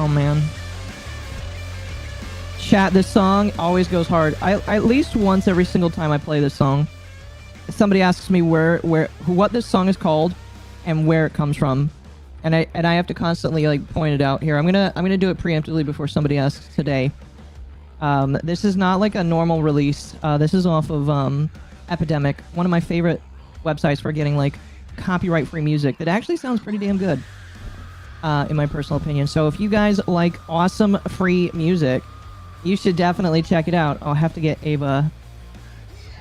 Oh man. Chat, this song always goes hard. At least once every single time I play this song, somebody asks me what this song is called and where it comes from. And I have to constantly like point it out here. I'm gonna do it preemptively before somebody asks today. This is not like a normal release. This is off of Epidemic, one of my favorite websites for getting like copyright-free music that actually sounds pretty damn good, in my personal opinion. So if you guys like awesome free music, you should definitely check it out. I'll have to get Ava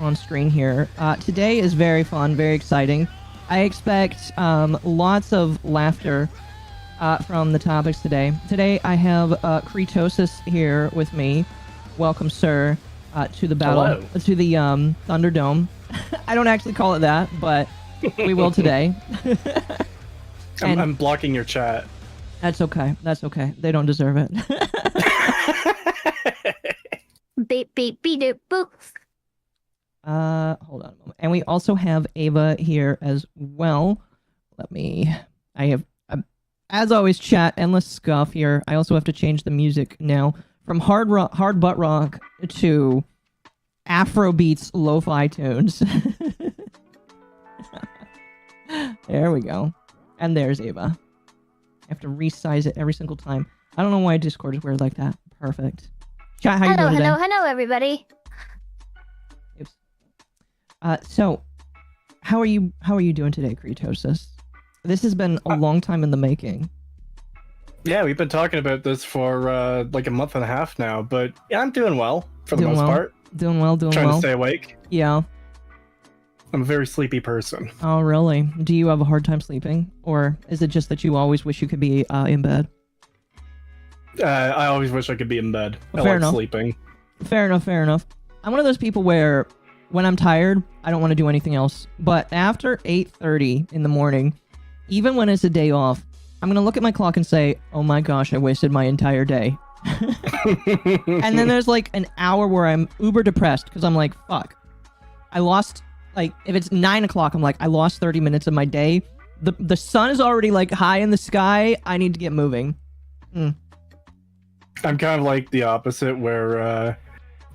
on screen here. Today is very fun, very exciting. I expect lots of laughter from the topics today. Today I have Creetosis here with me. Welcome, sir, to the battle. Hello. To the Thunderdome. I don't actually call it that, but we will today. I'm blocking your chat. That's okay. That's okay. They don't deserve it. Beep beep beep doop boop. Hold on a moment. And we also have Ava here as well. I have, as always, chat, endless scuff here. I also have to change the music now from hard butt rock to Afrobeats lo-fi tunes. There we go. And there's Ava. I have to resize it every single time. I don't know why Discord is weird like that. Perfect. Chat, how you doing today? Hello, everybody. Oops. So, how are you doing today, Creetosis? This has been a long time in the making. Yeah, we've been talking about this for like a month and a half now, but yeah, I'm doing well for the most part. Doing well. Trying to stay awake. Yeah. I'm a very sleepy person. Oh, really? Do you have a hard time sleeping? Or is it just that you always wish you could be in bed? I always wish I could be in bed. I Fair like enough. sleeping. Fair enough. I'm one of those people where when I'm tired, I don't want to do anything else. But after 8:30 in the morning, even when it's a day off, I'm going to look at my clock and say, oh my gosh, I wasted my entire day. And then there's like an hour where I'm uber depressed because I'm like, fuck. I lost, like, if it's 9 o'clock, I'm like, I lost 30 minutes of my day. The sun is already like high in the sky. I need to get moving. I'm kind of like the opposite, where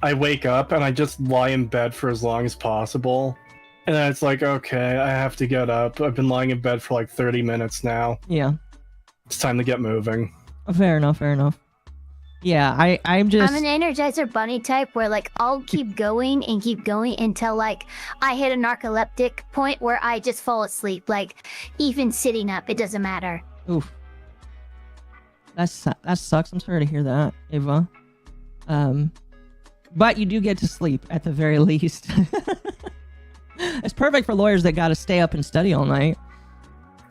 I wake up and I just lie in bed for as long as possible. And then it's like, okay, I have to get up. I've been lying in bed for like 30 minutes now. Yeah. It's time to get moving. Fair enough. Yeah, I'm just... I'm an Energizer Bunny type where, like, I'll keep going until, like, I hit a narcoleptic point where I just fall asleep. Like, even sitting up, it doesn't matter. Oof. That sucks. I'm sorry to hear that, Ava. But you do get to sleep, at the very least. It's perfect for lawyers that gotta stay up and study all night.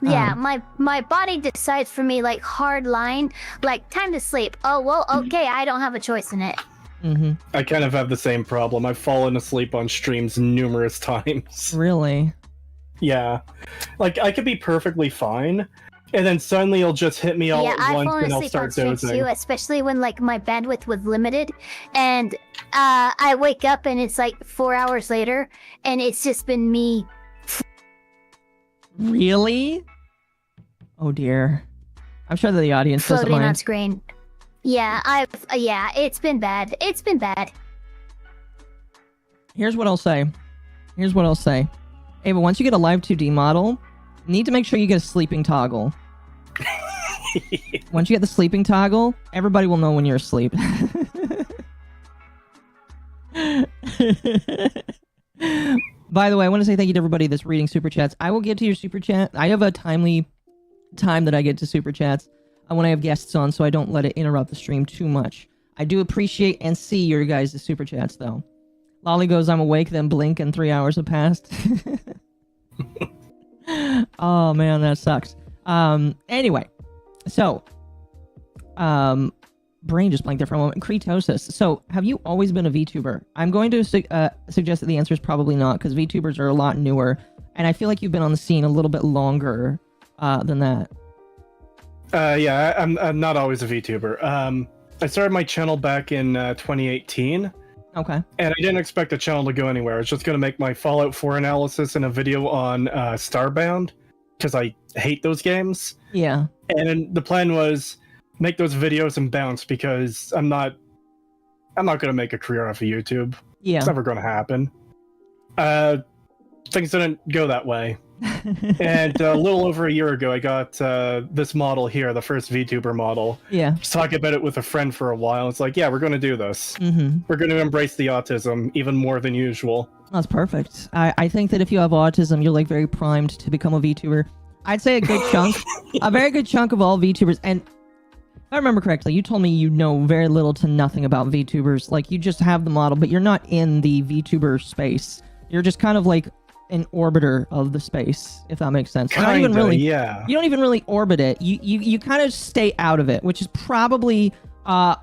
Yeah, my body decides for me, like, hard line, like, time to sleep. Oh, well, okay, I don't have a choice in it. Mm-hmm. I kind of have the same problem. I've fallen asleep on streams numerous times. Really? Yeah. Like, I could be perfectly fine, and then suddenly it'll just hit me all at once and I'll start dozing. Too, especially when, like, my bandwidth was limited, and I wake up and it's, like, 4 hours later, and it's just been me. Really? Oh dear. I'm sure that the audience doesn't Floating mind. on screen. Yeah, yeah, it's been bad. It's been bad. Here's what I'll say. Ava, once you get a Live 2D model, you need to make sure you get a sleeping toggle. Once you get the sleeping toggle, everybody will know when you're asleep. By the way, I want to say thank you to everybody that's reading Super Chats. I will get to your Super Chat. I have a timely time that I get to Super Chats when I have guests on, so I don't let it interrupt the stream too much. I do appreciate and see your guys' Super Chats, though. Lolly goes, I'm awake, then blink, and 3 hours have passed. Oh, man, that sucks. Anyway, so, brain just blanked there for a moment. Creetosis. So, have you always been a VTuber? I'm going to suggest that the answer is probably not, because VTubers are a lot newer, and I feel like you've been on the scene a little bit longer than that. Yeah, I'm not always a VTuber. I started my channel back in 2018. Okay. And I didn't expect the channel to go anywhere. I was just going to make my Fallout 4 analysis and a video on Starbound, because I hate those games. Yeah. And the plan was, make those videos and bounce because I'm not gonna make a career off of YouTube. Yeah. It's never gonna happen. Things didn't go that way. And a little over a year ago, I got this model here, the first VTuber model. Yeah. Just talking about it with a friend for a while. It's like, yeah, we're going to do this. Mm-hmm. We're going to embrace the autism even more than usual. That's perfect. I think that if you have autism, you're like very primed to become a VTuber. I'd say a good chunk, a very good chunk of all VTubers. And if I remember correctly, you told me you know very little to nothing about VTubers. Like you just have the model, but you're not in the VTuber space. You're just kind of like an orbiter of the space, if that makes sense. Kinda, not even really, yeah. You don't even really orbit it. You kind of stay out of it, which is probably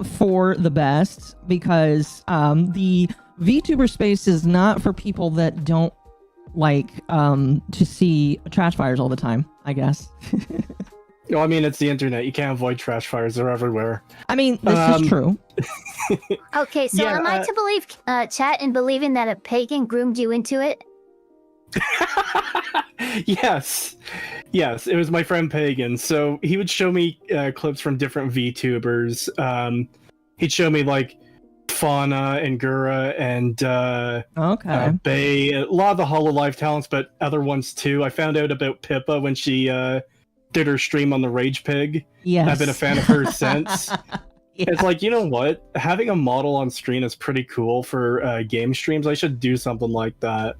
for the best, because the VTuber space is not for people that don't like to see trash fires all the time, I guess. No, I mean, it's the internet. You can't avoid trash fires. They're everywhere. I mean, this is true. Okay, so Yeah, am I to believe chat in believing that a pagan groomed you into it? Yes, it was my friend Pagan. So he would show me clips from different VTubers. He'd show me like Fauna and Gura and Bay, a lot of the Hololive talents, but other ones too. I found out about Pippa when she did her stream on the Rage Pig. Yes. I've been a fan of her since. Yeah. It's like, you know what? Having a model on screen is pretty cool for game streams. I should do something like that.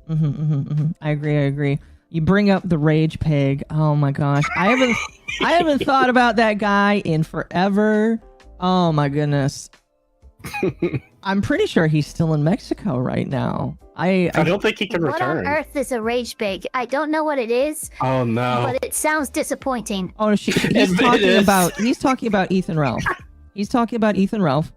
I agree. You bring up the Rage Pig. Oh my gosh. I haven't thought about that guy in forever. Oh my goodness. I'm pretty sure he's still in Mexico right now. I don't think he can return. What on earth is a rage bag? I don't know what it is. Oh no! But it sounds disappointing. Oh, he's talking about Ethan Ralph. He's talking about Ethan Ralph,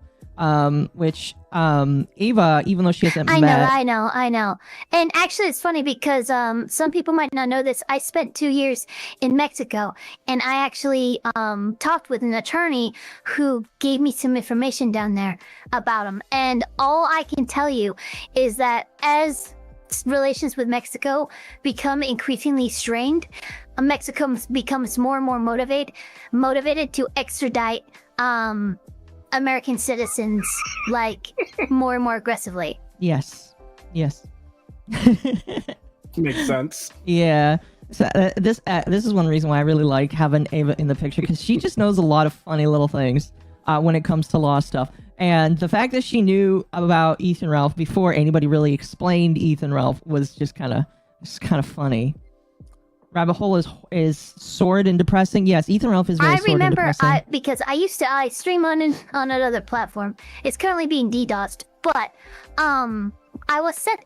which Eva, even though she hasn't met. I know. And actually, it's funny because some people might not know this. I spent 2 years in Mexico, and I actually talked with an attorney who gave me some information down there about him. And all I can tell you is that as relations with Mexico become increasingly strained, Mexico becomes more and more motivated to extradite American citizens like more and more aggressively. Yes. Makes sense. Yeah. So this is one reason why I really like having Ava in the picture, because she just knows a lot of funny little things when it comes to law stuff. And the fact that she knew about Ethan Ralph before anybody really explained Ethan Ralph was just kind of funny. Rabbit Hole is sordid and depressing. Yes, Ethan Ralph is very sordid and depressing. I remember because I used to stream on another platform. It's currently being DDoSed, but I was sent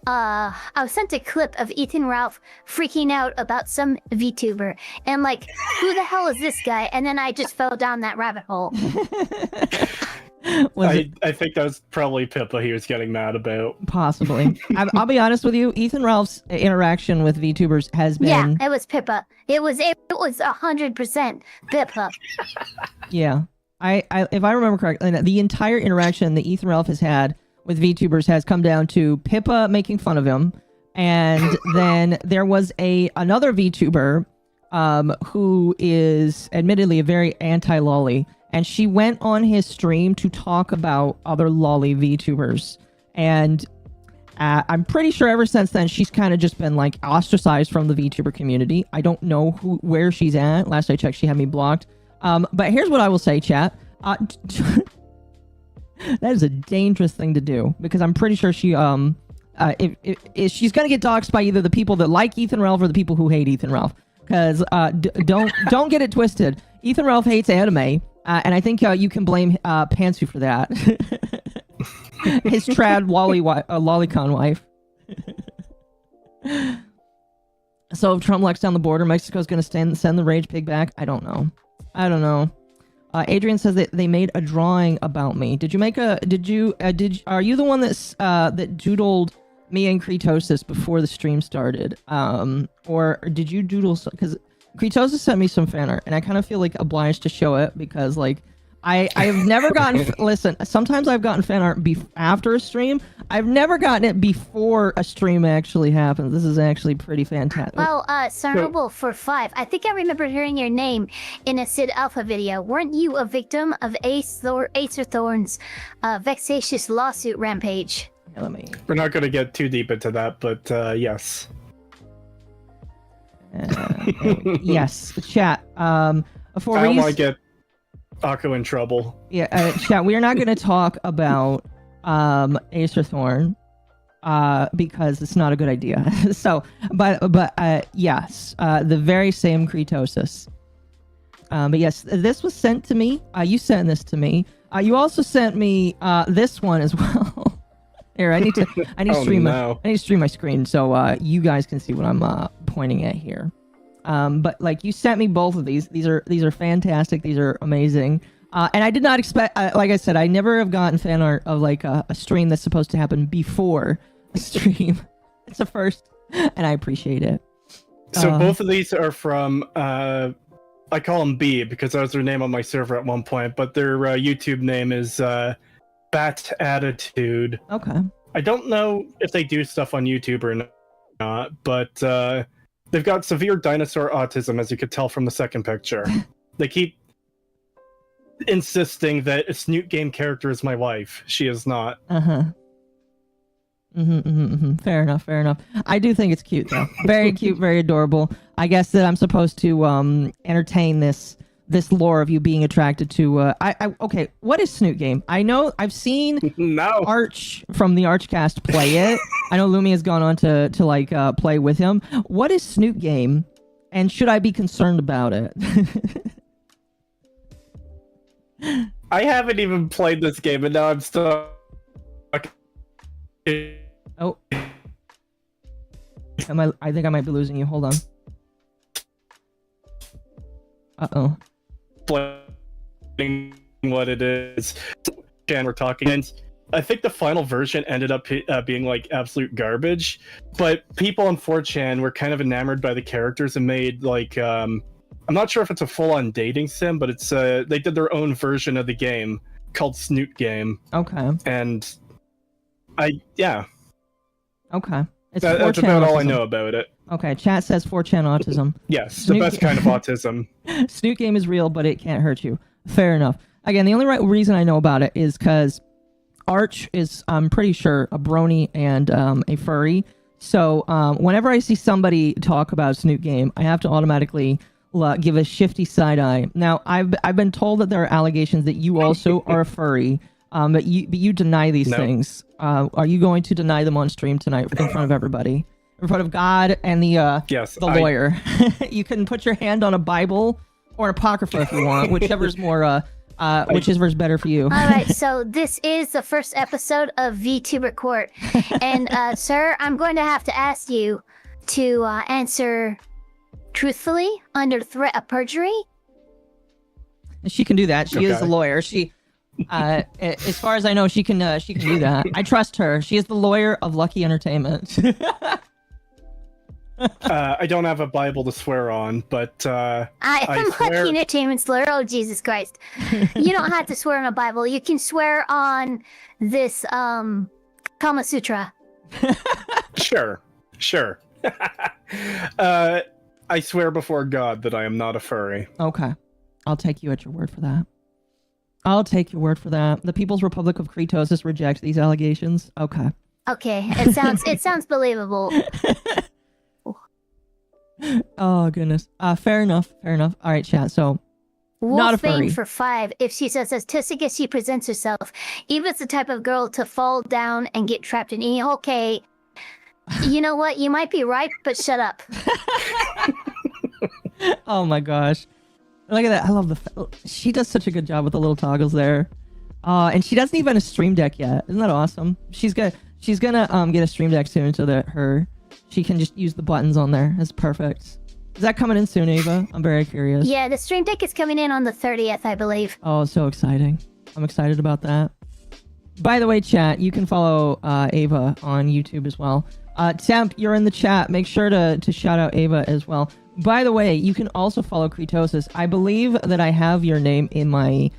I was sent a clip of Ethan Ralph freaking out about some VTuber, and like, who the hell is this guy? And then I just fell down that rabbit hole. I think that was probably Pippa he was getting mad about. Possibly. I'll be honest with you. Ethan Ralph's interaction with VTubers has been... Yeah, it was Pippa. It was 100% Pippa. Yeah. If I remember correctly, the entire interaction that Ethan Ralph has had with VTubers has come down to Pippa making fun of him, and then there was another VTuber who is admittedly a very anti-lolly, and she went on his stream to talk about other lolly VTubers, and I'm pretty sure ever since then she's kind of just been like ostracized from the VTuber community. I don't know where she's at. Last I checked, she had me blocked. But here's what I will say, chat. That is a dangerous thing to do, because I'm pretty sure she if she's gonna get doxxed by either the people that like Ethan Ralph or the people who hate Ethan Ralph. Because don't get it twisted. Ethan Ralph hates anime, and I think you can blame Pantsu for that. His trad lolicon wife. So if Trump locks down the border, Mexico's going to send the Rage Pig back? I don't know. Adrian says that they made a drawing about me. Did you make a? Are you the one that doodled me and Creetosis before the stream started? Or did you doodle? Because Creetosis sent me some fan art, and I kind of feel like obliged to show it, because like I've never gotten. Listen, sometimes I've gotten fan art after a stream. I've never gotten it before a stream actually happens. This is actually pretty fantastic. Well, Sarnable for 5. I think I remember hearing your name in a Sid Alpha video. Weren't you a victim of Acer Thorn's vexatious lawsuit rampage? Yeah, let me. We're not going to get too deep into that, but yes. Yes, chat. For I don't want to get Akko in trouble. Yeah, chat. We are not going to talk about Acer Thorn because it's not a good idea. So, but yes, the very same Creetosis. But yes, this was sent to me. You sent this to me. You also sent me this one as well. Here, I need to stream I need to stream my screen so you guys can see what I'm pointing at here. But like you sent me both of these. These are fantastic. These are amazing. And I did not expect, like I said, I never have gotten fan art of like a stream that's supposed to happen before a stream. It's a first, and I appreciate it. So both of these are from, I call them B because that was their name on my server at one point, but their YouTube name is Bat Attitude. Okay. I don't know if they do stuff on YouTube or not, but they've got severe dinosaur autism, as you could tell from the second picture. They keep insisting that a Snoot game character is my wife. She is not. Fair enough. I do think it's cute though. Very cute, very adorable. I guess that I'm supposed to entertain this lore of you being attracted to okay, what is Snoot game? I know I've seen Arch from the Archcast play it. I know Lumi has gone on to like play with him. What is Snoot game, and should I be concerned about it? I haven't even played this game, and now I'm stuck. Oh, I think I might be losing you. Hold on. Uh-oh. What it is. And we're talking, and I think the final version ended up being like absolute garbage, but people on 4chan were kind of enamored by the characters and made like I'm not sure if it's a full-on dating sim, but it's they did their own version of the game called Snoot Game. Okay. And okay. That's about all I know about it. Okay, chat says 4chan autism. Yes, Snoot the best kind of autism. Snoot game is real, but it can't hurt you. Fair enough. Again, the only reason I know about it is because Arch is, I'm pretty sure, a brony and a furry. So whenever I see somebody talk about Snoot game, I have to automatically give a shifty side eye. Now, I've been told that there are allegations that you also are a furry, but you deny these things. Are you going to deny them on stream tonight in front of everybody? In front of God and the lawyer. You can put your hand on a Bible or an Apocrypha if you want, whichever's more whichever's better for you. All right, so this is the first episode of VTuber Court, and sir, I'm going to have to ask you to answer truthfully under threat of perjury. She can do that. She is a lawyer. She, as far as I know, she can do that. I trust her. She is the lawyer of Lucky Entertainment. I don't have a Bible to swear on, but I am Lucky Entertainment's lawyer. Oh, Jesus Christ! You don't have to swear on a Bible. You can swear on this Kama Sutra. Sure. I swear before God that I am not a furry. Okay. I'll take you at your word for that. The People's Republic of Creetosis rejects these allegations. Okay. Okay. It sounds believable. Oh goodness. Fair enough. All right, chat. So not a furry. For 5. If she says as tustic as she presents herself, Eva's the type of girl to fall down and get trapped in any. Okay. You know what? You might be right, but shut up. Oh my gosh. Look at that. I love she does such a good job with the little toggles there. And she doesn't even have a stream deck yet. Isn't that awesome? She's gonna get a stream deck soon so that she can just use the buttons on there. That's perfect. Is that coming in soon, Ava? I'm very curious. Yeah, the stream deck is coming in on the 30th, I believe. Oh, so exciting. I'm excited about that. By the way, chat, you can follow Ava on YouTube as well. Temp, you're in the chat. Make sure to shout out Ava as well. By the way, you can also follow Creetosis. I believe that I have your name in my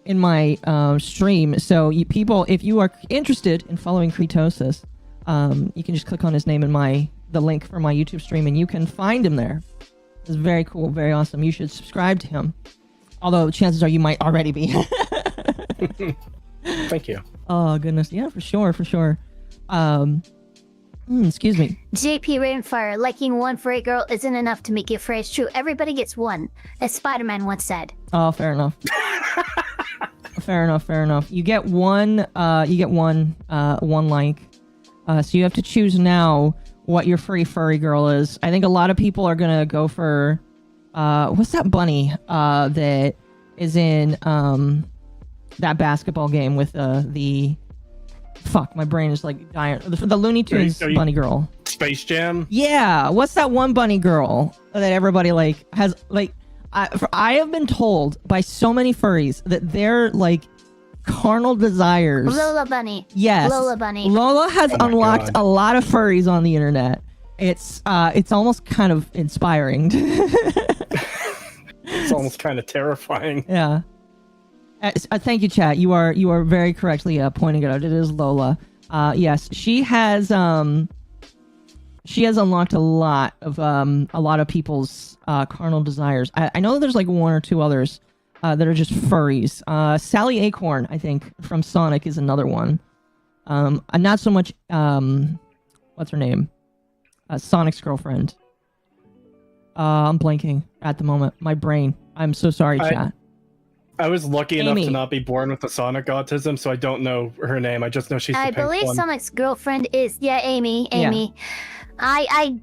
in my stream. So people, if you are interested in following Creetosis, you can just click on his name in the link for my YouTube stream, and you can find him there. It's very cool, very awesome. You should subscribe to him. Although chances are you might already be. Thank you. Oh goodness, yeah, for sure. Excuse me. JP Rainfire, liking one furry girl isn't enough to make you furry. It's true. Everybody gets one, as Spider-Man once said. Oh, fair enough. Fair enough. You get one. One like. So you have to choose now what your furry girl is. I think a lot of people are gonna go for what's that bunny that is in that basketball game with the fuck, my brain is like dying. The Looney Tunes bunny girl. Space Jam? Yeah, what's that one bunny girl that everybody like has like I have been told by so many furries that they're like carnal desires. Lola Bunny. Yes. Lola Bunny. Lola has unlocked God. a lot of furries on the internet. It's almost kind of inspiring. It's almost kind of terrifying. Yeah. Thank you, chat. You are very correctly pointing it out. It is Lola. Yes, she has unlocked a lot of people's carnal desires. I know there's like one or two others that are just furries. Sally Acorn, I think, from Sonic is another one. Not so much. What's her name? Sonic's girlfriend. I'm blanking at the moment. My brain. I'm so sorry, chat. I was lucky Amy. enough to not be born with the Sonic autism, so I don't know her name. I just know she's the pink believe one. Sonic's girlfriend is Amy. Yeah. I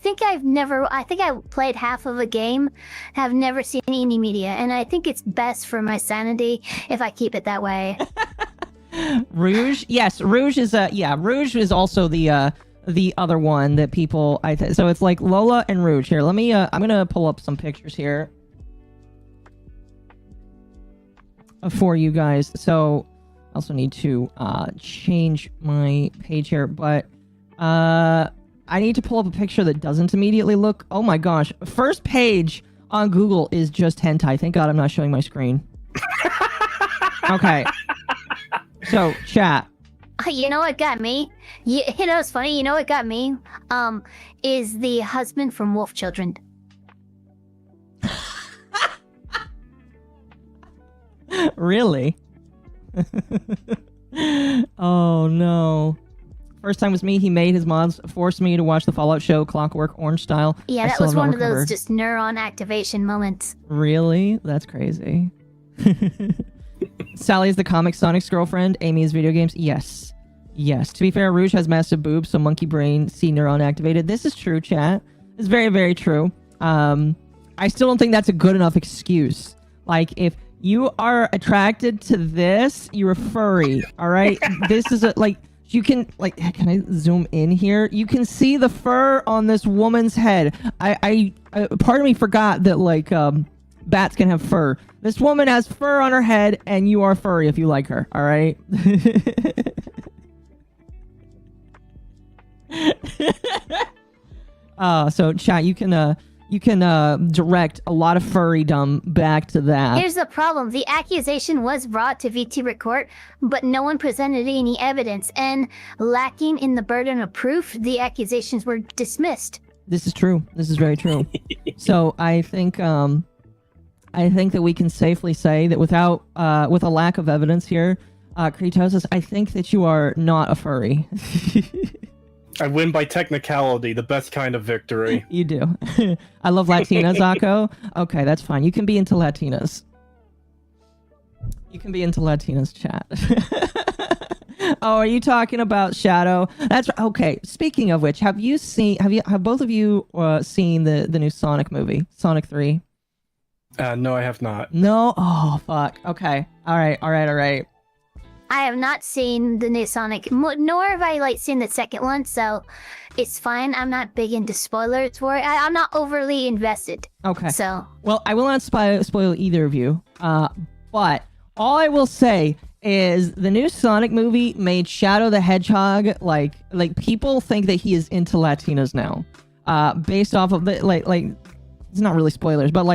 think I played half of a game, have never seen any media, and I think it's best for my sanity if I keep it that way. Rouge, yes, Rouge is Rouge is also the other one that people so it's like Lola and Rouge. Here, let me I'm gonna pull up some pictures here for you guys. So I also need to change my page here, but I need to pull up a picture that doesn't immediately look. Oh my gosh, first page on Google is just hentai. Thank God I'm not showing my screen. Okay. So, chat. You know what got me? You know it's funny. You know what got me? Is the husband from Wolf Children. Really? Oh no. First time was me. He made his mods force me to watch the Fallout show Clockwork Orange style. Yeah, that was one of those just neuron activation moments. Really? That's crazy. Sally is the comic Sonic's girlfriend. Amy is video games. Yes. To be fair, Rouge has massive boobs, so monkey brain, C neuron activated. This is true, chat. It's very, very true. I still don't think that's a good enough excuse. Like, if you are attracted to this, you're a furry, all right? This is you can, can I zoom in here? You can see the fur on this woman's head. I part of me forgot that, bats can have fur. This woman has fur on her head, and you are furry if you like her, all right? So chat, you can direct a lot of furrydom back to that. Here's the problem. The accusation was brought to VTuber court, but no one presented any evidence, and lacking in the burden of proof, the accusations were dismissed. This is true. This is very true. So I think that we can safely say that with a lack of evidence here, Creetosis, I think that you are not a furry. I win by technicality, the best kind of victory. You do. I love Latinas, Akko. Okay, that's fine. You can be into Latinas. You can be into Latinas, chat. Oh, are you talking about Shadow? That's okay. Speaking of which, have both of you seen the new Sonic movie, Sonic 3? No, I have not. No? Oh, fuck. Okay. All right. I have not seen the new Sonic, nor have I seen the second one, so it's fine. I'm not big into spoilers for it. I'm not overly invested. Okay. So. Well, I will not spoil either of you. But all I will say is the new Sonic movie made Shadow the Hedgehog like people think that he is into Latinas now. Based off of the it's not really spoilers, but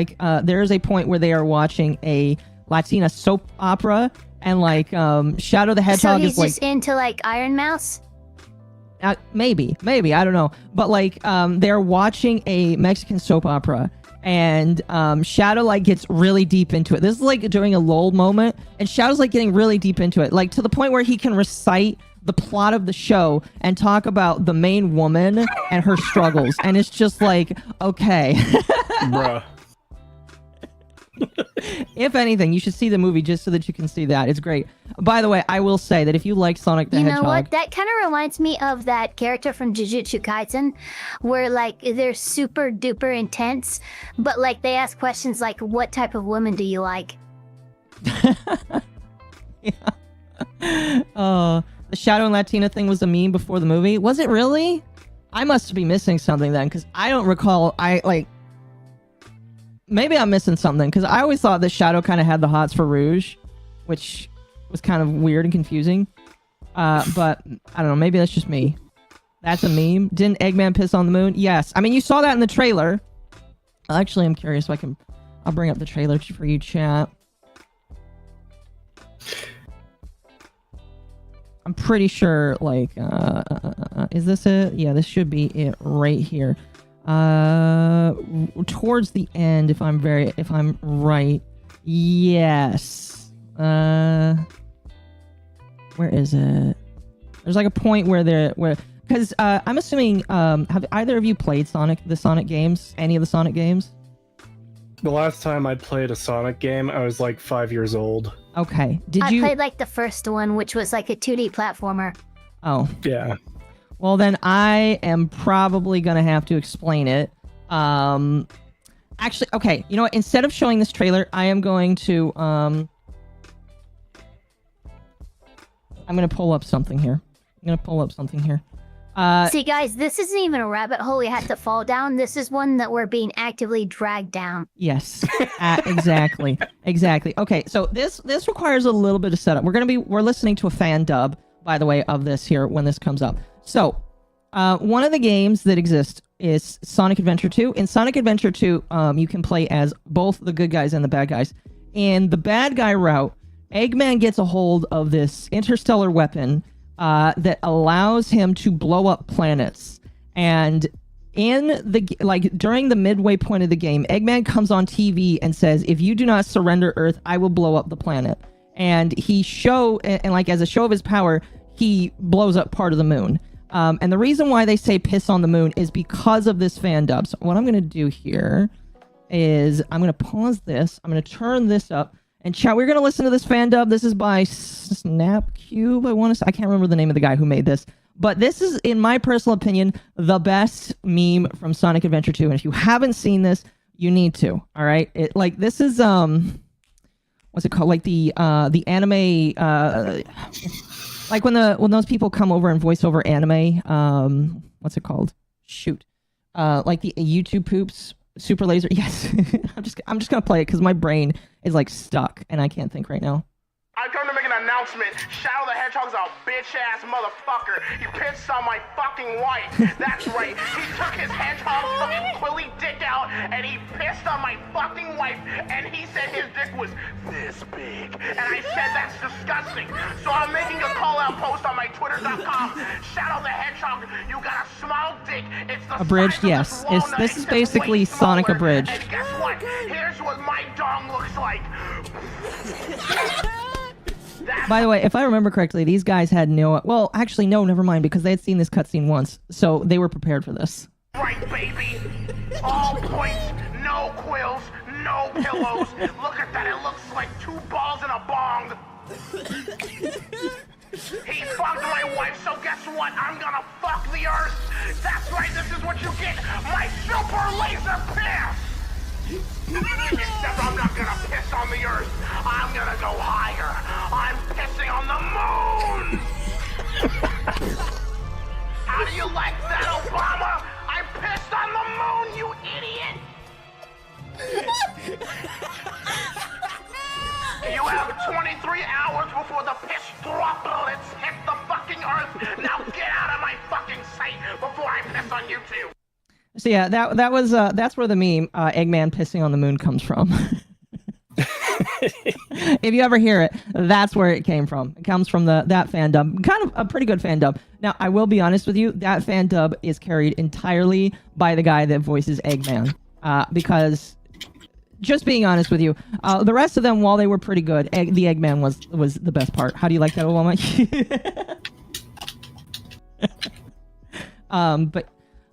there is a point where they are watching a Latina soap opera, and like Shadow the Hedgehog So he's is like just into like Iron Mouse. maybe I don't know, but like they're watching a Mexican soap opera, and Shadow like gets really deep into it. This is like during a lull moment, and Shadow's like getting really deep into it, like to the point where he can recite the plot of the show and talk about the main woman and her struggles, and it's just like, okay. Bruh. If anything, you should see the movie just so that you can see that. It's great. By the way, I will say that if you like Sonic the You Hedgehog... know what? That kind of reminds me of that character from Jujutsu Kaisen, where like they're super duper intense, but like they ask questions like, "What type of woman do you like?" Yeah. The Shadow and Latina thing was a meme before the movie. Was it really? I must be missing something then, because I don't recall. Maybe I'm missing something, because I always thought that Shadow kind of had the hots for Rouge, which was kind of weird and confusing. But I don't know. Maybe that's just me. That's a meme. Didn't Eggman piss on the moon? Yes. I mean, you saw that in the trailer. Actually, I'm curious if I'll bring up the trailer for you, chat. I'm pretty sure, like, is this it? Yeah, this should be it right here. Towards the end, if I'm right. Yes. Where is it? There's like a point because I'm assuming, have either of you played the Sonic games? Any of the Sonic games? The last time I played a Sonic game, I was like 5 years old. Okay. I played like the first one, which was like a 2D platformer. Oh. Yeah. Well, then I am probably going to have to explain it. Actually, okay. You know what? Instead of showing this trailer, I am going to... I'm going to pull up something here. See, guys, this isn't even a rabbit hole we have to fall down. This is one that we're being actively dragged down. Yes, exactly. Okay, so this requires a little bit of setup. We're listening to a fan dub, by the way, of this here when this comes up. So, one of the games that exists is Sonic Adventure 2. In Sonic Adventure 2, you can play as both the good guys and the bad guys. In the bad guy route, Eggman gets a hold of this interstellar weapon that allows him to blow up planets. And during the midway point of the game, Eggman comes on TV and says, "If you do not surrender Earth, I will blow up the planet." And as a show of his power, he blows up part of the moon. And the reason why they say piss on the moon is because of this fan dub. So what I'm going to do here is I'm going to pause this. I'm going to turn this up. And chat, we're going to listen to this fan dub. This is by Snapcube, I can't remember the name of the guy who made this. But this is, in my personal opinion, the best meme from Sonic Adventure 2. And if you haven't seen this, you need to. All right? This is, what's it called? Like the anime, like when those people come over and voice over anime, what's it called? Shoot. Like the YouTube poops. Super laser. Yes. I'm just gonna play it because my brain is like stuck and I can't think right now. I come to make an announcement. Shadow the Hedgehog's a bitch-ass motherfucker. He pissed on my fucking wife. That's right. He took his hedgehog fucking quilly dick out and he pissed on my fucking wife and he said his dick was this big. And I said that's disgusting. So I'm making a call-out post on my twitter.com. Shadow the Hedgehog, you got a small dick. It's the Abridged, size of yes. this This is basically Sonic Abridged. And guess what? Here's what my dong looks like. By the way, if I remember correctly, these guys had no... Well, actually, no, never mind, because they had seen this cutscene once, so they were prepared for this. Right, baby. All points, no quills, no pillows. Look at that, it looks like 2 balls in a bong. He fucked my wife, so guess what? I'm gonna fuck the Earth. That's right, this is what you get. My super laser piss. Except I'm not gonna piss on the Earth. I'm gonna go higher. I'm pissing on the moon. How do you like that, Obama? I pissed on the moon, you idiot. You have 23 hours before the piss droplets hit the fucking Earth. Now get out of my fucking sight before I piss on you too. So yeah, that was that's where the meme Eggman pissing on the moon comes from. If you ever hear it, that's where it came from. It comes from that fandom. Kind of a pretty good fandom. Now, I will be honest with you, that fandom is carried entirely by the guy that voices Eggman. Because, just being honest with you, the rest of them, while they were pretty good, the Eggman was the best part. How do you like that, Obama? But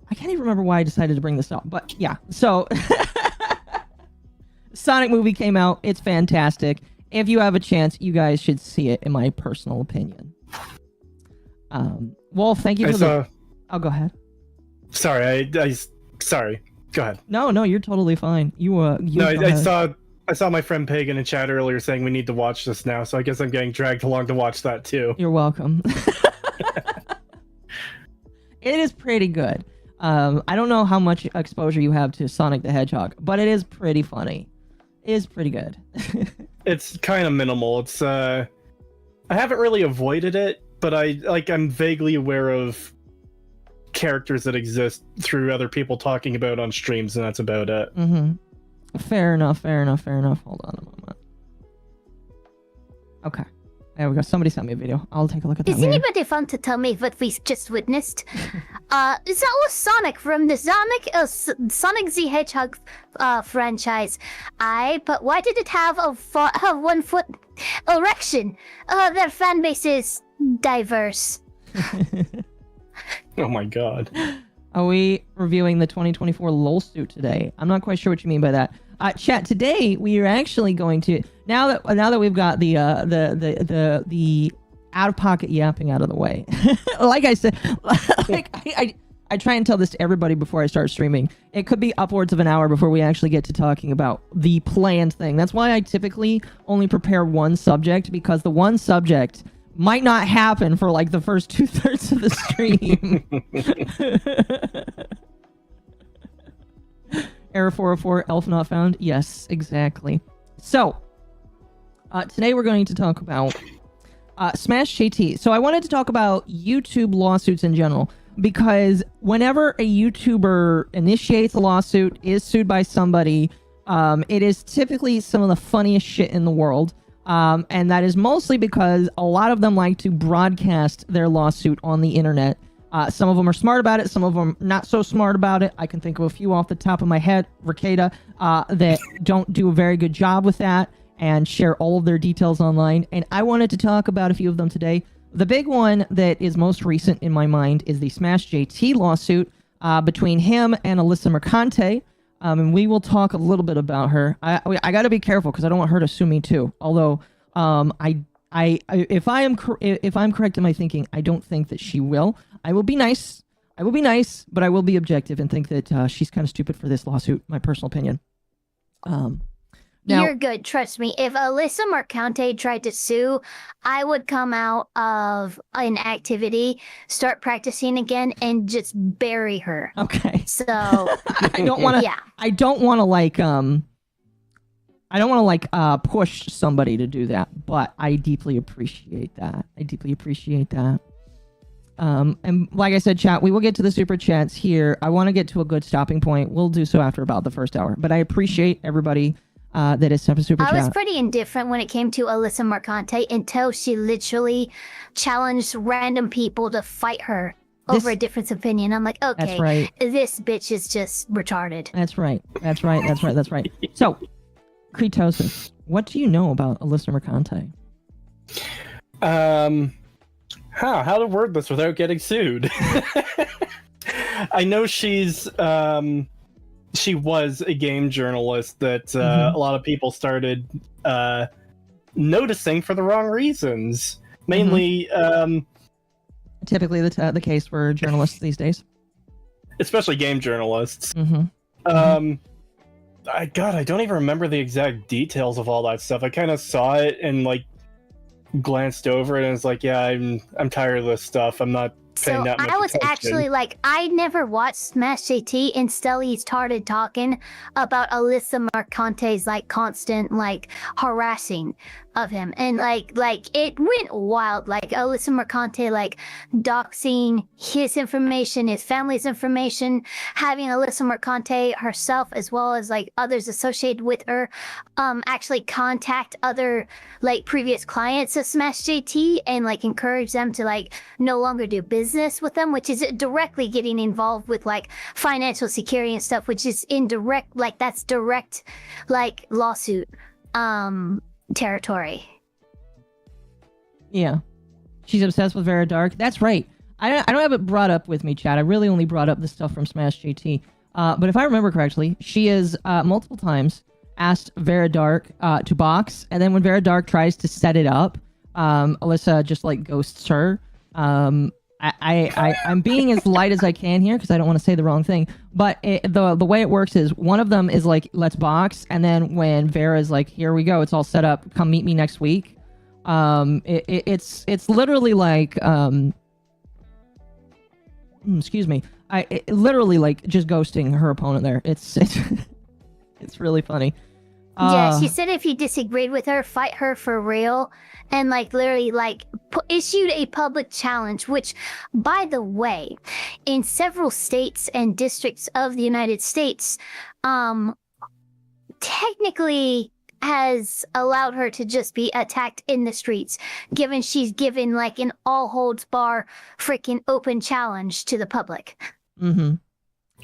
I can't even remember why I decided to bring this up. But yeah, so Sonic movie came out. It's fantastic. If you have a chance, you guys should see it, in my personal opinion. Wolf, thank you for Oh, go ahead. Sorry, sorry. Go ahead. No, you're totally fine. I saw my friend Pig in a chat earlier saying we need to watch this now, so I guess I'm getting dragged along to watch that too. You're welcome. It is pretty good. I don't know how much exposure you have to Sonic the Hedgehog, but it is pretty funny. It is pretty good. It's kind of minimal. It's I haven't really avoided it, but I'm vaguely aware of characters that exist through other people talking about on streams, and that's about it. Fair enough. Hold on a moment. Okay. There we go. Somebody sent me a video. I'll take a look at that. Is anybody fun to tell me what we just witnessed? That was Sonic from the Sonic the Hedgehog franchise. But why did it have a 1 foot erection? Their fan base is diverse. Oh my god. Are we reviewing the 2024 LOL suit today? I'm not quite sure what you mean by that. Chat, today we are actually going to, now that we've got the out of pocket yapping out of the way. Like I said, I try and tell this to everybody before I start streaming. It could be upwards of an hour before we actually get to talking about the planned thing. That's why I typically only prepare one subject, because the one subject might not happen for like the first 2/3 of the stream. Error 404, elf not found. Yes, exactly. So, today we're going to talk about SmashJT. So I wanted to talk about YouTube lawsuits in general, because whenever a YouTuber initiates a lawsuit, is sued by somebody, it is typically some of the funniest shit in the world. And that is mostly because a lot of them like to broadcast their lawsuit on the internet. Some of them are smart about it, some of them not so smart about it. I can think of a few off the top of my head, Ricada, that don't do a very good job with that and share all of their details online. And I wanted to talk about a few of them today. The big one that is most recent in my mind is the SmashJT lawsuit between him and Allyssa Mercante. And we will talk a little bit about her. I got to be careful because I don't want her to sue me too. Although, if I'm correct in my thinking, I don't think that she will. I will be nice, but I will be objective and think that she's kind of stupid for this lawsuit. My personal opinion. Now, you're good, trust me. If Allyssa Mercante tried to sue, I would come out of inactivity, start practicing again, and just bury her. Okay. So I don't want to. Yeah. I don't want to push somebody to do that, but I deeply appreciate that. And like I said, chat, we will get to the super chats here. I want to get to a good stopping point. We'll do so after about the first hour, but I appreciate everybody that is sent a super chat. I was pretty indifferent when it came to Allyssa Mercante until she literally challenged random people to fight her over a difference of opinion. I'm like, okay, that's right. This bitch is just retarded. That's right. So, Creetosis, what do you know about Allyssa Mercante? How to word this without getting sued? I know she was a game journalist that a lot of people started noticing for the wrong reasons. Mainly, typically the case for journalists these days, especially game journalists. I don't even remember the exact details of all that stuff. I kind of saw it and like glanced over it and was like, yeah, I'm tired of this stuff. I'm not paying that much I was attention. actually like, I never watched SmashJT until he started talking about Allyssa Mercante's like constant like harassing. of him, and like it went wild. Like Allyssa Mercante like doxing his information, his family's information, having Allyssa Mercante herself as well as like others associated with her actually contact other like previous clients of SmashJT and like encourage them to like no longer do business with them, which is directly getting involved with like financial security and stuff, which is indirect, like that's direct like lawsuit territory. Yeah. She's obsessed with Vera Dark. That's right. I don't have it brought up with me, Chad. I really only brought up the stuff from SmashJT. But if I remember correctly, she has multiple times asked Vera Dark to box, and then when Vera Dark tries to set it up, Allyssa just like ghosts her. I'm being as light as I can here because I don't want to say the wrong thing. But the way it works is one of them is like, let's box. And then when Vera's like, here we go, it's all set up. Come meet me next week. It's literally like, excuse me. Literally like just ghosting her opponent there. It's really funny. Yeah, she said if you disagreed with her, fight her for real, and like literally like issued a public challenge, which, by the way, in several states and districts of the United States, technically has allowed her to just be attacked in the streets, given she's given like an all holds bar freaking open challenge to the public. Mm-hmm.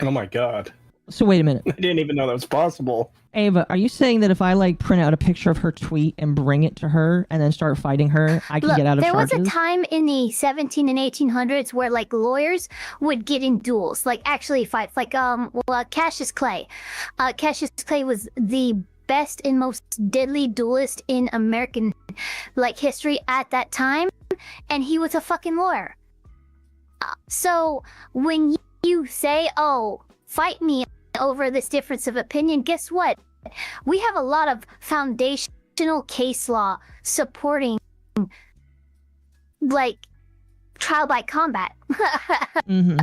Oh my god. So wait a minute. I didn't even know that was possible. Ava, are you saying that if I like print out a picture of her tweet and bring it to her and then start fighting her, I can get out of charges? There was a time in the 17 and 1800s where like lawyers would get in duels, like actually fights, like Cassius Clay. Cassius Clay was the best and most deadly duelist in American like history at that time, and he was a fucking lawyer. So when you say, "Oh, fight me over this difference of opinion," guess what? We have a lot of foundational case law supporting like trial by combat. Mm-hmm.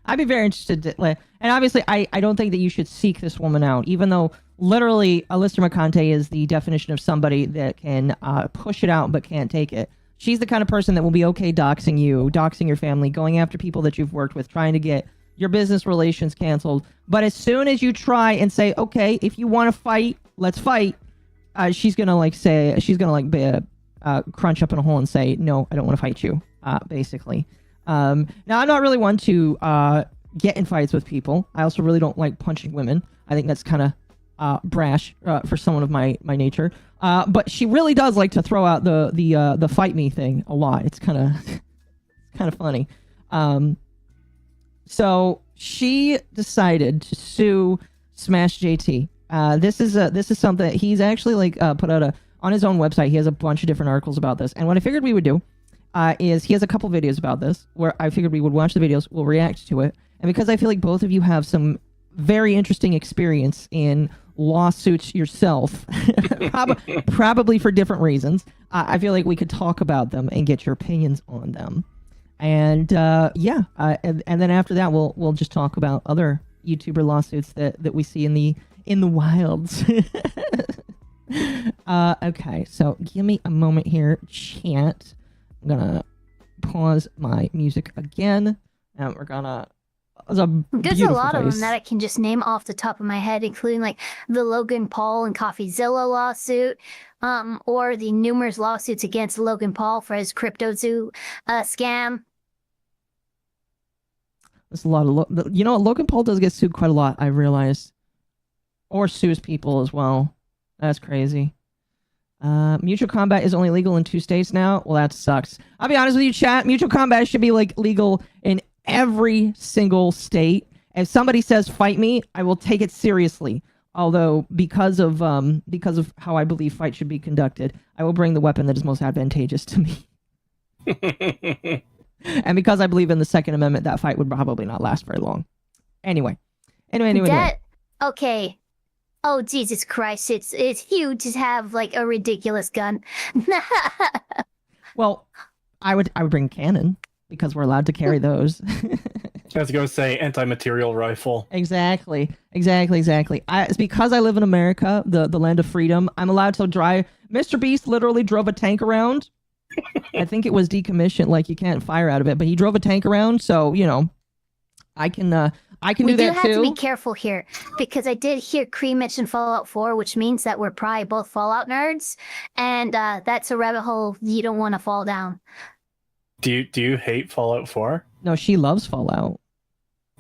I'd be very interested to, and obviously I don't think that you should seek this woman out, even though literally Allyssa Mercante is the definition of somebody that can push it out but can't take it. She's the kind of person that will be okay doxing you, doxing your family, going after people that you've worked with, trying to get your business relations canceled. But as soon as you try and say, okay, if you want to fight, let's fight, she's going to like say, she's going to like crunch up in a hole and say, no, I don't want to fight you, basically. Now, I'm not really one to get in fights with people. I also really don't like punching women. I think that's kind of brash for someone of my nature. But she really does like to throw out the fight me thing a lot. It's kind of funny. So she decided to sue SmashJT. This is something he's actually like put out on his own website. He has a bunch of different articles about this. And what I figured we would do is he has a couple videos about this where I figured we would watch the videos, we'll react to it. And because I feel like both of you have some very interesting experience in lawsuits yourself, probably for different reasons, I feel like we could talk about them and get your opinions on them. And and then after that we'll just talk about other YouTuber lawsuits that we see in the wilds. Okay, so give me a moment here, chat. I'm gonna pause my music again, and we're gonna. There's a lot of them that I can just name off the top of my head, including like the Logan Paul and CoffeeZilla lawsuit, or the numerous lawsuits against Logan Paul for his CryptoZoo scam. There's a lot of Logan Paul does get sued quite a lot, I realized, or sues people as well. That's crazy. Mutual combat is only legal in 2 states now. Well, that sucks. I'll be honest with you, chat. Mutual combat should be like legal in every single state. If somebody says fight me, I will take it seriously. Although because of how I believe fight should be conducted, I will bring the weapon that is most advantageous to me. And because I believe in the Second Amendment, that fight would probably not last very long. Anyway. Okay. Oh, Jesus Christ, it's huge to have like a ridiculous gun. Well, I would bring a cannon because we're allowed to carry those. I was going to say anti-material rifle. Exactly. It's because I live in America, the land of freedom. I'm allowed to drive. Mr. Beast literally drove a tank around. I think it was decommissioned, like you can't fire out of it, but he drove a tank around, so you know, I can do that too. We do have to be careful here because I did hear Cree mention Fallout 4, which means that we're probably both Fallout nerds, and that's a rabbit hole you don't want to fall down. Do you hate Fallout 4? No, she loves Fallout.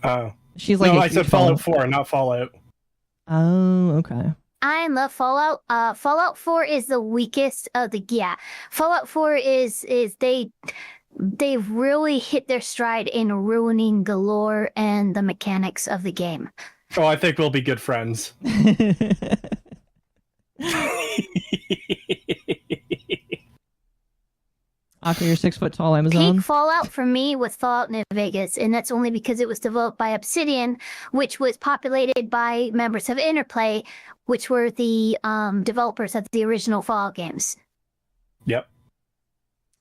Oh. She's like, no, I said Fallout 4, not Fallout. Oh, okay. I love Fallout. Fallout 4 is the weakest of the Fallout 4 is they've really hit their stride in ruining the lore and the mechanics of the game. Oh, I think we'll be good friends. After your 6 foot tall Amazon. Peak Fallout for me was Fallout New Vegas, and that's only because it was developed by Obsidian, which was populated by members of Interplay, which were the developers of the original Fallout games. Yep.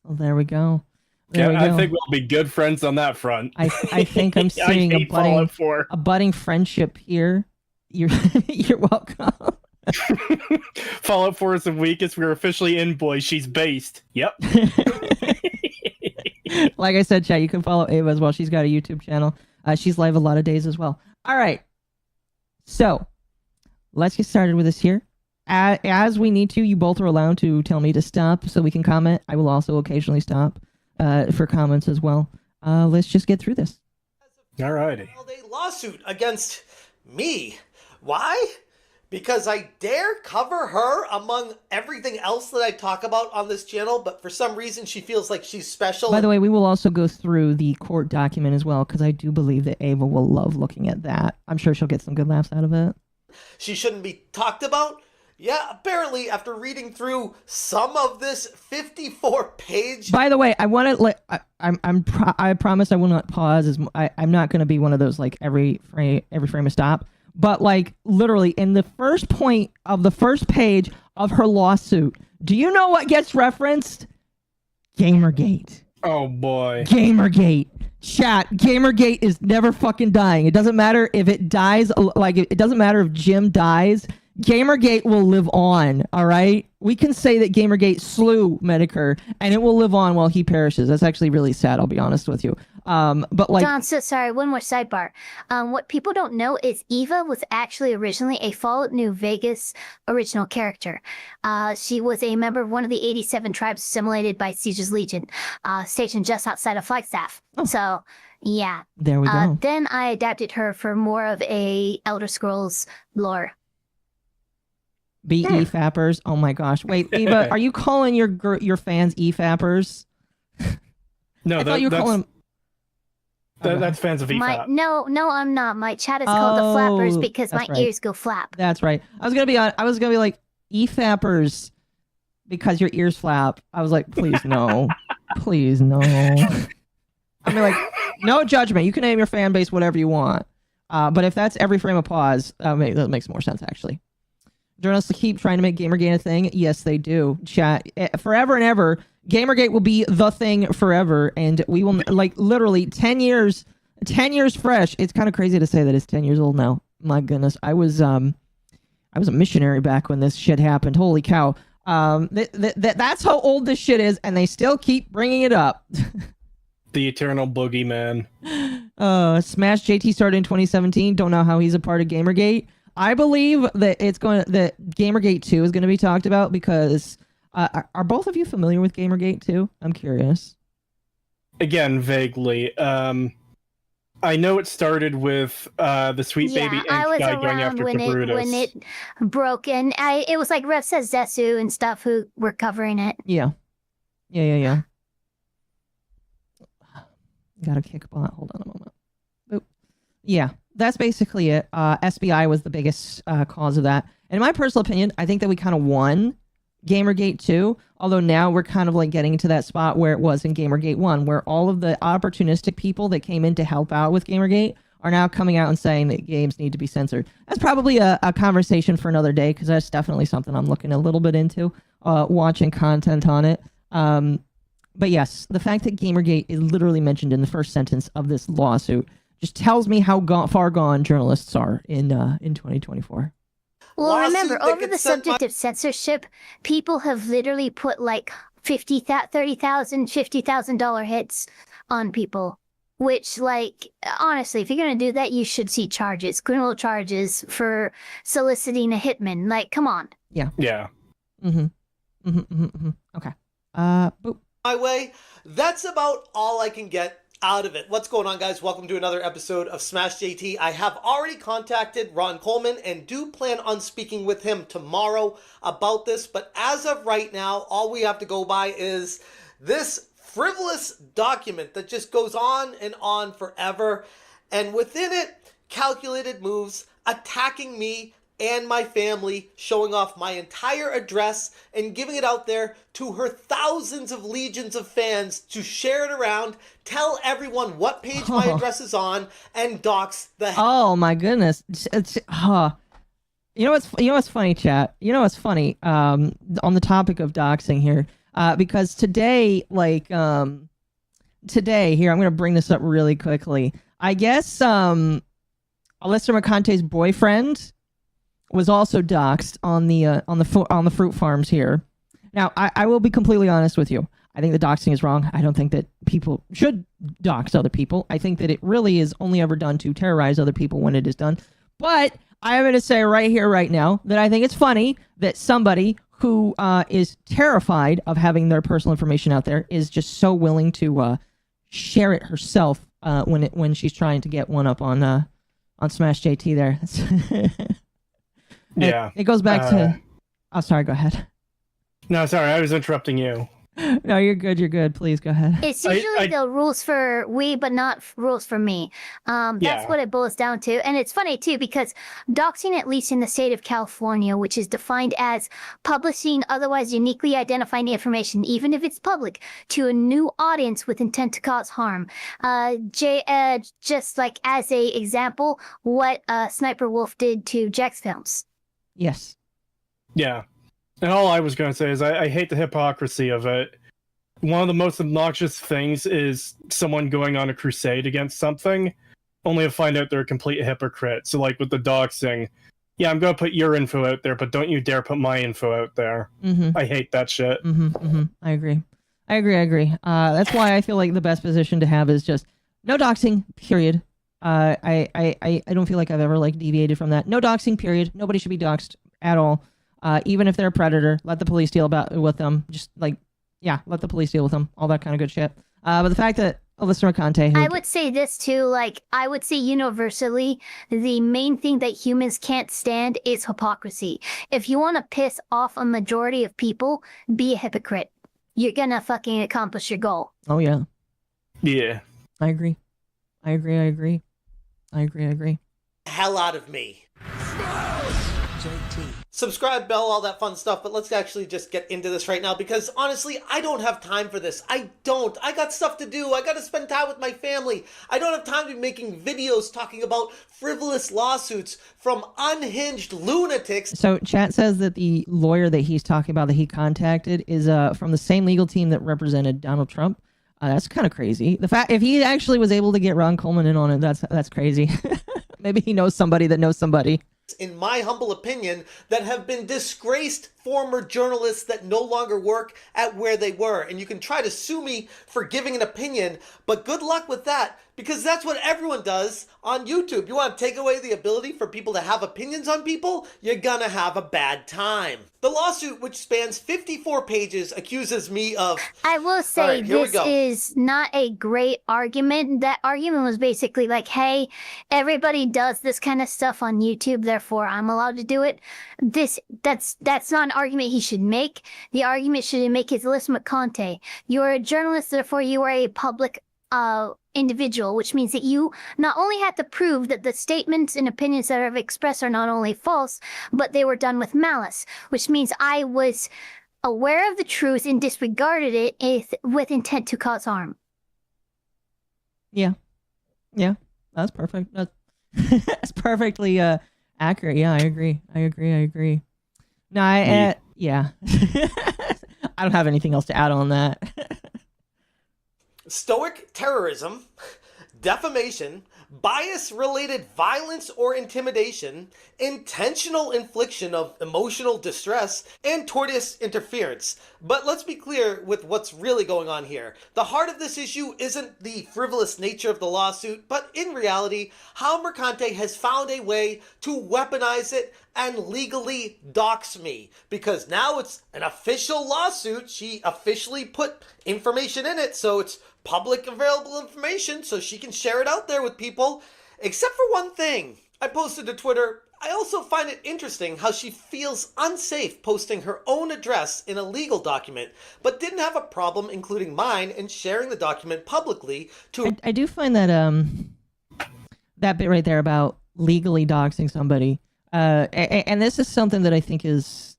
Well, there we go. There we go. I think we'll be good friends on that front. I think I'm seeing a budding friendship here. You're welcome. Fallout 4 is the weakest. We're officially in, boys. She's based. Yep. Like I said, chat, you can follow Ava as well. She's got a YouTube channel. She's live a lot of days as well. All right. So let's get started with this here. As we need to, you both are allowed to tell me to stop so we can comment. I will also occasionally stop for comments as well. Let's just get through this. Alrighty. A lawsuit against me. Why? Because I dare cover her among everything else that I talk about on this channel, but for some reason she feels like she's special. By the way, we will also go through the court document as well, because I do believe that Ava will love looking at that. I'm sure she'll get some good laughs out of it. She shouldn't be talked about? Yeah, apparently after reading through some of this 54-page... By the way, I want to I promise I will not pause. I'm not going to be one of those like every frame of stop. But like literally in the first point of the first page of her lawsuit, do you know what gets referenced? Gamergate. Oh boy. Gamergate. Chat, Gamergate is never fucking dying. It doesn't matter if it dies, like it doesn't matter if Jim dies. Gamergate will live on, all right? We can say that Gamergate slew Medicare, and it will live on while he perishes. That's actually really sad, I'll be honest with you. But like... John, so sorry, one more sidebar. What people don't know is Eva was actually originally a Fallout New Vegas original character. She was a member of one of the 87 tribes assimilated by Siege's Legion, stationed just outside of Flagstaff. Oh. So, yeah. There we go. Then I adapted her for more of a Elder Scrolls lore. Be e-fappers. Oh my gosh. Wait, Eva, are you calling your fans e-fappers? No, I thought you were calling them... That's fans of EFAP. No, I'm not. My chat is called the Flappers because my ears go flap. That's right. I was gonna be like e-fappers because your ears flap. I was like, please no, please no. I mean, like, no judgment. You can name your fan base whatever you want. But if that's every frame of pause, that makes more sense actually. Journalists keep trying to make Gamergate a thing. Yes, they do. Chat forever and ever. Gamergate will be the thing forever, and we will like literally 10 years fresh. It's kind of crazy to say that it's 10 years old now. My goodness, I was a missionary back when this shit happened. Holy cow! That's how old this shit is, and they still keep bringing it up. The eternal boogeyman. SmashJT started in 2017. Don't know how he's a part of Gamergate. I believe that that Gamergate 2 is going to be talked about because are both of you familiar with Gamergate 2? I'm curious. Again, vaguely. I know it started with the Sweet Baby Ink guy going after Brutus. When it broke, and it was like Rev says Zesu and stuff who were covering it. Yeah. Got a kick bot. Hold on a moment. Oop. Yeah. That's basically it. SBI was the biggest cause of that. And in my personal opinion, I think that we kind of won Gamergate 2, although now we're kind of like getting to that spot where it was in Gamergate 1, where all of the opportunistic people that came in to help out with Gamergate are now coming out and saying that games need to be censored. That's probably a conversation for another day, because that's definitely something I'm looking a little bit into, watching content on it. But yes, the fact that Gamergate is literally mentioned in the first sentence of this lawsuit just tells me how far gone journalists are in 2024. Well, Lawsuit remember, that over could the send subject of censorship, people have literally put like $30,000, $50,000 hits on people. Which, like, honestly, if you're gonna do that, you should see charges, criminal charges for soliciting a hitman. Like, come on. Yeah. Okay. Boop. my way. That's about all I can get out of it. What's going on, guys? Welcome to another episode of SmashJT. I have already contacted Ron Coleman and do plan on speaking with him tomorrow about this, but as of right now, all we have to go by is this frivolous document that just goes on and on forever, and within it, calculated moves attacking me and my family, showing off my entire address and giving it out there to her thousands of legions of fans to share it around, tell everyone what page my address is on, and dox the hell. Oh my goodness. You know what's funny, chat? You know what's funny? On the topic of doxing here, because today, today here, I'm gonna bring this up really quickly. I guess Allyssa Mercante's boyfriend was also doxed on the fruit farms here. Now, I will be completely honest with you. I think the doxing is wrong. I don't think that people should dox other people. I think that it really is only ever done to terrorize other people when it is done. But I am going to say right here, right now, that I think it's funny that somebody who is terrified of having their personal information out there is just so willing to share it herself when she's trying to get one up on SmashJT there. Yeah. It goes back to... Oh, sorry, go ahead. No, sorry, I was interrupting you. No, you're good, you're good. Please, go ahead. It's usually the rules for we, but not rules for me. That's what it boils down to. And it's funny, too, because doxing, at least in the state of California, which is defined as publishing otherwise uniquely identifying information, even if it's public, to a new audience with intent to cause harm. Just like as a example, what Sniper Wolf did to Jack's Films. Yes. Yeah. And all I was going to say is I hate the hypocrisy of it. One of the most obnoxious things is someone going on a crusade against something, only to find out they're a complete hypocrite. So, like with the doxing, yeah, I'm going to put your info out there, but don't you dare put my info out there. Mm-hmm. I hate that shit. I agree. That's why I feel like the best position to have is just no doxing, period. I don't feel like I've ever deviated from that. No doxing, period. Nobody should be doxed at all. Even if they're a predator, let the police deal with them. Just let the police deal with them. All that kind of good shit. But the fact that Allyssa Mercante... I would say this too, I would say universally, the main thing that humans can't stand is hypocrisy. If you want to piss off a majority of people, be a hypocrite. You're gonna fucking accomplish your goal. Oh, yeah. Yeah. I agree. Hell out of me. Subscribe, bell, all that fun stuff, but let's actually just get into this right now because honestly, I don't have time for this. I got stuff to do. I got to spend time with my family. I don't have time to be making videos talking about frivolous lawsuits from unhinged lunatics. So chat says that the lawyer that he's talking about that he contacted is from the same legal team that represented Donald Trump. That's kind of crazy. The fact if he actually was able to get Ron Coleman in on it, that's crazy. Maybe he knows somebody that knows somebody. In my humble opinion, that have been disgraced former journalists that no longer work at where they were. And you can try to sue me for giving an opinion, but good luck with that, because that's what everyone does on YouTube. You want to take away the ability for people to have opinions on people? You're gonna have a bad time. The lawsuit, which spans 54 pages, accuses me of... I will say this is not a great argument. That argument was basically like, hey, everybody does this kind of stuff on YouTube, therefore I'm allowed to do it. That's not an argument he should make. The argument should make is Allyssa Mercante. You're a journalist, therefore you are a public individual, which means that you not only have to prove that the statements and opinions that are expressed are not only false, but they were done with malice, which means I was aware of the truth and disregarded it with intent to cause harm. Yeah, that's perfect. That's perfectly accurate. Yeah, I agree. No, yeah. I don't have anything else to add on that. Stoic terrorism, defamation, bias-related violence or intimidation, intentional infliction of emotional distress, and tortious interference. But let's be clear with what's really going on here. The heart of this issue isn't the frivolous nature of the lawsuit, but in reality, how Mercante has found a way to weaponize it and legally dox me. Because now it's an official lawsuit. She officially put information in it, so it's public available information, so she can share it out there with people. Except for one thing. I posted to Twitter, I also find it interesting how she feels unsafe posting her own address in a legal document, but didn't have a problem including mine and sharing the document publicly to... I do find that that bit right there about legally doxing somebody, and this is something that I think is...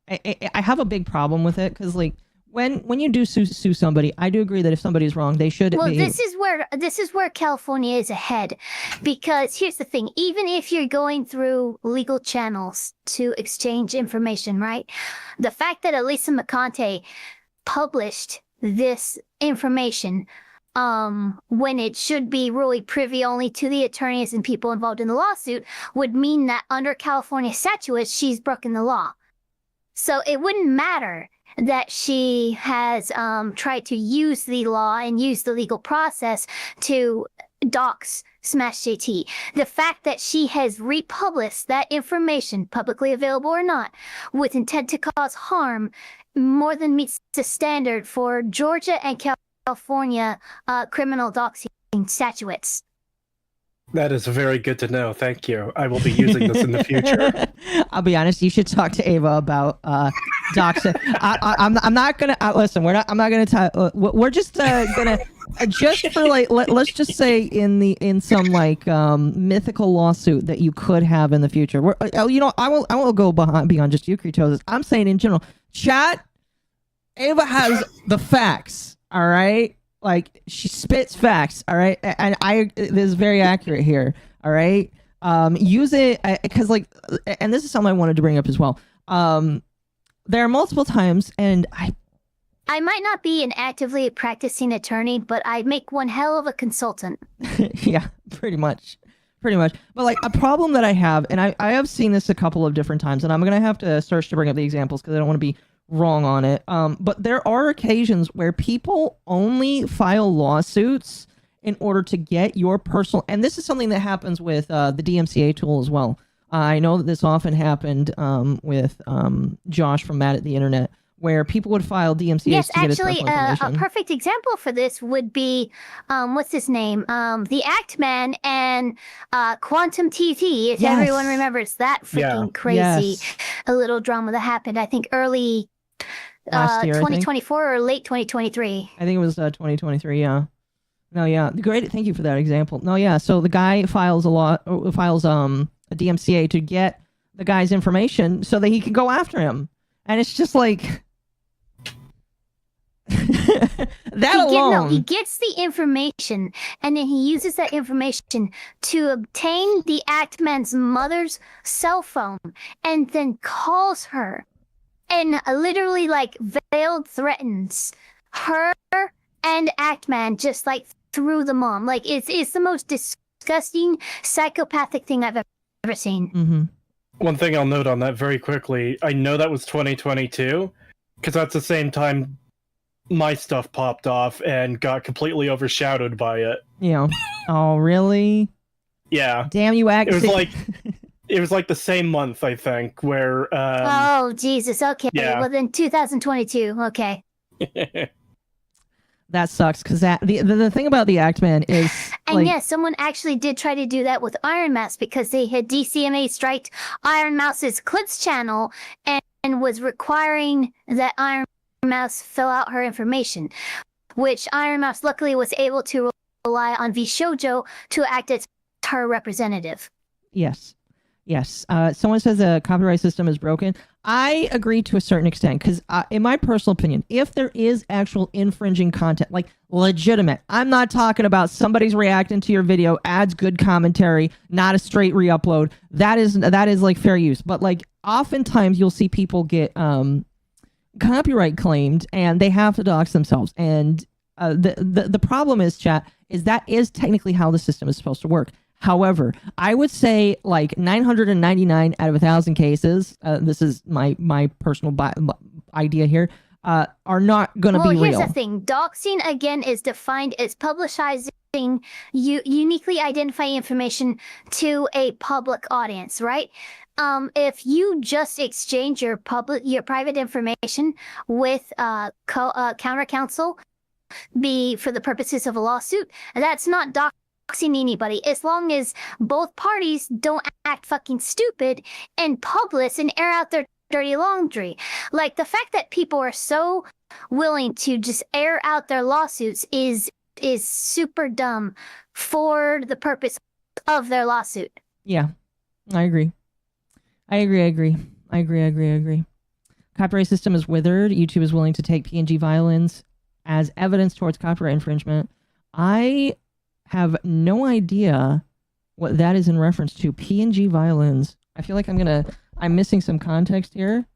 I have a big problem with it, because, like, when you do sue somebody, I do agree that if somebody's wrong, they should. Well, this is where California is ahead, because here's the thing: even if you're going through legal channels to exchange information, right? The fact that Allyssa Mercante published this information when it should be really privy only to the attorneys and people involved in the lawsuit would mean that under California statutes, she's broken the law. So it wouldn't matter that she has tried to use the law and use the legal process to dox SmashJT. The fact that she has republished that information, publicly available or not, with intent to cause harm, more than meets the standard for Georgia and California criminal doxing statutes. That is very good to know. Thank you. I will be using this in the future. I'll be honest. You should talk to Ava about doxing. I'm not gonna listen. I'm not gonna talk. We're just gonna just for like let's just say in some like mythical lawsuit that you could have in the future. I won't go beyond just you, Creetosis. I'm saying in general, chat. Ava has the facts. All right. Like, she spits facts, all right? And this is very accurate here, all right? Use it, because, like, and this is something I wanted to bring up as well. There are multiple times, and I might not be an actively practicing attorney, but I make one hell of a consultant. Yeah, pretty much. But, like, a problem that I have, and I have seen this a couple of different times, and I'm going to have to search to bring up the examples because I don't want to be wrong on it, but there are occasions where people only file lawsuits in order to get your personal, and this is something that happens with the DMCA tool as well. I know that this often happened with Josh from Mad at the Internet, where people would file DMCAs yes, to get his actually, personal information. A perfect example for this would be, what's his name? The Act Man and Quantum TV, if everyone remembers that freaking crazy a little drama that happened, I think early last year, 2024 or late 2023. I think it was 2023, yeah. No, yeah. Great, thank you for that example. No, yeah, so the guy files a DMCA to get the guy's information so that he can go after him. And it's just like... He gets the information, and then he uses that information to obtain the Actman's mother's cell phone, and then calls her, and literally, like, veiled threatens her and Actman, just like through the mom. Like, it's the most disgusting, psychopathic thing I've ever seen. Mm-hmm. One thing I'll note on that very quickly, I know that was 2022, because that's the same time my stuff popped off and got completely overshadowed by it. Yeah. Oh, really? Yeah. Damn you, Act. It was like the same month, I think, where... oh, Jesus. Okay. Yeah. Well, then 2022. Okay. That sucks, because the thing about the Actman is... And yes, someone actually did try to do that with Iron Mouse, because they had DCMA striked Iron Mouse's Clips channel and was requiring that Iron Mouse fill out her information, which Iron Mouse luckily was able to rely on VShojo to act as her representative. Yes. Someone says the copyright system is broken. I agree to a certain extent, because in my personal opinion, if there is actual infringing content, like legitimate, I'm not talking about somebody's reacting to your video, adds good commentary, not a straight re-upload. That is like fair use. But like oftentimes you'll see people get copyright claimed and they have to dox themselves. And The problem is, chat, is that is technically how the system is supposed to work. However, I would say like 999 out of 1,000 cases, this is my personal idea here, are not going to be real. Well, here's the thing. Doxing, again, is defined as publicizing uniquely identifying information to a public audience, right? If you just exchange your private information with counter counsel, for the purposes of a lawsuit, that's not doxing anybody, as long as both parties don't act fucking stupid and publish and air out their dirty laundry. Like, the fact that people are so willing to just air out their lawsuits is super dumb for the purpose of their lawsuit. Yeah, I agree. Copyright system is withered. YouTube is willing to take PNG violence as evidence towards copyright infringement. I have no idea what that is in reference to. PNG violence. I feel like I'm missing some context here.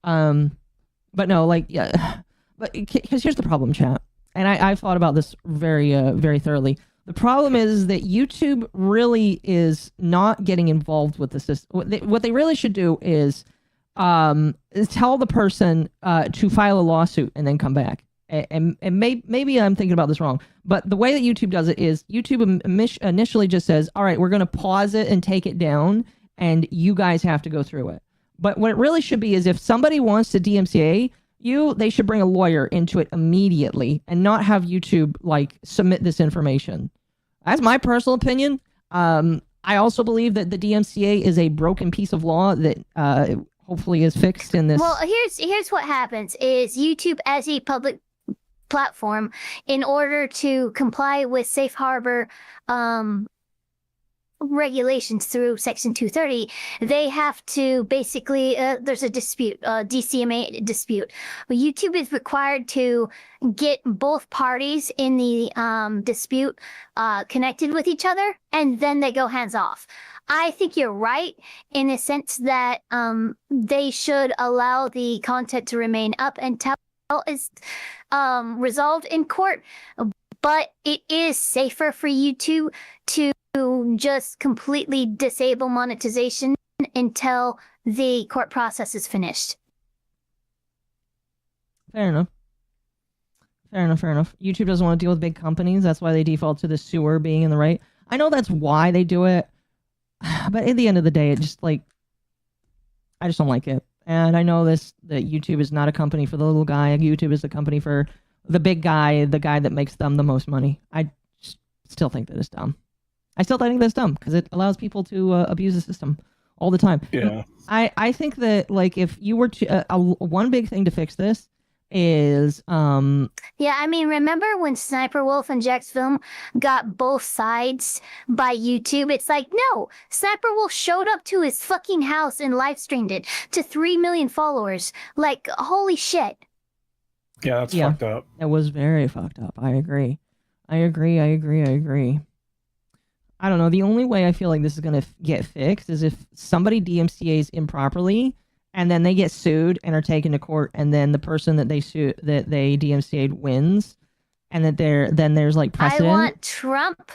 But no, like, yeah. But because here's the problem, chat. And I've thought about this very thoroughly. The problem is that YouTube really is not getting involved with the system. What they really should do is tell the person to file a lawsuit and then come back. And maybe I'm thinking about this wrong, but the way that YouTube does it is YouTube initially just says, all right, we're going to pause it and take it down, and you guys have to go through it. But what it really should be is if somebody wants to DMCA you, they should bring a lawyer into it immediately and not have YouTube like submit this information. That's my personal opinion. I also believe that the DMCA is a broken piece of law that hopefully is fixed in this. Well, here's what happens is YouTube as a public platform, in order to comply with safe harbor regulations through Section 230, they have to basically, there's a dispute, DCMA dispute. But YouTube is required to get both parties in the dispute connected with each other, and then they go hands off. I think you're right in the sense that they should allow the content to remain up until it's resolved in court, but it is safer for YouTube to just completely disable monetization until the court process is finished. Fair enough. YouTube doesn't want to deal with big companies. That's why they default to the sewer being in the right. I know that's why they do it, but at the end of the day, it just like, I just don't like it. And I know that YouTube is not a company for the little guy. YouTube is a company for the big guy, the guy that makes them the most money. I still think that it's dumb. I still think that's dumb because it allows people to abuse the system all the time. Yeah. I think that like if you were to one big thing to fix this is yeah, I mean, remember when Sniper Wolf and Jack's Film got both sides by YouTube? It's like, no, Sniper Wolf showed up to his fucking house and live streamed it to 3 million followers. Like, holy shit. Yeah, that's fucked up. It was very fucked up. I agree. I don't know. The only way I feel like this is going to get fixed is if somebody DMCA's improperly and then they get sued and are taken to court, and then the person that they DMCA'd wins, and that there's like precedent. I want Trump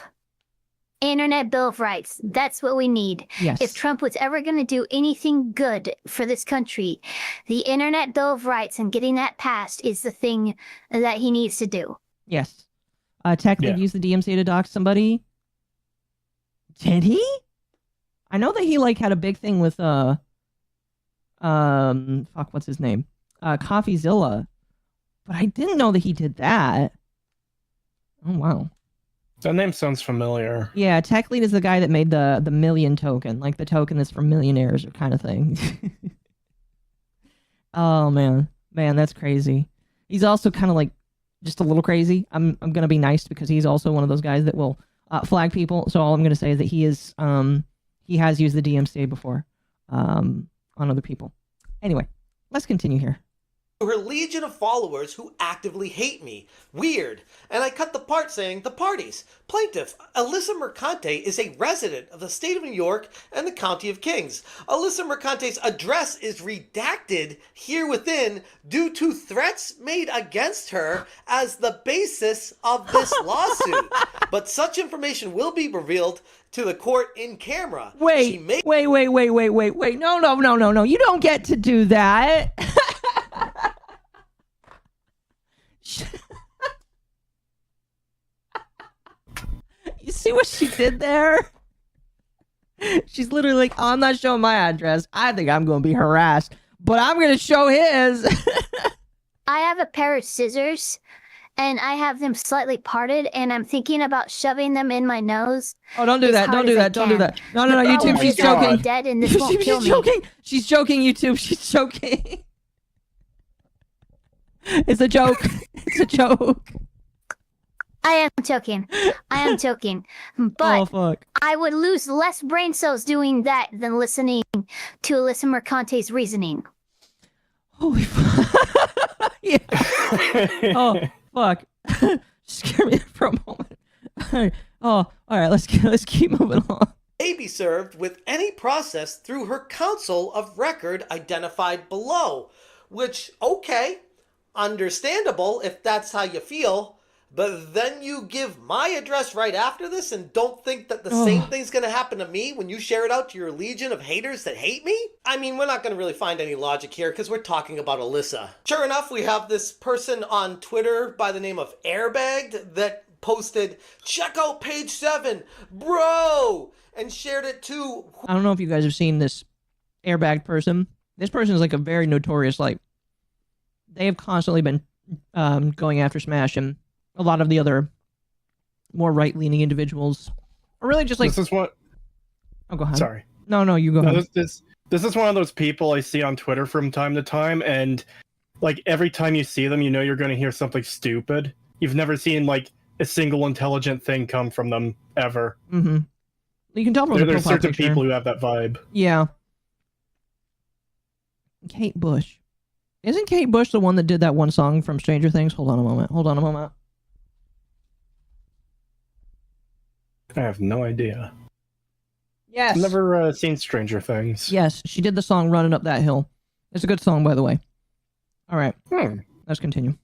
Internet Bill of Rights. That's what we need. Yes. If Trump was ever going to do anything good for this country, the Internet Bill of Rights and getting that passed is the thing that he needs to do. Yes. Tech that used the DMCA to dox somebody. Did he? I know that he like had a big thing with what's his name? CoffeeZilla. But I didn't know that he did that. Oh wow. That name sounds familiar. Yeah, Tech Lead is the guy that made the million token, like the token that's for millionaires or kind of thing. Oh man, that's crazy. He's also kind of like just a little crazy. I'm gonna be nice because he's also one of those guys that will flag people. So all I'm gonna say is that he has used the DMCA before on other people. Anyway, let's continue here. her legion of followers who actively hate me. Weird. And I cut the part saying, the parties. Plaintiff, Allyssa Mercante is a resident of the state of New York and the county of Kings. Alyssa Mercante's address is redacted here within due to threats made against her as the basis of this lawsuit. But such information will be revealed to the court in camera. Wait. No. You don't get to do that. You see what she did there? She's literally like, I'm not showing my address. I think I'm going to be harassed, but I'm going to show his. I have a pair of scissors, and I have them slightly parted, and I'm thinking about shoving them in my nose. Oh, don't do that. Don't do that. Don't do that. No, YouTube, she's joking. Dead and this won't kill me. Joking. She's joking, YouTube. She's joking. It's a joke. It's a joke. I am joking. But Oh, fuck. I would lose less brain cells doing that than listening to Allyssa Mercante's reasoning. Holy fuck. Yeah. Oh, fuck. Scare me for a moment. Oh, all right. Let's keep moving on. May be served with any process through her counsel of record identified below. Which, okay, understandable if that's how you feel. But then you give my address right after this and don't think that the same thing's going to happen to me when you share it out to your legion of haters that hate me? I mean, we're not going to really find any logic here because we're talking about Alyssa. Sure enough, we have this person on Twitter by the name of Airbagged that posted, check out page 7, bro, and shared it to... I don't know if you guys have seen this airbag person. This person is like a very notorious, like, they have constantly been going after Smash and a lot of the other more right-leaning individuals are really just like... This is what... Oh, go ahead. Sorry. No, you go ahead. This is one of those people I see on Twitter from time to time, and like every time you see them, you know you're going to hear something stupid. You've never seen like a single intelligent thing come from them, ever. Mm-hmm. You can tell from the There's profile certain picture. people who have that vibe. Yeah. Kate Bush. Isn't Kate Bush the one that did that one song from Stranger Things? Hold on a moment. I have no idea. Yes. I've never seen Stranger Things. Yes, she did the song Running Up That Hill. It's a good song, by the way. All right. Hmm. Let's continue.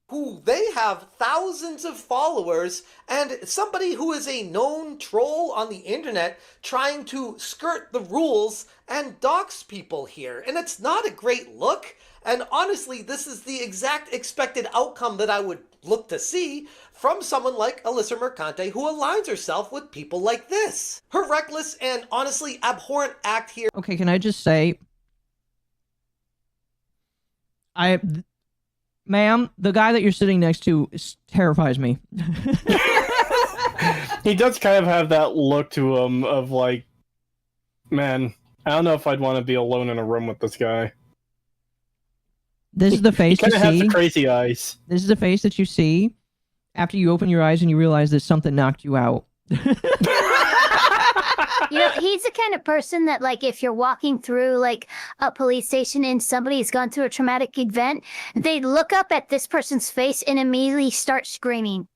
Who they have thousands of followers and somebody who is a known troll on the internet trying to skirt the rules and dox people here. And it's not a great look. And honestly, this is the exact expected outcome that I would look to see from someone like Allyssa Mercante, who aligns herself with people like this. Her reckless and honestly abhorrent act here. Okay, can I just say... Ma'am, the guy that you're sitting next to terrifies me. He does kind of have that look to him of like, man, I don't know if I'd want to be alone in a room with this guy. This is the face He you kind of has see. the crazy eyes. This is the face that you see after you open your eyes and you realize that something knocked you out. You know, he's the kind of person that, like, if you're walking through, like, a police station and somebody's gone through a traumatic event, they look up at this person's face and immediately start screaming.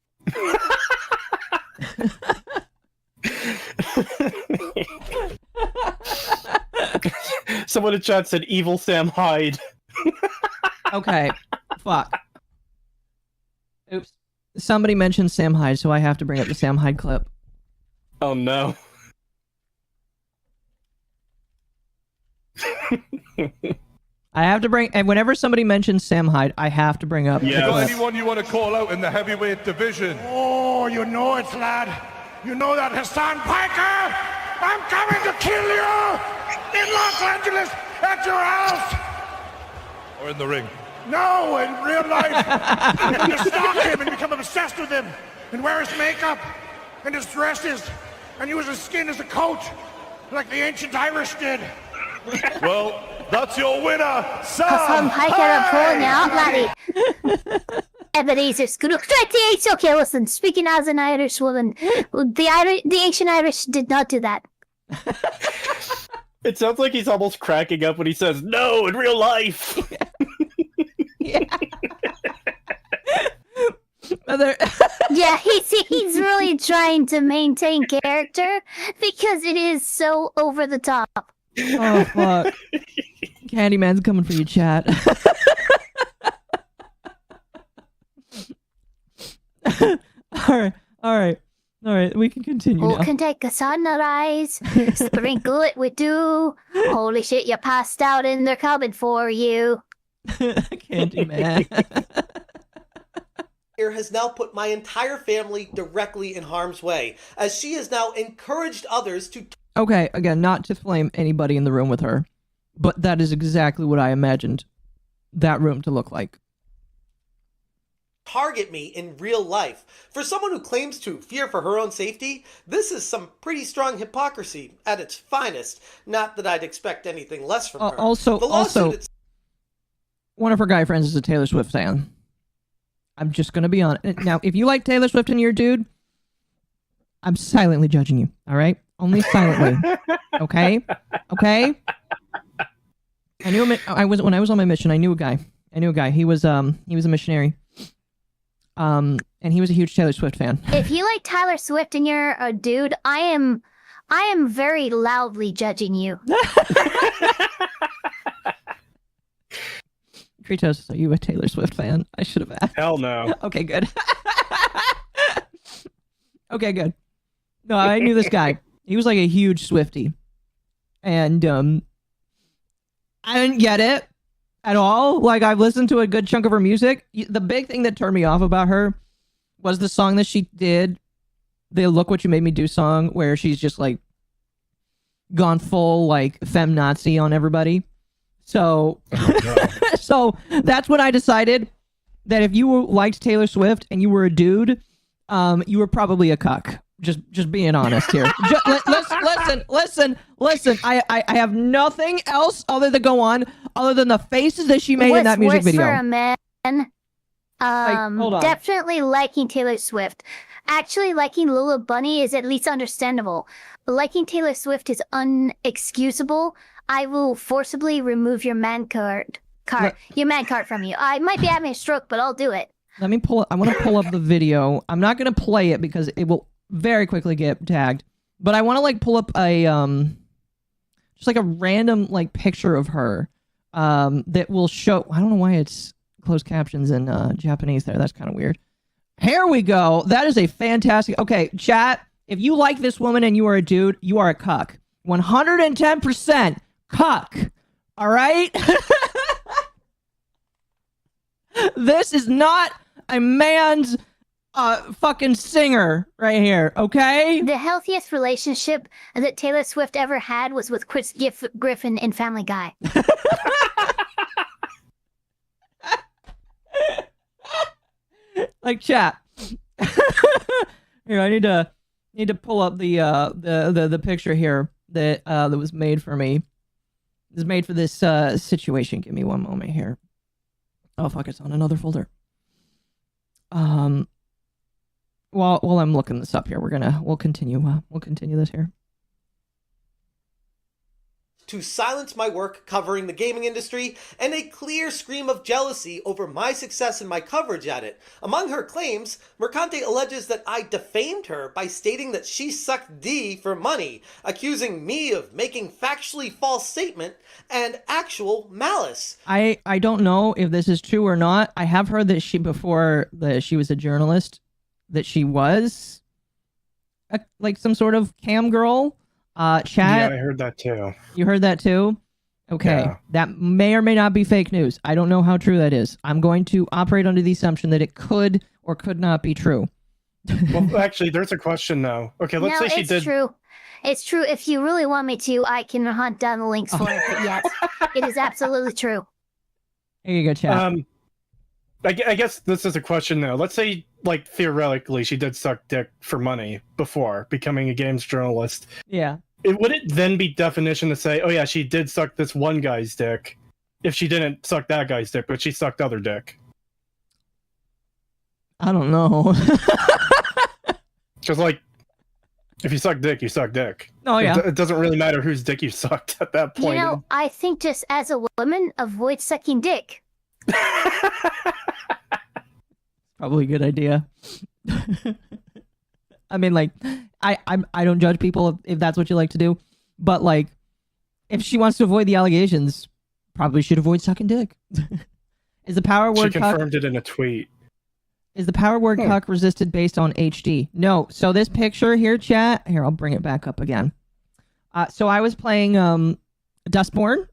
Someone in chat said, "Evil Sam Hyde." Okay. Fuck. Oops. Somebody mentioned Sam Hyde, so I have to bring up the Sam Hyde clip. Oh no. I have to bring, and whenever somebody mentions Sam Hyde, I have to bring up. Yeah. the Got clip. anyone you want to call out in the heavyweight division? Oh, you know it, lad. You know that Hassan Piker? I'm coming to kill you! In Los Angeles, at your house! Or in the ring? No, in real life. I'm going to stalk him and become obsessed with him. And wear his makeup and his dresses. And use his skin as a coat. Like the ancient Irish did. Well, that's your winner, Hassan Sam Piker pulling out, laddie. Ebenezer Scrooge. It's okay, listen, speaking as an Irish woman, the ancient Irish did not do that. It sounds like he's almost cracking up when he says, "No, in real life." Yeah. Other- Yeah, he's really trying to maintain character because it is so over the top. Oh fuck! Candyman's coming for you, chat. All right. We can continue Who now. can take a sunrise, sprinkle it with dew? Holy shit, you passed out and they're coming for you. Candyman. Here has now put my entire family directly in harm's way, as she has now encouraged others to Okay, again, not to flame anybody in the room with her, but that is exactly what I imagined that room to look like. target me in real life. For someone who claims to fear for her own safety, this is some pretty strong hypocrisy at its finest. Not that I'd expect anything less from her. Also, The lawsuit one of her guy friends is a Taylor Swift fan. I'm just gonna be honest. Now, if you like Taylor Swift and you're a dude, I'm silently judging you. All right, only silently. Okay. I knew him. When I was on my mission. I knew a guy. He was a missionary. And he was a huge Taylor Swift fan. If you like Taylor Swift and you're a dude, I am very loudly judging you. Creetosis, are you a Taylor Swift fan? I should have asked. Hell no. Okay, good. Okay, good. No, I knew this guy. He was like a huge Swiftie. And I didn't get it at all. Like, I've listened to a good chunk of her music. The big thing that turned me off about her was the song that she did, the Look What You Made Me Do song, where she's just like gone full like femme-Nazi on everybody. So, so that's when I decided that if you liked Taylor Swift and you were a dude, you were probably a cuck. Just being honest here. Listen. I have nothing else other to go on other than the faces that she made in that music video. For a man, hold on. definitely liking Taylor Swift. Actually, liking Lola Bunny is at least understandable. Liking Taylor Swift is unexcusable. I will forcibly remove your man card from you. I might be having a stroke, but I'll do it. Let me pull. I want to pull up the video. I'm not going to play it because it will very quickly get tagged. But I want to like pull up a just like a random like picture of her that will show. I don't know why it's closed captions in Japanese there. That's kind of weird. Here we go. That is a fantastic. Okay, chat. If you like this woman and you are a dude, you are a cuck. 110% cuck. All right. This is not a man's fucking singer right here, okay? The healthiest relationship that Taylor Swift ever had was with Chris Griffin in Family Guy. Like, chat. Here, I need to pull up the picture here that was made for me. It was made for this situation. Give me one moment here. Oh fuck, it's on another folder. While I'm looking this up here, we'll continue this here. to silence my work covering the gaming industry and a clear scream of jealousy over my success and my coverage at it. Among her claims, Mercante alleges that I defamed her by stating that she sucked D for money, accusing me of making factually false statement and actual malice. I don't know if this is true or not. I have heard that before she was a journalist, that she was like some sort of cam girl. Chat. Yeah, I heard that too. You heard that too? Okay. Yeah. That may or may not be fake news. I don't know how true that is. I'm going to operate under the assumption that it could or could not be true. Well, actually, there's a question now. Okay, let's say she did. It's true. It's true. If you really want me to, I can hunt down the links for it. But yes, it is absolutely true. Here you go, chat. I guess this is a question now. Let's say, like, theoretically, she did suck dick for money before becoming a games journalist. Yeah. Would it then be definition to say, oh yeah, she did suck this one guy's dick, if she didn't suck that guy's dick, but she sucked other dick? I don't know. Because, like, if you suck dick, you suck dick. Oh, yeah. It doesn't really matter whose dick you sucked at that point. You know, I think just as a woman, avoid sucking dick. Probably a good idea. I mean, like, I don't judge people if that's what you like to do, but like, if she wants to avoid the allegations, probably should avoid sucking dick. Is the power word She confirmed it in a tweet. Is the power word cuck resisted based on HD? No. So this picture here, chat. Here, I'll bring it back up again. So I was playing Dustborn.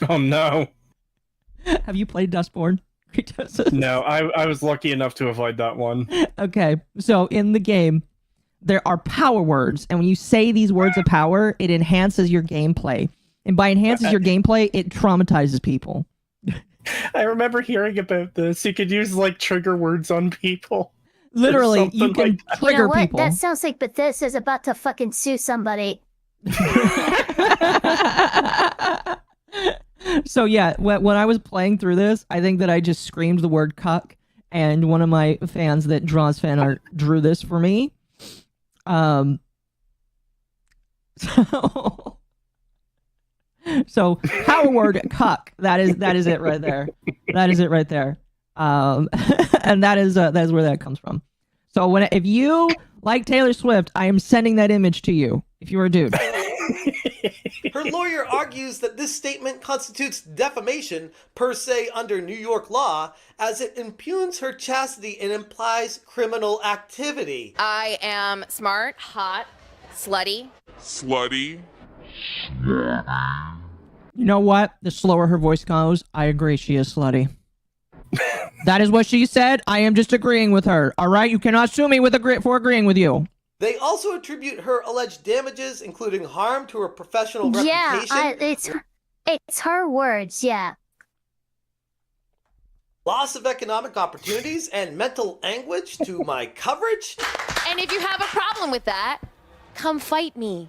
Oh no. Have you played Dustborn? Creetosis? No, I was lucky enough to avoid that one. Okay. So in the game, there are power words, and when you say these words of power, it enhances your gameplay. And by enhances your gameplay, it traumatizes people. I remember hearing about this. You could use like trigger words on people. Literally, you can like trigger You know what? people. That sounds like Bethesda's about to fucking sue somebody. So yeah, when I was playing through this, I think that I just screamed the word cuck, and one of my fans that draws fan art drew this for me. So power word cuck. That is it right there. That is it right there. And that is where that comes from. So if you like Taylor Swift, I am sending that image to you. If you're a dude. Her lawyer argues that this statement constitutes defamation per se under New York law, as it impugns her chastity and implies criminal activity. I am smart, hot, slutty. You know what? The slower her voice goes, I agree she is slutty. That is what she said. I am just agreeing with her. All right? You cannot sue me for agreeing with you. They also attribute her alleged damages, including harm to her professional Yeah, reputation. it's her words, yeah. Loss of economic opportunities and mental anguish to my coverage. And if you have a problem with that, come fight me.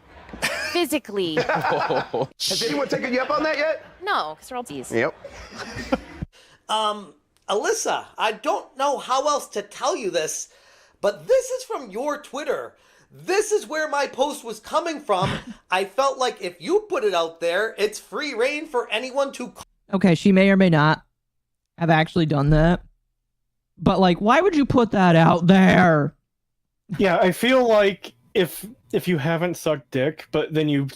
Physically. Has anyone taken you up on that yet? No, because we're all D's. Yep. Alyssa, I don't know how else to tell you this, but this is from your Twitter. This is where my post was coming from. I felt like if you put it out there, it's free reign for anyone to... Okay, she may or may not have actually done that. But, like, why would you put that out there? Yeah, I feel like if you haven't sucked dick, but then you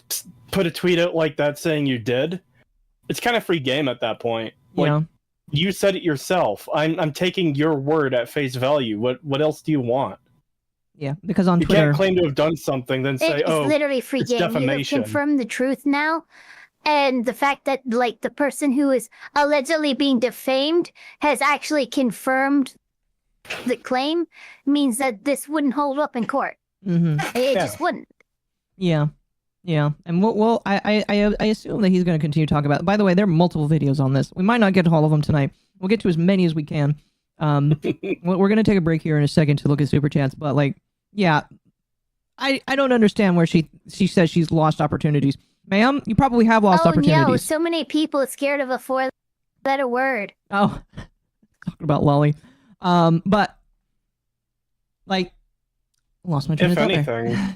put a tweet out like that saying you did, it's kind of free game at that point. Like, Yeah. you said it yourself. I'm taking your word at face value. What else do you want? Yeah, because on You Twitter... can't claim to have done something, then say, It's literally free it's game. You have defamation. confirmed the truth now. And the fact that, like, the person who is allegedly being defamed has actually confirmed the claim means that this wouldn't hold up in court. Mm-hmm. It just wouldn't. Yeah. Yeah. And I assume that he's going to continue to talk about it. By the way, there are multiple videos on this. We might not get to all of them tonight. We'll get to as many as we can. We're going to take a break here in a second to look at Super Chats. But, like, yeah, I don't understand where she says she's lost opportunities. Ma'am, you probably have lost opportunities. No, so many people are scared of a four-letter word. Oh, talking about Lolly. But, like, lost my train of thought there.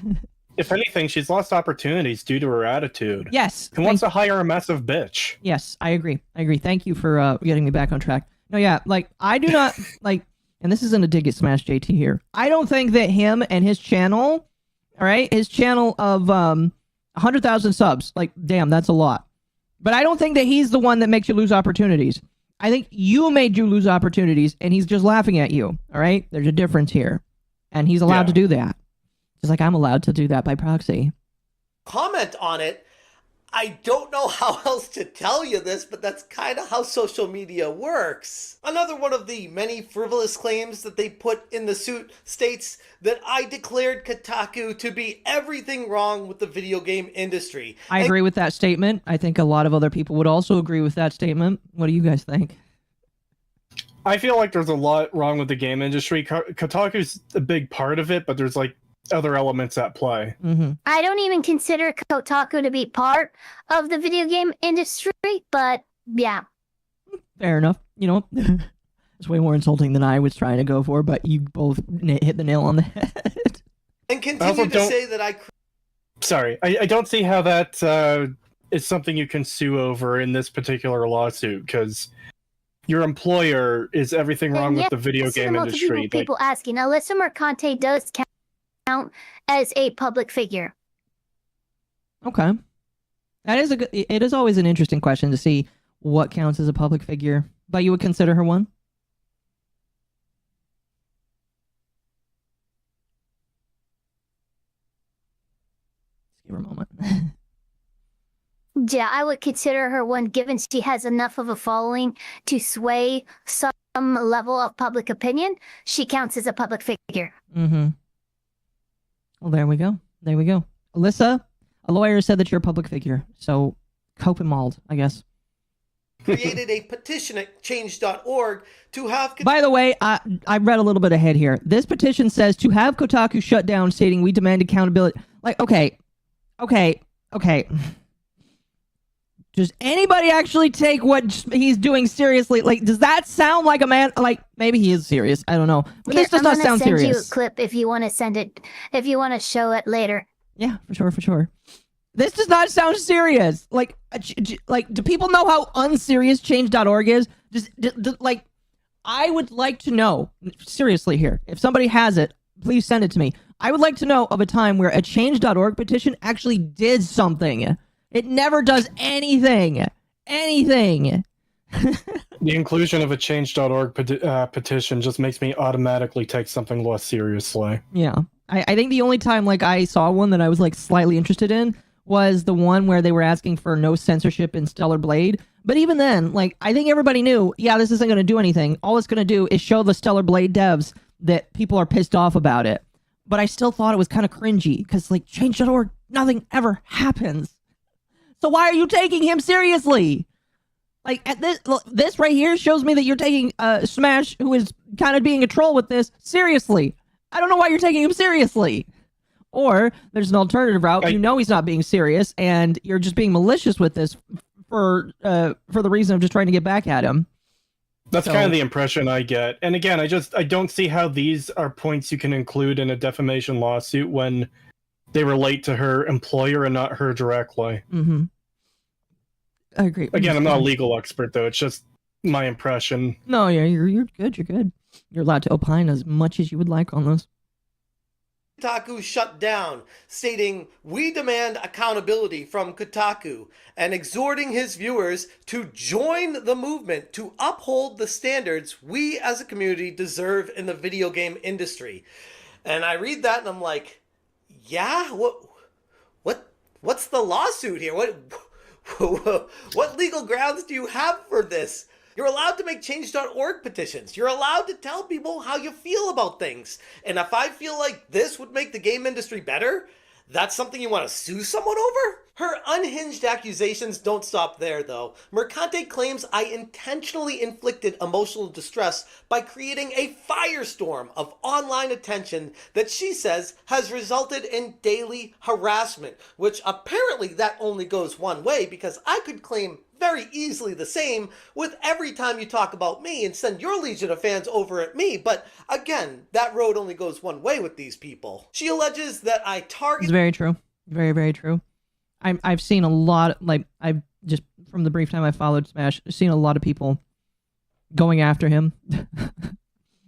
If anything, she's lost opportunities due to her attitude. Yes. Who wants to hire a massive bitch? Yes, I agree. Thank you for getting me back on track. No, yeah, like, I do not, like, and this isn't a dig at SmashJT here. I don't think that him and his channel, all right, his channel of 100,000 subs, like, damn, that's a lot. But I don't think that he's the one that makes you lose opportunities. I think you made you lose opportunities, and he's just laughing at you, all right? There's a difference here. And he's allowed to do that. Just like I'm allowed to do that by proxy. Comment on it. I don't know how else to tell you this, but that's kind of how social media works. Another one of the many frivolous claims that they put in the suit states that I declared Kotaku to be everything wrong with the video game industry. I agree with that statement. I think a lot of other people would also agree with that statement. What do you guys think? I feel like there's a lot wrong with the game industry. Kotaku's a big part of it, but there's like other elements at play. Mm-hmm. I don't even consider Kotaku to be part of the video game industry, but yeah. Fair enough. You know, it's way more insulting than I was trying to go for, but you both hit the nail on the head. And continue to say that I... Sorry, I don't see how that is something you can sue over in this particular lawsuit, because your employer is everything wrong with the video I've seen game multiple industry. people asking, Allyssa Mercante does count as a public figure. Okay. That is it is always an interesting question to see what counts as a public figure, but you would consider her one? Just give her a moment. Yeah, I would consider her one, given she has enough of a following to sway some level of public opinion. She counts as a public figure. Mm-hmm. Well, there we go. There we go. Alyssa, a lawyer said that you're a public figure, so cope and mauled, I guess. Created a petition at change.org to have... By the way, I read a little bit ahead here. This petition says to have Kotaku shut down, stating we demand accountability. Like, okay. Does anybody actually take what he's doing seriously? Like, does that sound like a man? Like, maybe he is serious. I don't know. But this does not sound serious. I'm gonna send you a clip if you want to send it, if you want to show it later. Yeah, for sure. This does not sound serious. Like, do people know how unserious change.org is? Like, I would like to know, seriously here, if somebody has it, please send it to me. I would like to know of a time where a change.org petition actually did something. It never does anything. The inclusion of a change.org petition just makes me automatically take something less seriously. Yeah. I think the only time like I saw one that I was like slightly interested in was the one where they were asking for no censorship in Stellar Blade. But even then, like, I think everybody knew, yeah, this isn't going to do anything. All it's going to do is show the Stellar Blade devs that people are pissed off about it. But I still thought it was kind of cringy because, like, change.org, nothing ever happens. So why are you taking him seriously? Like, at this right here shows me that you're taking Smash, who is kind of being a troll with this, seriously. I don't know why you're taking him seriously. Or there's an alternative route. You know he's not being serious, and you're just being malicious with this for the reason of just trying to get back at him. That's kind of the impression I get. And again, I don't see how these are points you can include in a defamation lawsuit when they relate to her employer and not her directly. Mm-hmm. I agree. Again, I'm not a legal expert, though. It's just my impression. No, yeah, you're good. You're good. You're allowed to opine as much as you would like on this. Kotaku shut down, stating, "We demand accountability from Kotaku," and exhorting his viewers to join the movement to uphold the standards we as a community deserve in the video game industry. And I read that and I'm like, yeah, what's the lawsuit here? What legal grounds do you have for this? You're allowed to make change.org petitions. You're allowed to tell people how you feel about things. And if I feel like this would make the game industry better, that's something you want to sue someone over? Her unhinged accusations don't stop there, though. Mercante claims I intentionally inflicted emotional distress by creating a firestorm of online attention that she says has resulted in daily harassment, which apparently that only goes one way, because I could claim very easily the same with every time you talk about me and send your legion of fans over at me. But again, that road only goes one way with these people. She alleges that I target... It's very true. Very, very true. I've seen a lot, like, I've just, from the brief time I followed Smash, seen a lot of people going after him.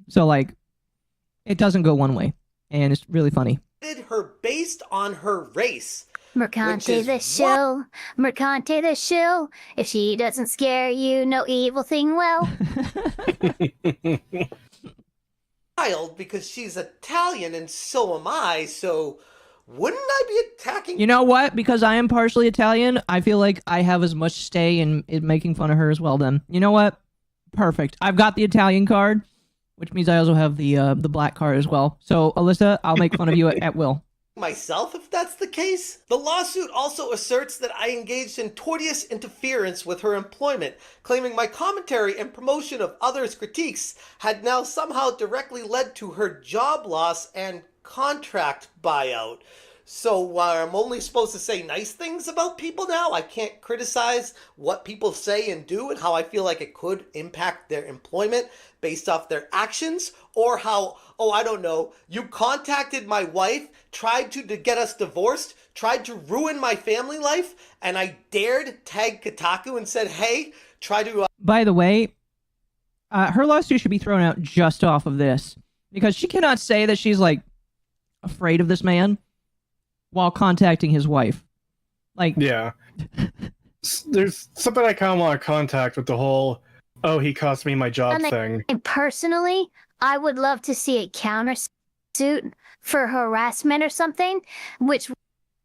So, like, it doesn't go one way. And it's really funny. ...her based on her race. Mercante the shill, Mercante the shill. If she doesn't scare you, no evil thing will. Wild, because she's Italian and so am I, so wouldn't I be attacking? You know what? Because I am partially Italian, I feel like I have as much stay in making fun of her as well then. You know what? Perfect. I've got the Italian card, which means I also have the black card as well. So, Alyssa, I'll make fun of you at will. Myself, if that's the case. The lawsuit also asserts that I engaged in tortious interference with her employment, claiming my commentary and promotion of others' critiques had now somehow directly led to her job loss and contract buyout. So I'm only supposed to say nice things about people now? I can't criticize what people say and do and how I feel like it could impact their employment based off their actions? Or how, oh, I don't know, you contacted my wife, tried to get us divorced, tried to ruin my family life, and I dared tag Kotaku and said, hey, try to... By the way, her lawsuit should be thrown out just off of this, because she cannot say that she's like afraid of this man while contacting his wife. Like, yeah, there's something I kind of want to contact with the whole "oh, he cost me my job" thing. And personally, I would love to see a countersuit for harassment or something, which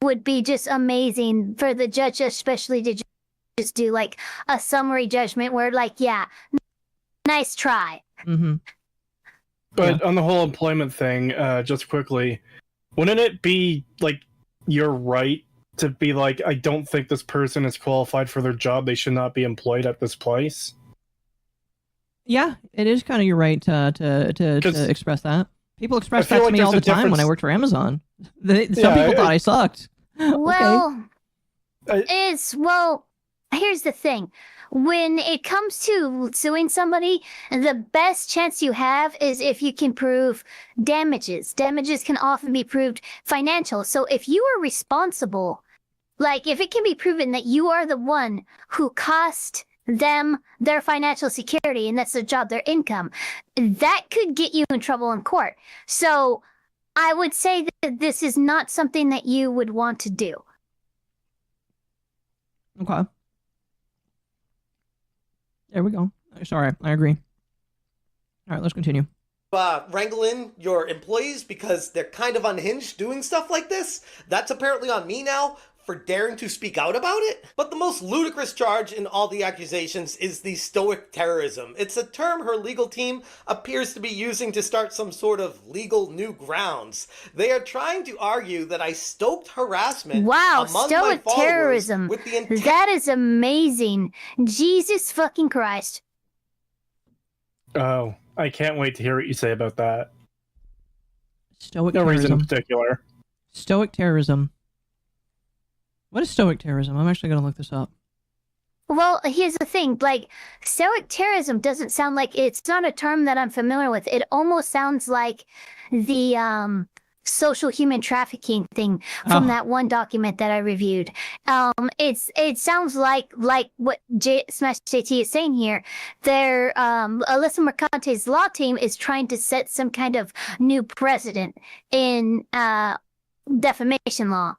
would be just amazing for the judge, especially to just do like a summary judgment where, like, yeah, nice try. Mm-hmm. But on the whole employment thing, just quickly, wouldn't it be like your right to be like, I don't think this person is qualified for their job, they should not be employed at this place? Yeah, it is kind of your right to express that. People express that to like me all the time when I worked for Amazon. Some people thought I sucked. Well, okay. Here's the thing. When it comes to suing somebody, the best chance you have is if you can prove damages. Damages can often be proved financial. So if you are responsible, like if it can be proven that you are the one who cost them their financial security, and that's their job, their income, that could get you in trouble in court. So I would say that this is not something that you would want to do. Okay. There we go. Sorry, I agree. All right, let's continue. Wrangle in your employees because they're kind of unhinged doing stuff like this. That's apparently on me now for daring to speak out about it. But the most ludicrous charge in all the accusations is the stoic terrorism. It's a term her legal team appears to be using to start some sort of legal new grounds. They are trying to argue that I stoked harassment among stoic my terrorism. With the intent. That is amazing. Jesus fucking Christ. Oh, I can't wait to hear what you say about that. Stoic no terrorism. reason in particular. Stoic terrorism. What is stoic terrorism? I'm actually going to look this up. Well, here's the thing. Like, stoic terrorism doesn't sound like, it's not a term that I'm familiar with. It almost sounds like the social human trafficking thing from that one document that I reviewed. It sounds like what SmashJT is saying here. Their Allyssa Mercante's law team is trying to set some kind of new precedent in defamation law.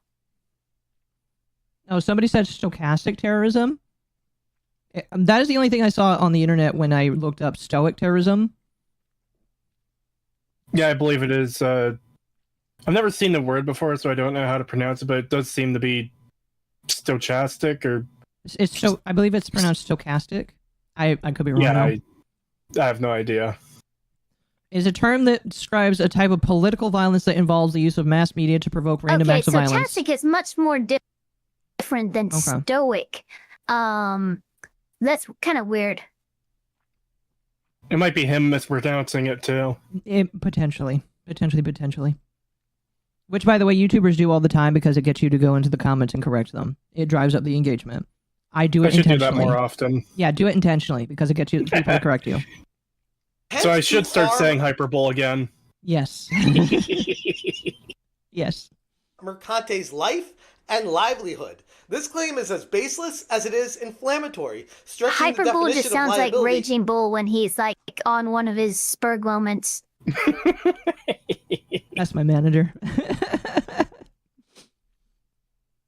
Oh, somebody said stochastic terrorism. That is the only thing I saw on the internet when I looked up stoic terrorism. Yeah, I believe it is. I've never seen the word before, so I don't know how to pronounce it, but it does seem to be stochastic or... I believe it's pronounced stochastic. I could be wrong. Yeah, I have no idea. Is a term that describes a type of political violence that involves the use of mass media to provoke random acts of violence. Stochastic is much more different than stoic. That's kind of weird. It might be him mispronouncing it too. Potentially. Which, by the way, YouTubers do all the time because it gets you to go into the comments and correct them. It drives up the engagement. I do it intentionally. I should do that more often. Yeah, do it intentionally because it gets you people to correct you. So I should start saying hyperbole again. Yes. Yes. Mercante's life and livelihood. This claim is as baseless as it is inflammatory. Hyperbull just sounds like Raging Bull when he's like on one of his spurg moments. That's my manager.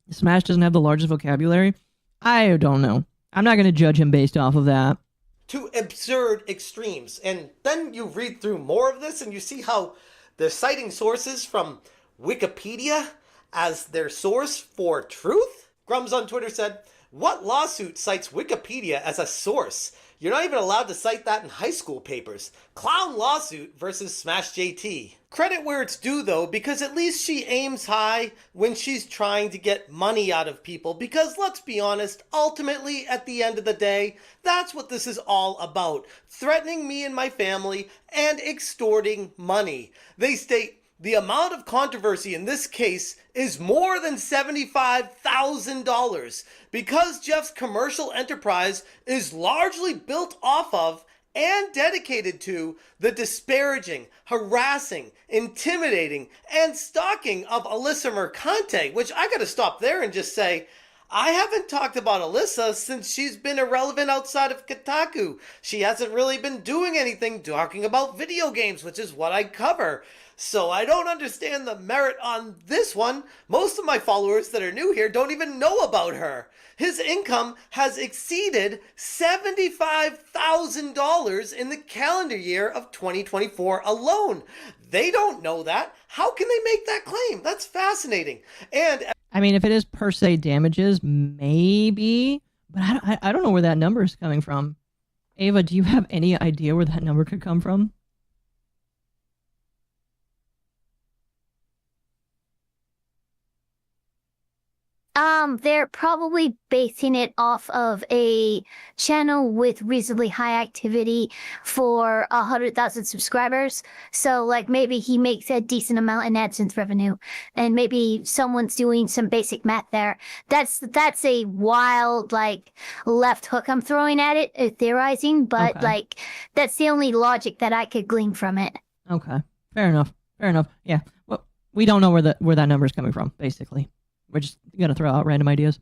Smash doesn't have the largest vocabulary. I don't know. I'm not going to judge him based off of that. To absurd extremes. And then you read through more of this and you see how they're citing sources from Wikipedia as their source for truth. Grums on Twitter said, "What lawsuit cites Wikipedia as a source? You're not even allowed to cite that in high school papers. Clown lawsuit versus SmashJT." Credit where it's due though, because at least she aims high when she's trying to get money out of people. Because let's be honest, ultimately at the end of the day, that's what this is all about. Threatening me and my family and extorting money. They state, the amount of controversy in this case is more than $75,000 because Jeff's commercial enterprise is largely built off of and dedicated to the disparaging, harassing, intimidating, and stalking of Allyssa Mercante, which I gotta stop there and just say, I haven't talked about Allyssa since she's been irrelevant outside of Kotaku. She hasn't really been doing anything talking about video games, which is what I cover. So I don't understand the merit on this one. Most of my followers that are new here don't even know about her. His income has exceeded $75,000 in the calendar year of 2024 alone. They don't know that. How can they make that claim? That's fascinating. And I mean, if it is per se damages, maybe, but I don't know where that number is coming from. Ava, do you have any idea where that number could come from? They're probably basing it off of a channel with reasonably high activity for 100,000 subscribers. So, like, maybe he makes a decent amount in AdSense revenue, and maybe someone's doing some basic math there. That's a wild, like, left hook I'm throwing at it, theorizing, but Okay. like, that's the only logic that I could glean from it. Okay, fair enough. Fair enough. Yeah. Well, we don't know where that number is coming from. Basically, we're just gonna throw out random ideas.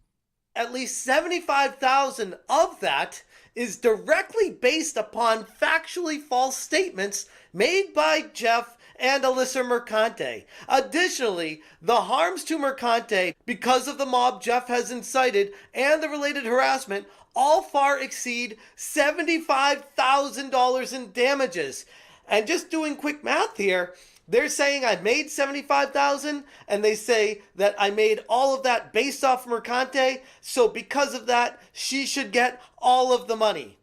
at least 75,000 of that is directly based upon factually false statements made by Jeff and Allyssa Mercante. Additionally, the harms to Mercante because of the mob Jeff has incited and the related harassment all far exceed $75,000 in damages. And just doing quick math here, they're saying I made $75,000, and they say that I made all of that based off Mercante. So because of that, she should get all of the money.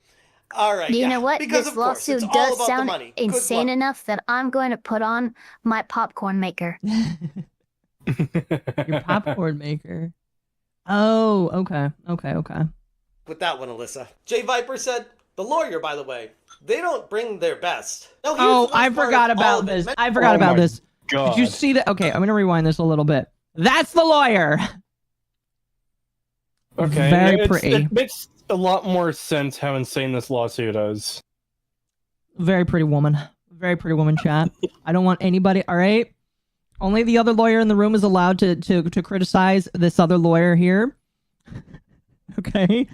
All right. You know what? Because This of course, lawsuit it's all does about the sound money. Good insane luck. enough that I'm going to put on my popcorn maker. Your popcorn maker. Oh, okay. With that one, Alyssa. J Viper said, the lawyer, by the way, they don't bring their best. Now, here's the Oh, worst I part forgot of all about of it. this. I forgot Oh about my this. God. Did you see that? Okay, I'm gonna rewind this a little bit. That's the lawyer. Okay, Very pretty. It makes a lot more sense how insane this lawsuit is. Very pretty woman. Very pretty woman, chat. I don't want anybody. All right. Only the other lawyer in the room is allowed to criticize this other lawyer here. Okay.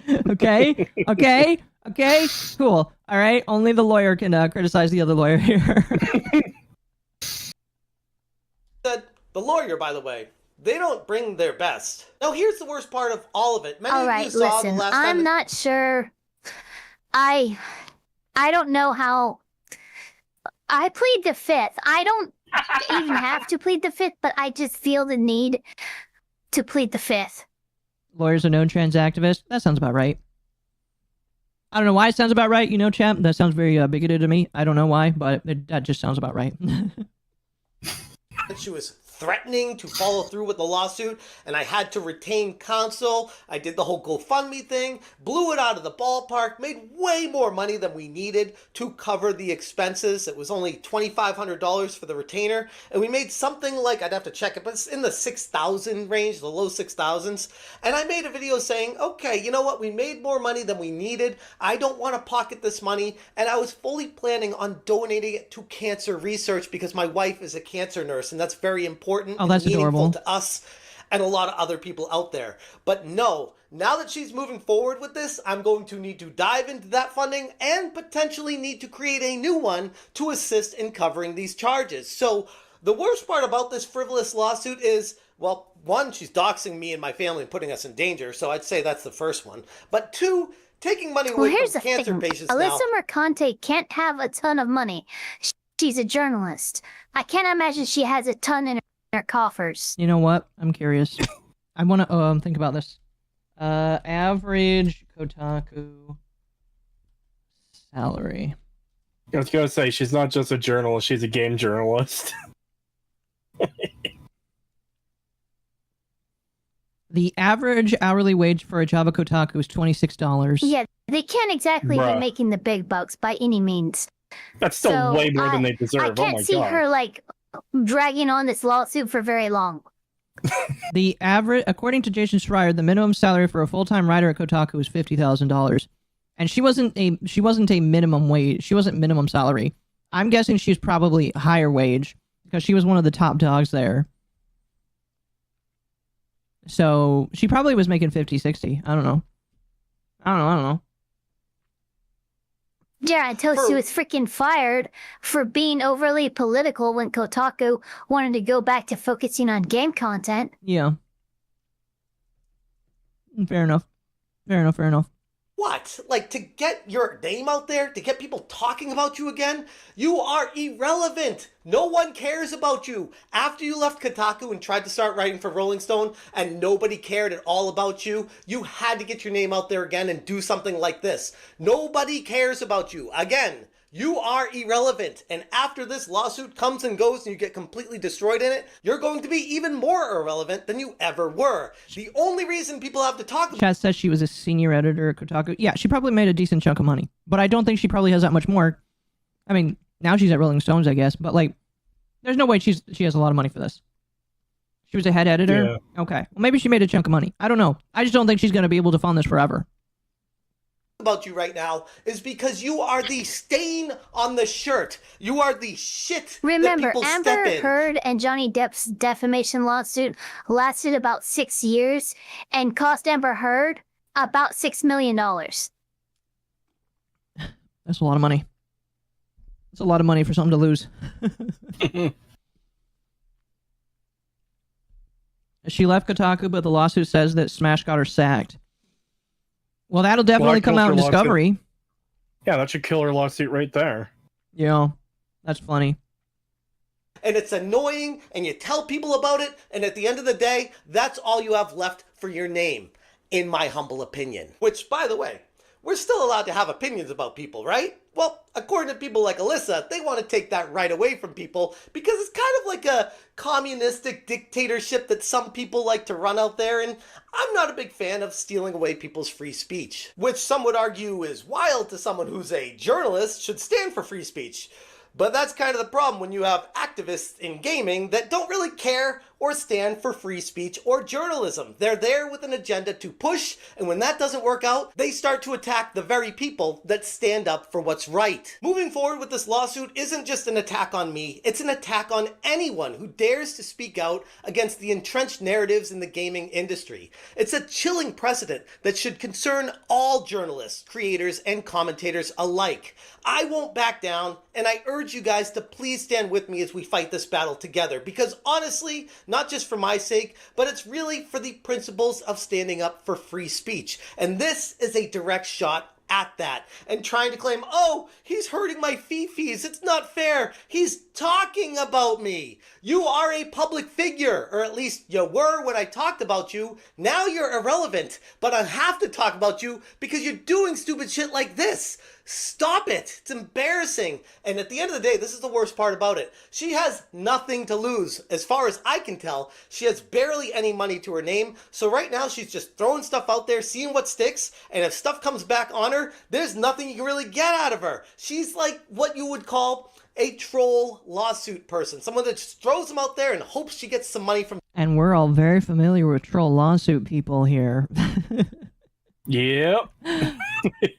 Cool. All right. Only the lawyer can criticize the other lawyer here. Said, the lawyer, by the way, they don't bring their best. Now, here's the worst part of all of it. Many All of right, you saw listen, the last time. I'm not sure. I don't know how. I plead the fifth. I don't even have to plead the fifth, but I just feel the need to plead the fifth. Lawyers are known trans activists. That sounds about right. I don't know why it sounds about right. You know, champ, that sounds very bigoted to me. I don't know why, but that just sounds about right. She was threatening to follow through with the lawsuit, and I had to retain counsel. I did the whole GoFundMe thing, blew it out of the ballpark, made way more money than we needed to cover the expenses. It was only $2,500 for the retainer, and we made something like, I'd have to check it, but it's in the 6,000 range, the low 6,000s. And I made a video saying, okay, you know what? We made more money than we needed. I don't want to pocket this money, and I was fully planning on donating it to cancer research because my wife is a cancer nurse, and that's very important. Oh, that's and meaningful adorable. to us and a lot of other people out there. But no, now that she's moving forward with this, I'm going to need to dive into that funding and potentially need to create a new one to assist in covering these charges. So the worst part about this frivolous lawsuit is, well, one, she's doxing me and my family and putting us in danger. So I'd say that's the first one. But two, taking money Well, away here's from the cancer thing. patients now. Alyssa Mercante can't have a ton of money. She's a journalist. I can't imagine she has a ton in her coffers. You know what? I'm curious. I want to think about this. Average Kotaku salary. I was gonna say, she's not just a journalist, she's a game journalist. The average hourly wage for a Java Kotaku is $26. Yeah, they can't exactly be Bruh. making the big bucks by any means. That's still So, way more than they deserve. I Oh can't my see god. her, like, dragging on this lawsuit for very long. The average, according to Jason Schreier, the minimum salary for a full-time writer at Kotaku is $50,000, and she wasn't a minimum wage. She wasn't minimum salary. I'm guessing she's probably higher wage because she was one of the top dogs there. So she probably was making 50, 60. I don't know. I don't know. Yeah, until she was freaking fired for being overly political when Kotaku wanted to go back to focusing on game content. Yeah. Fair enough. Fair enough. What? Like, to get your name out there? To get people talking about you again? You are irrelevant! No one cares about you! After you left Kotaku and tried to start writing for Rolling Stone and nobody cared at all about you, you had to get your name out there again and do something like this. Nobody cares about you. Again, you are irrelevant, and after this lawsuit comes and goes and you get completely destroyed in it, you're going to be even more irrelevant than you ever were. The only reason people have to talk about— Chad says she was a senior editor at Kotaku. Yeah, she probably made a decent chunk of money, but I don't think she probably has that much more. I mean, now she's at Rolling Stones, I guess, but like, there's no way she has a lot of money for this. She was a head editor? Yeah. Okay. Well, maybe she made a chunk of money. I don't know. I just don't think she's going to be able to fund this forever. about you right now is because you are the stain on the shirt. You are the shit Remember, that people Amber step in. Heard and Johnny Depp's defamation lawsuit lasted about 6 years and cost Amber Heard about $6 million. That's a lot of money. That's a lot of money for something to lose. She left Kotaku, but the lawsuit says that Smash got her sacked. Well, that'll definitely come out in Discovery. Yeah, that should kill her lawsuit right there. Yeah, that's funny. And it's annoying, and you tell people about it, and at the end of the day, that's all you have left for your name, in my humble opinion. Which, by the way, we're still allowed to have opinions about people, right? Well, according to people like Alyssa, they want to take that right away from people because it's kind of like a communistic dictatorship that some people like to run out there, and I'm not a big fan of stealing away people's free speech, which some would argue is wild to someone who's a journalist should stand for free speech. But that's kind of the problem when you have activists in gaming that don't really care or stand for free speech or journalism. They're there with an agenda to push, and when that doesn't work out, they start to attack the very people that stand up for what's right. Moving forward with this lawsuit isn't just an attack on me, it's an attack on anyone who dares to speak out against the entrenched narratives in the gaming industry. It's a chilling precedent that should concern all journalists, creators, and commentators alike. I won't back down, and I urge you guys to please stand with me as we fight this battle together, because honestly, not just for my sake, but it's really for the principles of standing up for free speech. And this is a direct shot at that, and trying to claim, oh, he's hurting my fee-fees, it's not fair, he's talking about me. You are a public figure, or at least you were when I talked about you. Now you're irrelevant, but I have to talk about you because you're doing stupid shit like this. Stop it. It's embarrassing. And at the end of the day, this is the worst part about it. She has nothing to lose. As far as I can tell, she has barely any money to her name. So right now, she's just throwing stuff out there, seeing what sticks. And if stuff comes back on her, there's nothing you can really get out of her. She's like what you would call a troll lawsuit person. Someone that just throws them out there and hopes she gets some money from. And we're all very familiar with troll lawsuit people here. Yep.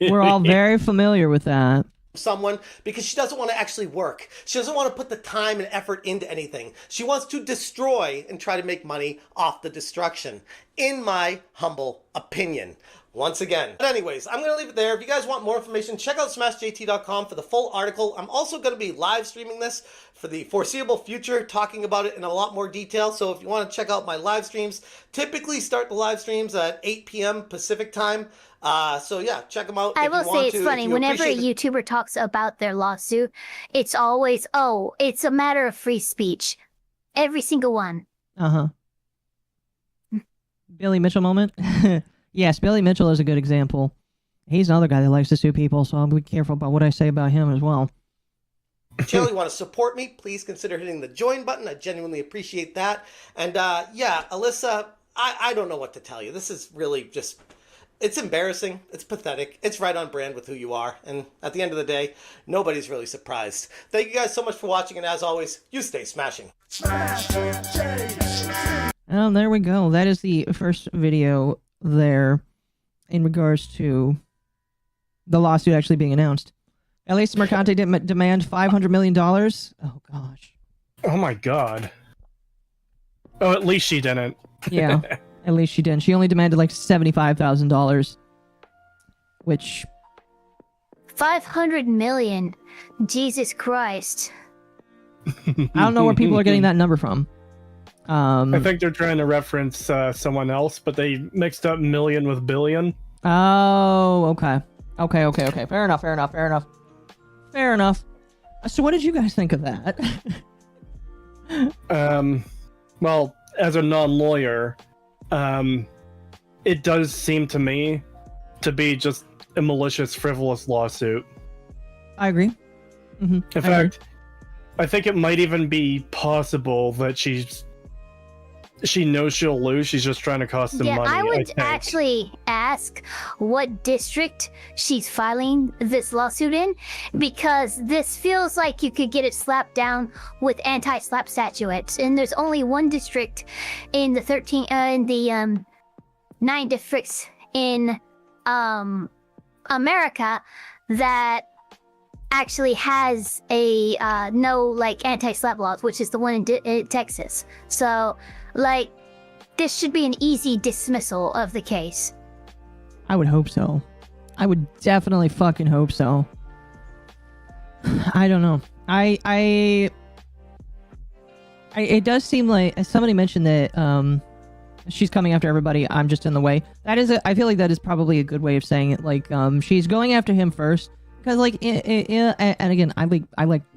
We're all very familiar with that. Someone because she doesn't want to actually work. She doesn't want to put the time and effort into anything. She wants to destroy and try to make money off the destruction, in my humble opinion. Once again. But anyways, I'm going to leave it there. If you guys want more information, check out SmashJT.com for the full article. I'm also going to be live streaming this for the foreseeable future, talking about it in a lot more detail. So if you want to check out my live streams, typically start the live streams at 8 p.m. Pacific time. So yeah, check them out. I will say it's funny, whenever a YouTuber talks about their lawsuit, it's always, oh, it's a matter of free speech. Every single one. Uh-huh. Billy Mitchell moment? Yes, Billy Mitchell is a good example. He's another guy that likes to sue people, so I'll be careful about what I say about him as well. Channel, you want to support me, please consider hitting the join button. I genuinely appreciate that. And yeah, Alyssa, I don't know what to tell you. This is really just, it's embarrassing. It's pathetic. It's right on brand with who you are. And at the end of the day, nobody's really surprised. Thank you guys so much for watching. And as always, you stay smashing. Oh, there we go. That is the first video there in regards to the lawsuit actually being announced. Allyssa Mercante demand $500 million. Oh, gosh. Oh my god. Oh, at least she didn't. Yeah. At least she didn't. She only demanded like $75,000, which 500 million. Jesus Christ. I don't know where people are getting that number from. I think they're trying to reference someone else, but they mixed up million with billion. Oh, okay. Okay. Fair enough. So what did you guys think of that? Well, as a non-lawyer, it does seem to me to be just a malicious, frivolous lawsuit. I agree. In fact, I think it might even be possible that she knows she'll lose. She's just trying to cost them money. I would actually ask what district she's filing this lawsuit in, because this feels like you could get it slapped down with anti-slap statutes, and there's only one district in the 9 districts in America that actually has a no like anti-slap laws, which is the one in Texas. So like this should be an easy dismissal of the case. I would hope so. I would definitely fucking hope so. I don't know. It does seem like somebody mentioned that she's coming after everybody. I'm just in the way. I feel like that is probably a good way of saying it. Like she's going after him first. Because, like, and again, I like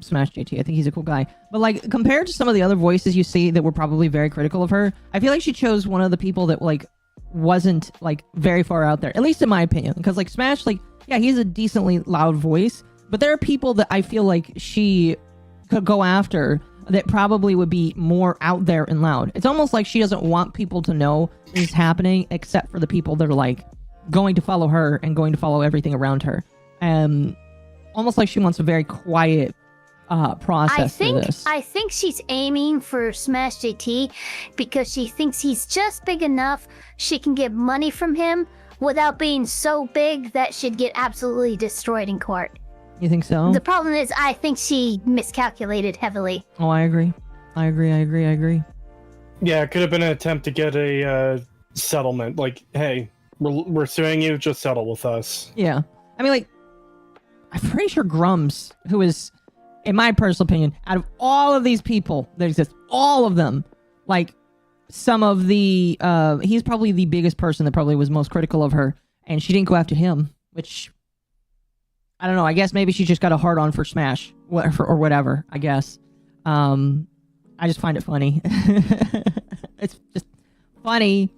SmashJT. I think he's a cool guy. But, like, compared to some of the other voices you see that were probably very critical of her, I feel like she chose one of the people that, like, wasn't, like, very far out there. At least in my opinion. Because, like, Smash, like, yeah, he's a decently loud voice. But there are people that I feel like she could go after that probably would be more out there and loud. It's almost like she doesn't want people to know this is happening, except for the people that are, like, going to follow her and going to follow everything around her. Almost like she wants a very quiet process for this. I think she's aiming for SmashJT because she thinks he's just big enough she can get money from him without being so big that she'd get absolutely destroyed in court. You think so? The problem is I think she miscalculated heavily. Oh, I agree. Yeah, it could have been an attempt to get a settlement. Like, hey, we're suing you, just settle with us. Yeah. I mean, like, I'm pretty sure Grums, who is, in my personal opinion, out of all of these people that exist, all of them, like, some of the, he's probably the biggest person that probably was most critical of her, and she didn't go after him, which, I don't know, I guess maybe she just got a hard-on for Smash, or whatever, I guess. I just find it funny. It's just funny.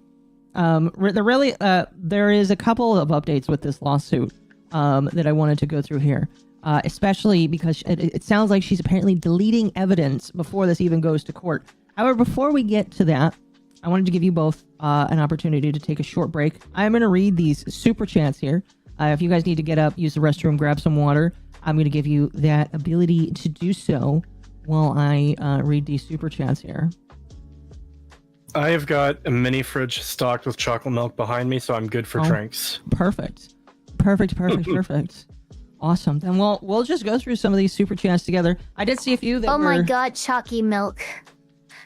There is a couple of updates with this lawsuit. That I wanted to go through here, especially because it sounds like she's apparently deleting evidence before this even goes to court. However, before we get to that, I wanted to give you both an opportunity to take a short break. I'm going to read these super chats here. If you guys need to get up, use the restroom, grab some water, I'm going to give you that ability to do so while I read these super chats here. I have got a mini fridge stocked with chocolate milk behind me, so I'm good for drinks. Perfect. Awesome. Then we'll just go through some of these super chats together. I did see a few that my god, chalky milk.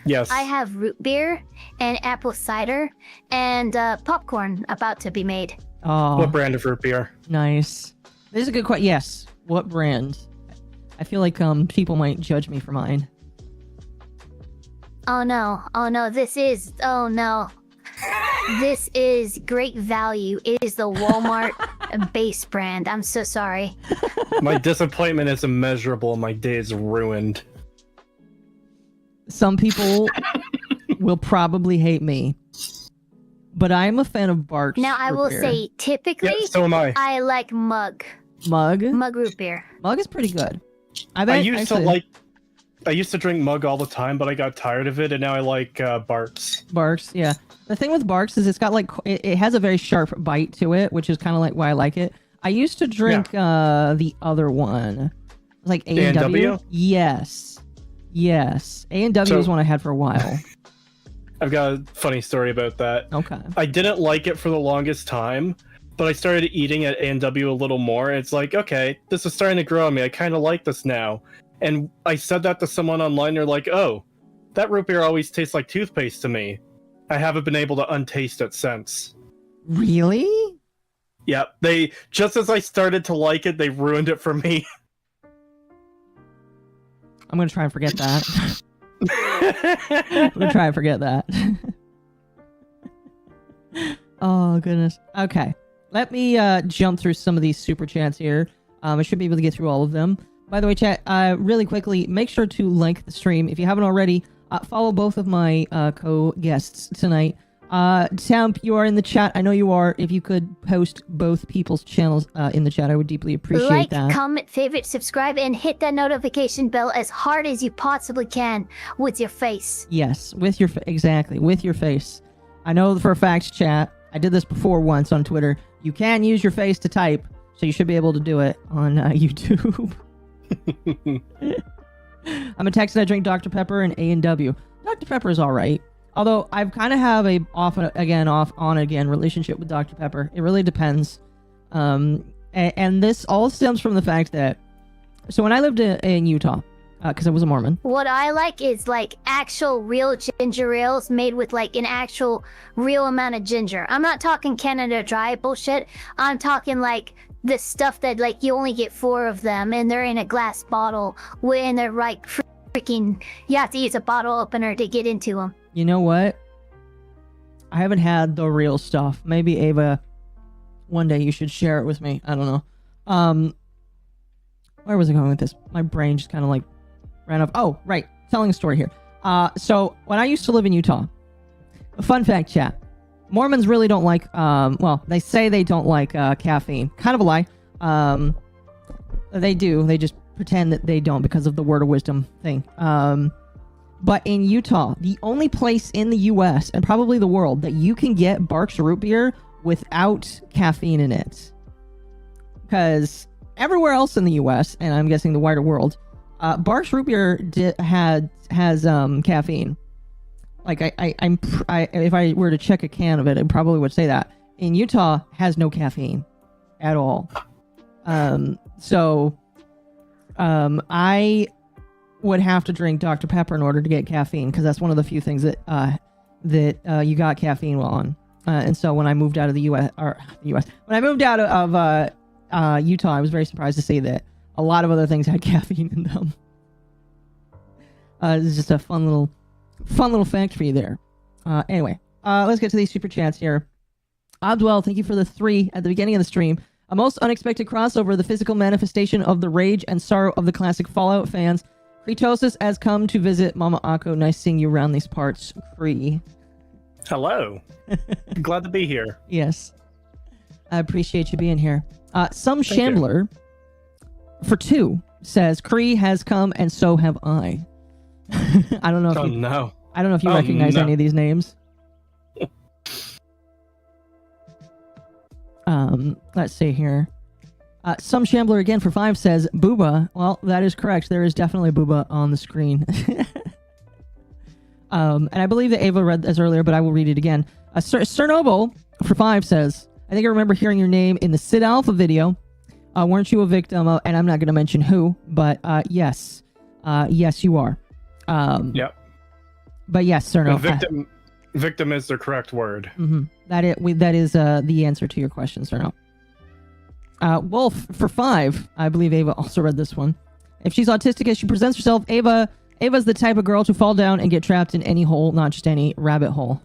Yes. I have root beer and apple cider and popcorn about to be made. Oh. What brand of root beer? Nice. This is a good question. Yes. What brand? I feel like people might judge me for mine. Oh no. This is great value. It is the Walmart base brand. I'm so sorry. My disappointment is immeasurable. My day is ruined. Some people will probably hate me, but I'm a fan of Barks. Now, I will say, typically, so am I. I like Mug. Mug root beer. Mug is pretty good. I used to drink Mug all the time, but I got tired of it, and now I like Barks. Barks, yeah. The thing with Barks is it's got like it has a very sharp bite to it, which is kind of like why I like it. I used to drink the other one, like A&W. Yes. A&W is one I had for a while. I've got a funny story about that. Okay. I didn't like it for the longest time, but I started eating at A&W a little more. It's like, okay, this is starting to grow on me. I kind of like this now. And I said that to someone online. They're like, oh, that root beer always tastes like toothpaste to me. I haven't been able to untaste it since. Really? Yeah, they just as I started to like it, they ruined it for me. I'm gonna try and forget that. I'm gonna try and forget that. Oh goodness. Okay, let me jump through some of these super chats here. I should be able to get through all of them. By the way, chat, really quickly, make sure to like the stream if you haven't already. Follow both of my co-guests tonight. Tamp, you are in the chat. I know you are. If you could post both people's channels in the chat, I would deeply appreciate that. Like, comment, favorite, subscribe, and hit that notification bell as hard as you possibly can with your face. Yes, with your exactly with your face. I know for a fact, chat. I did this before once on Twitter. You can use your face to type, so you should be able to do it on YouTube. I'm a Texan. I drink Dr. Pepper and A&W. Dr. Pepper is all right. Although I've kind of have a off on again relationship with Dr. Pepper. It really depends. And this all stems from the fact that, so when I lived in Utah, because I was a Mormon. What I like is like actual real ginger ales made with like an actual real amount of ginger. I'm not talking Canada Dry bullshit. I'm talking like the stuff that like you only get 4 of them and they're in a glass bottle and they're like freaking, you have to use a bottle opener to get into them. You know what? I haven't had the real stuff. Maybe Ava, one day you should share it with me. I don't know. Where was I going with this? My brain just kind of like ran off. Oh, right. Telling a story here. So when I used to live in Utah, a fun fact, chat. Mormons really don't like, well, they say they don't like caffeine. Kind of a lie. They do. They just pretend that they don't because of the word of wisdom thing. But in Utah, the only place in the U.S. and probably the world that you can get Barks root beer without caffeine in it. Because everywhere else in the U.S., and I'm guessing the wider world, Barks root beer has caffeine. Like if I were to check a can of it, I probably would say that. In Utah, has no caffeine at all. So I would have to drink Dr. Pepper in order to get caffeine because that's one of the few things that you got caffeine on. And so when I moved out of the U.S., when I moved out of Utah, I was very surprised to see that a lot of other things had caffeine in them. This is just a fun little fact for you there. Anyway, let's get to these super chats here. Obdwell, thank you for the 3 at the beginning of the stream. A most unexpected crossover, the physical manifestation of the rage and sorrow of the classic Fallout fans. Creetosis has come to visit Mama Akko. Nice seeing you around these parts, Cree. Hello. Glad to be here. Yes. I appreciate you being here. Some Shambler, for 2, says, Cree has come and so have I. I don't know if I don't know if you recognize any of these names. Let's see here. Some Shambler again for 5 says, Booba. Well, that is correct. There is definitely Booba on the screen. And I believe that Ava read this earlier, but I will read it again. Cernoble for 5 says, I think I remember hearing your name in the Sid Alpha video. Weren't you a victim of, and I'm not going to mention who, but yes. Yes, you are. Yep. But yes, Cerno. Victim is the correct word. Mm-hmm. That is the answer to your question, Cerno. Wolf for 5. I believe Ava also read this one. If she's autistic as she presents herself, Ava's the type of girl to fall down and get trapped in any hole, not just any rabbit hole.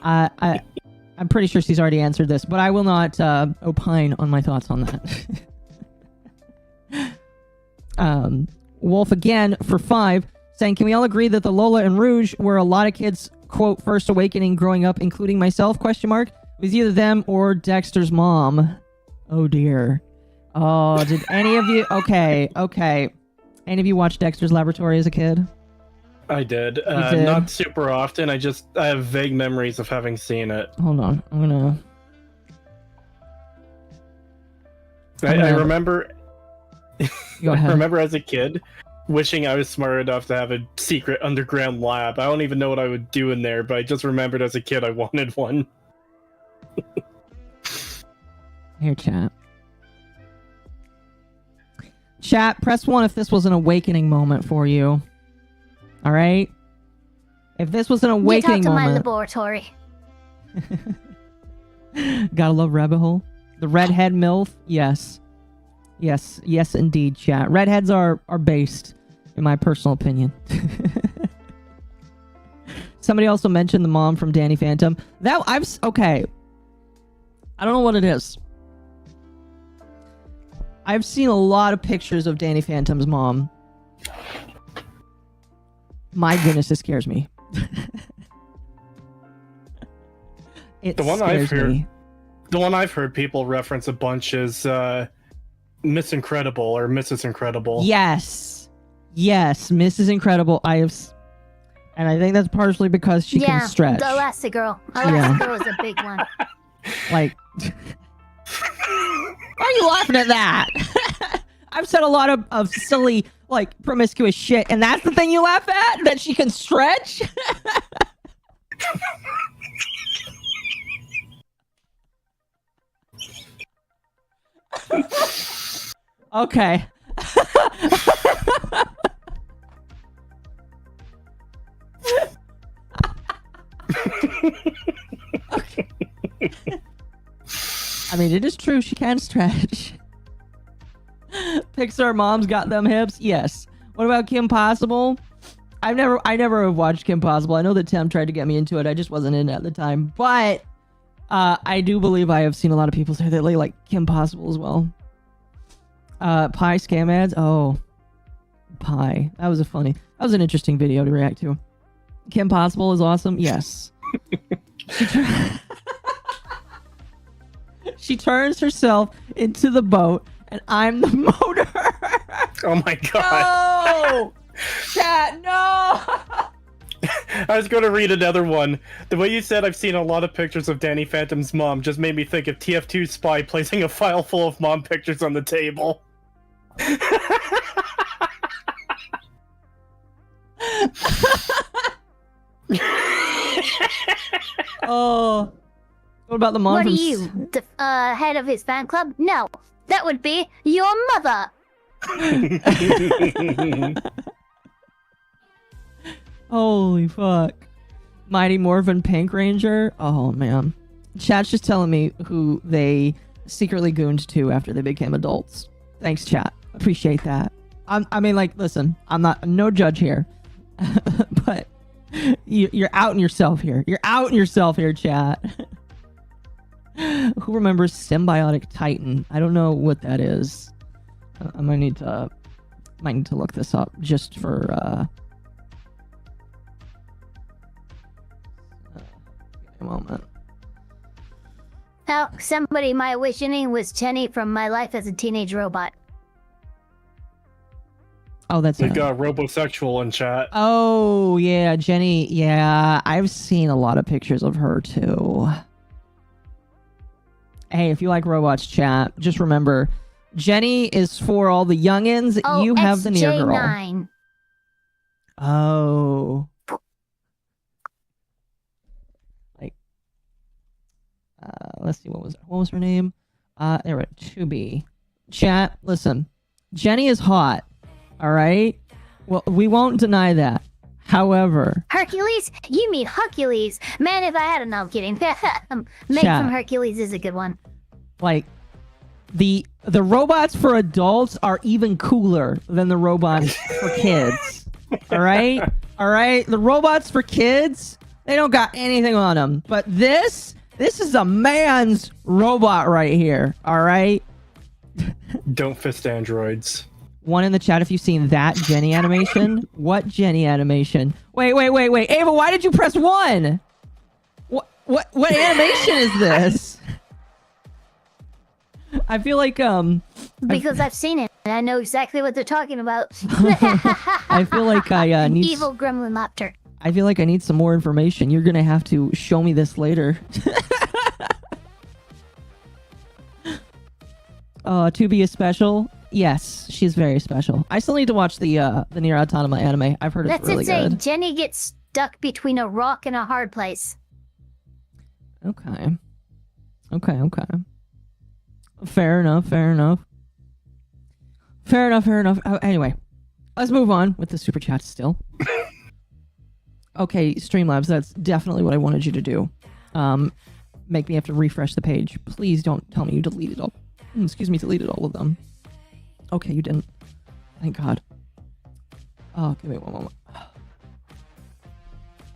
I'm pretty sure she's already answered this, but I will not opine on my thoughts on that. Wolf again for 5, saying, can we all agree that the Lola and Rouge were a lot of kids, quote, first awakening growing up, including myself, question mark? It was either them or Dexter's mom. Oh dear. Oh, did any of you... Okay. Any of you watch Dexter's Laboratory as a kid? I did. did? Not super often. I have vague memories of having seen it. Hold on. I'm gonna... I remember... Go ahead. I remember as a kid wishing I was smart enough to have a secret underground lab. I don't even know what I would do in there, but I just remembered as a kid I wanted one. Here, chat. Chat, press 1 if this was an awakening moment for you. Alright? If this was an You talk awakening to my moment, laboratory. gotta love rabbit hole. The redhead MILF, yes, indeed, chat. Redheads are based, in my personal opinion. Somebody also mentioned the mom from Danny Phantom. Okay. I don't know what it is. I've seen a lot of pictures of Danny Phantom's mom. My goodness, it scares me. The one I've heard people reference a bunch is Miss Incredible or Mrs. Incredible. Yes, Mrs. Incredible. And I think that's partially because she can stretch. The Elastigirl. Elastigirl is a big one. Like, why are you laughing at that? I've said a lot of silly, like, promiscuous shit, and that's the thing you laugh at? That she can stretch? Okay. I mean, it is true. She can stretch. Pixar mom's got them hips. Yes. What about Kim Possible? I never have watched Kim Possible. I know that Tim tried to get me into it. I just wasn't in it at the time. But I do believe I have seen a lot of people say they like Kim Possible as well. Pie scam ads. Oh, Pie. That was an interesting video to react to. Kim Possible is awesome. Yes. She turns herself into the boat, and I'm the motor. Oh my god. No! Chat, no! I was going to read another one. The way you said I've seen a lot of pictures of Danny Phantom's mom just made me think of TF2 Spy placing a file full of mom pictures on the table. Oh. What about the mom What from are you, the head of his fan club? No, that would be your mother. Holy fuck. Mighty Morphin Pink Ranger? Oh, man. Chat's just telling me who they secretly gooned to after they became adults. Thanks, chat. Appreciate that. I mean, like, listen, I'm no judge here. But you're outing yourself here. You're outing yourself here, chat. Who remembers Symbiotic Titan? I don't know what that is. I might need to look this up just for a moment. Oh, somebody my wishing was Jenny from My Life as a Teenage Robot. Oh, that's We've got Robosexual in chat. Oh, yeah, Jenny. Yeah, I've seen a lot of pictures of her too. Hey, if you like robots, chat, just remember, Jenny is for all the youngins. Oh, you have the near girl. XJ9. Oh. Like, let's see, what was her name? There we go, 2B. Chat, listen, Jenny is hot. All right. Well, we won't deny that. However, Hercules? You mean Hercules? Man, if I had a... No, I'm kidding. Meg from Hercules is a good one. Like, the robots for adults are even cooler than the robots for kids. All right? All right? The robots for kids, they don't got anything on them. But this is a man's robot right here. All right? Don't fist androids. One in the chat if you've seen that Jenny animation. What Jenny animation? Wait. Ava, why did you press 1? What animation is this? I feel like because I've seen it and I know exactly what they're talking about. I feel like I need Evil Gremlin Lapter. I feel like I need some more information. You're gonna have to show me this later. To be a special. Yes, she's very special. I still need to watch the Nier Automata anime. I've heard it's really good. Let's say Jenny gets stuck between a rock and a hard place. Okay. Fair enough. Anyway, let's move on with the super chats still. Okay, Streamlabs, that's definitely what I wanted you to do. Make me have to refresh the page. Please don't tell me you deleted all. Deleted all of them. Okay, you didn't. Thank God. Oh, give me one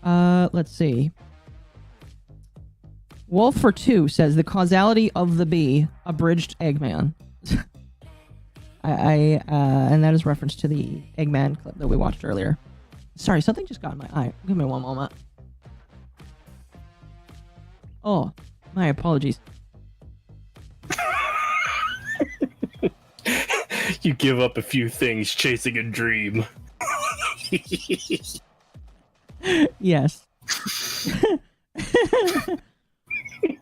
moment. Let's see. Wolf for 2 says the causality of the bee, abridged Eggman. And that is reference to the Eggman clip that we watched earlier. Sorry, something just got in my eye. Give me one moment. Oh, my apologies. You give up a few things chasing a dream. Yes.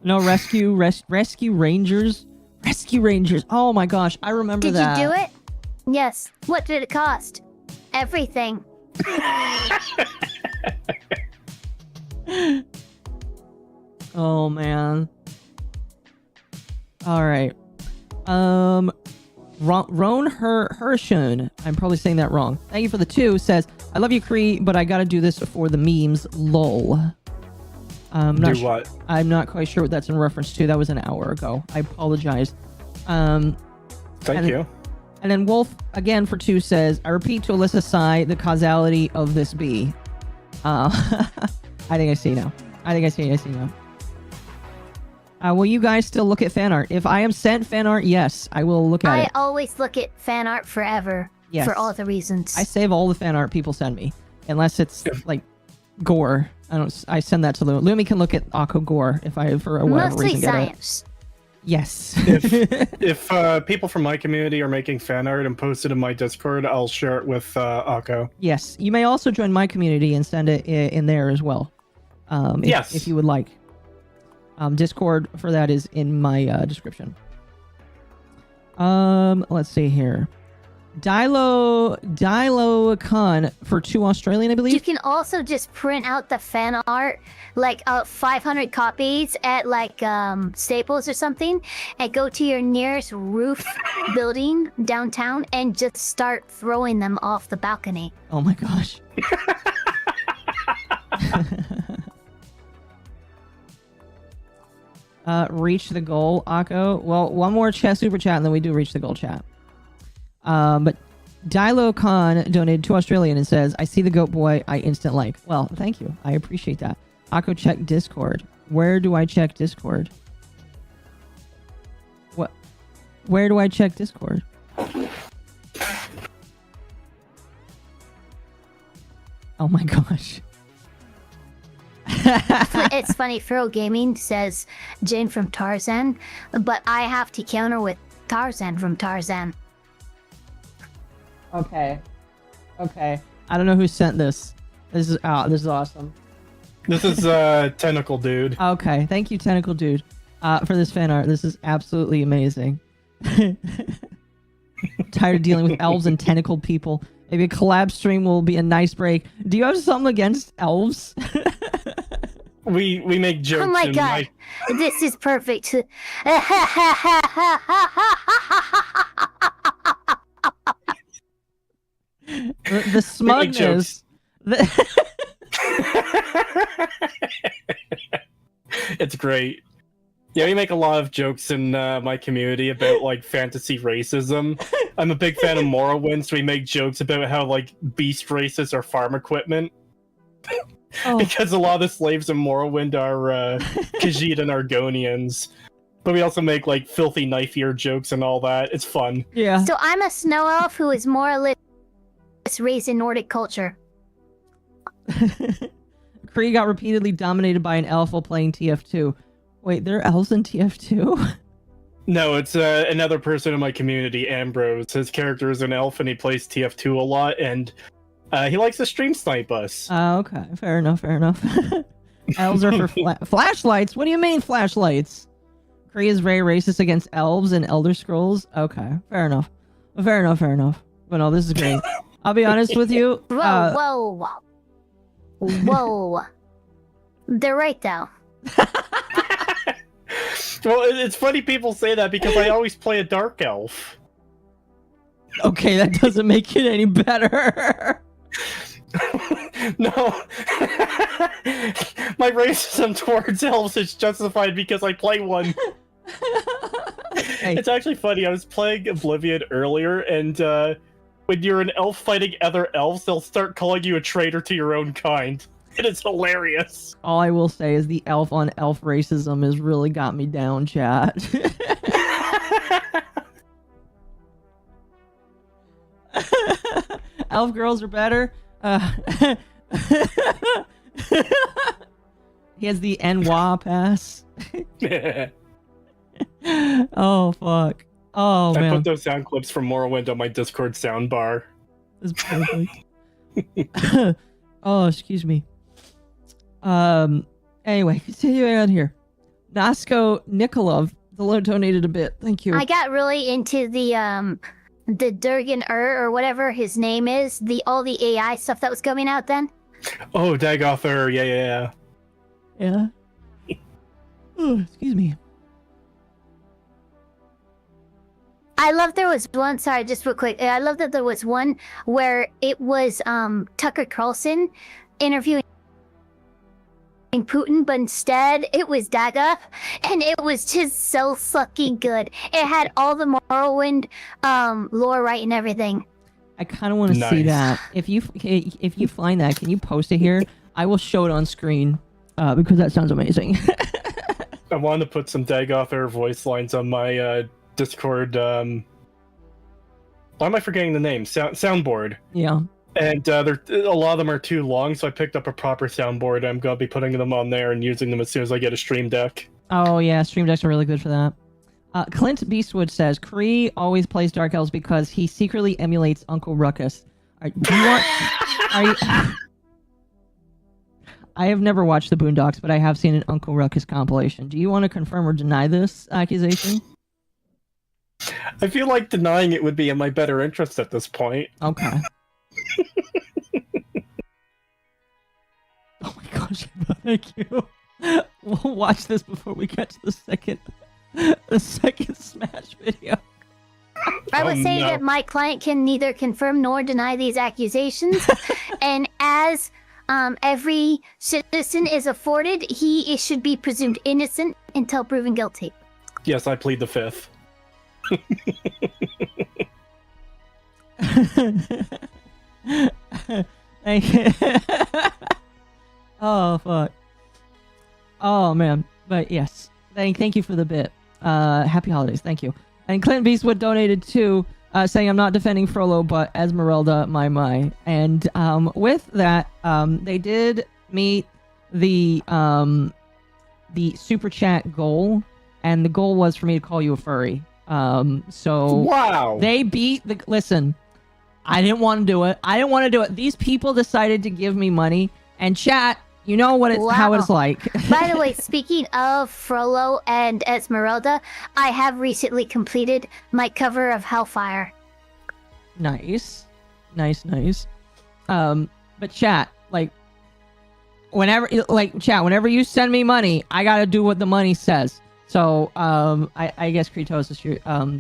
No, rescue rangers. Rescue rangers. Oh my gosh, I remember that. Did you do it? Yes. What did it cost? Everything. Oh man. All right. Roan Hershun, I'm probably saying that wrong. Thank you for the 2, says, I love you, Cree, but I gotta do this for the memes, lol. I'm not quite sure what that's in reference to. That was an hour ago. I apologize. Thank you. And then Wolf, again for 2, says, I repeat to Alyssa Sai the causality of this bee. I think I see now. Will you guys still look at fan art? If I am sent fan art, yes, I will look at it. I always look at fan art forever. Yes. For all the reasons. I save all the fan art people send me, unless it's like gore. I send that to Lumi. Lumi can look at Akko gore if I for whatever Mostly reason get science. it. Yes. If people from my community are making fan art and post it in my Discord, I'll share it with Akko. Yes. You may also join my community and send it in there as well. If you would like. Discord for that is in my description. Let's see here. Dilo Khan for 2 Australian, I believe. You can also just print out the fan art, like 500 copies at like Staples or something, and go to your nearest roof building downtown and just start throwing them off the balcony. Oh my gosh. Reach the goal, Akko. Well, one more super chat and then we do reach the goal chat. But Dilo Khan donated 2 Australian and says, I see the goat boy, I instant like. Well, thank you. I appreciate that. Akko, check Discord. Where do I check Discord? What? Where do I check Discord? Oh my gosh. It's funny, Fro Gaming says Jane from Tarzan, but I have to counter with Tarzan from Tarzan. Okay. I don't know who sent this. This is awesome. This is Tentacle Dude. Okay, thank you, Tentacle Dude, for this fan art. This is absolutely amazing. Tired of dealing with elves and tentacled people. Maybe a collab stream will be a nice break. Do you have something against elves? We make jokes. Oh my god, this is perfect. The smugness. It's great. Yeah, we make a lot of jokes in my community about like fantasy racism. I'm a big fan of Morrowind, so we make jokes about how like beast races are farm equipment. Oh. Because a lot of the slaves in Morrowind are Khajiit and Argonians. But we also make like filthy knife ear jokes and all that. It's fun. Yeah. So I'm a snow elf who is more or less raised in Nordic culture. Kree got repeatedly dominated by an elf while playing TF2. Wait, there are elves in TF2? No, it's another person in my community, Ambrose. His character is an elf and he plays TF2 a lot, and he likes to stream snipe us. Okay, fair enough. Elves are for flashlights? What do you mean flashlights? Kree is very racist against elves and Elder Scrolls? Okay, fair enough. But no, this is great. I'll be honest with you. Whoa. They're right, though. Well, it's funny people say that because I always play a dark elf. Okay, that doesn't make it any better. No. my racism towards elves is justified because I play one. Hey. It's actually funny. I was playing Oblivion earlier, and when you're an elf fighting other elves, they'll start calling you a traitor to your own kind. It is hilarious. All I will say is the elf on elf racism has really got me down, chat. Elf girls are better. He has the NWA pass. Oh, fuck. Oh, man. I put those sound clips from Morrowind on my Discord soundbar. That's perfect. Oh, excuse me. Anyway, continuing on here. Nasko Nikolov, the Lord donated a bit. Thank you. I got really into the Durgan or whatever his name is, all the AI stuff that was coming out then. Oh, Dagother, yeah. Yeah. Oh, excuse me. I love there was one, sorry, just real quick. I love that there was one where it was Tucker Carlson interviewing Putin, but instead it was Daga, and it was just so fucking good. It had all the Morrowind lore right and everything. I kind of want to see that. If you find that, can you post it here? I will show it on screen because that sounds amazing. I want to put some Dagother voice lines on my Discord. Why am I forgetting the name? Soundboard. Yeah. And a lot of them are too long, so I picked up a proper soundboard. I'm going to be putting them on there and using them as soon as I get a stream deck. Oh, yeah. Stream decks are really good for that. Clint Beastwood says, Kree always plays Dark Elves because he secretly emulates Uncle Ruckus. Do you want... I have never watched the Boondocks, but I have seen an Uncle Ruckus compilation. Do you want to confirm or deny this accusation? I feel like denying it would be in my better interest at this point. Okay. Oh my gosh, thank you. We'll watch this before we get to the second Smash video. I would say that my client can neither confirm nor deny these accusations, and as every citizen is afforded, he should be presumed innocent until proven guilty. Yes, I plead the fifth. Oh fuck. Oh man. But yes. Thank you for the bit. Happy holidays, thank you. And Clint Beastwood donated too, saying I'm not defending Frollo, but Esmeralda my. And with that, they did meet the super chat goal, and the goal was for me to call you a furry. So wow, they beat the. Listen, I didn't want to do it. These people decided to give me money, and chat. You know what it's how it's like. By the way, speaking of Frollo and Esmeralda, I have recently completed my cover of Hellfire. Nice. But chat, whenever you send me money, I gotta do what the money says. So I guess Creetosis,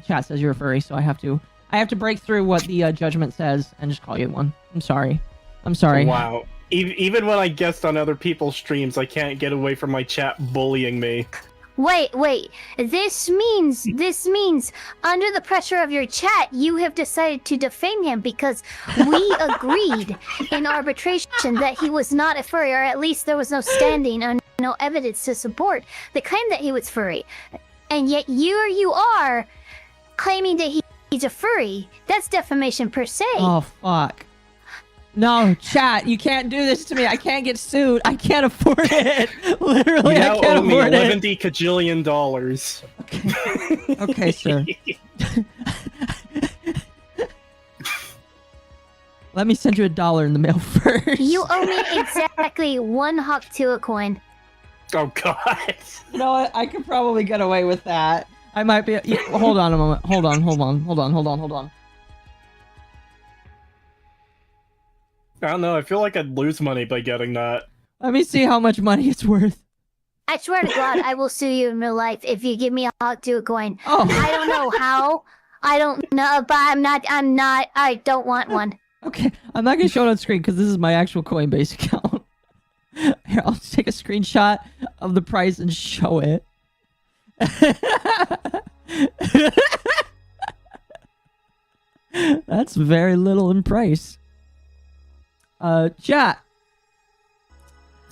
chat says you're a furry, so I have to break through what the judgment says and just call you one. I'm sorry. Wow. Even when I guest on other people's streams, I can't get away from my chat bullying me. Wait. This means under the pressure of your chat, you have decided to defame him because we agreed in arbitration that he was not a furry, or at least there was no standing and no evidence to support the claim that he was furry. And yet you are claiming that he's a furry. That's defamation per se. Oh, fuck. No, chat, you can't do this to me. I can't get sued. I can't afford it. Literally, I can't afford it. $11 cajillion. Okay, sir. Let me send you $1 in the mail first. You owe me exactly 1 Hawk-Tua coin. Oh, God. You know what? I could probably get away with that. I might be... Hold on a moment. Hold on. I don't know. I feel like I'd lose money by getting that. Let me see how much money it's worth. I swear to God, I will sue you in real life if you give me a Hawk-Tua coin. Oh. I don't know how. I don't know, but I don't want one. Okay, I'm not gonna show it on screen because this is my actual Coinbase account. Here, I'll take a screenshot of the price and show it. That's very little in price. Chat.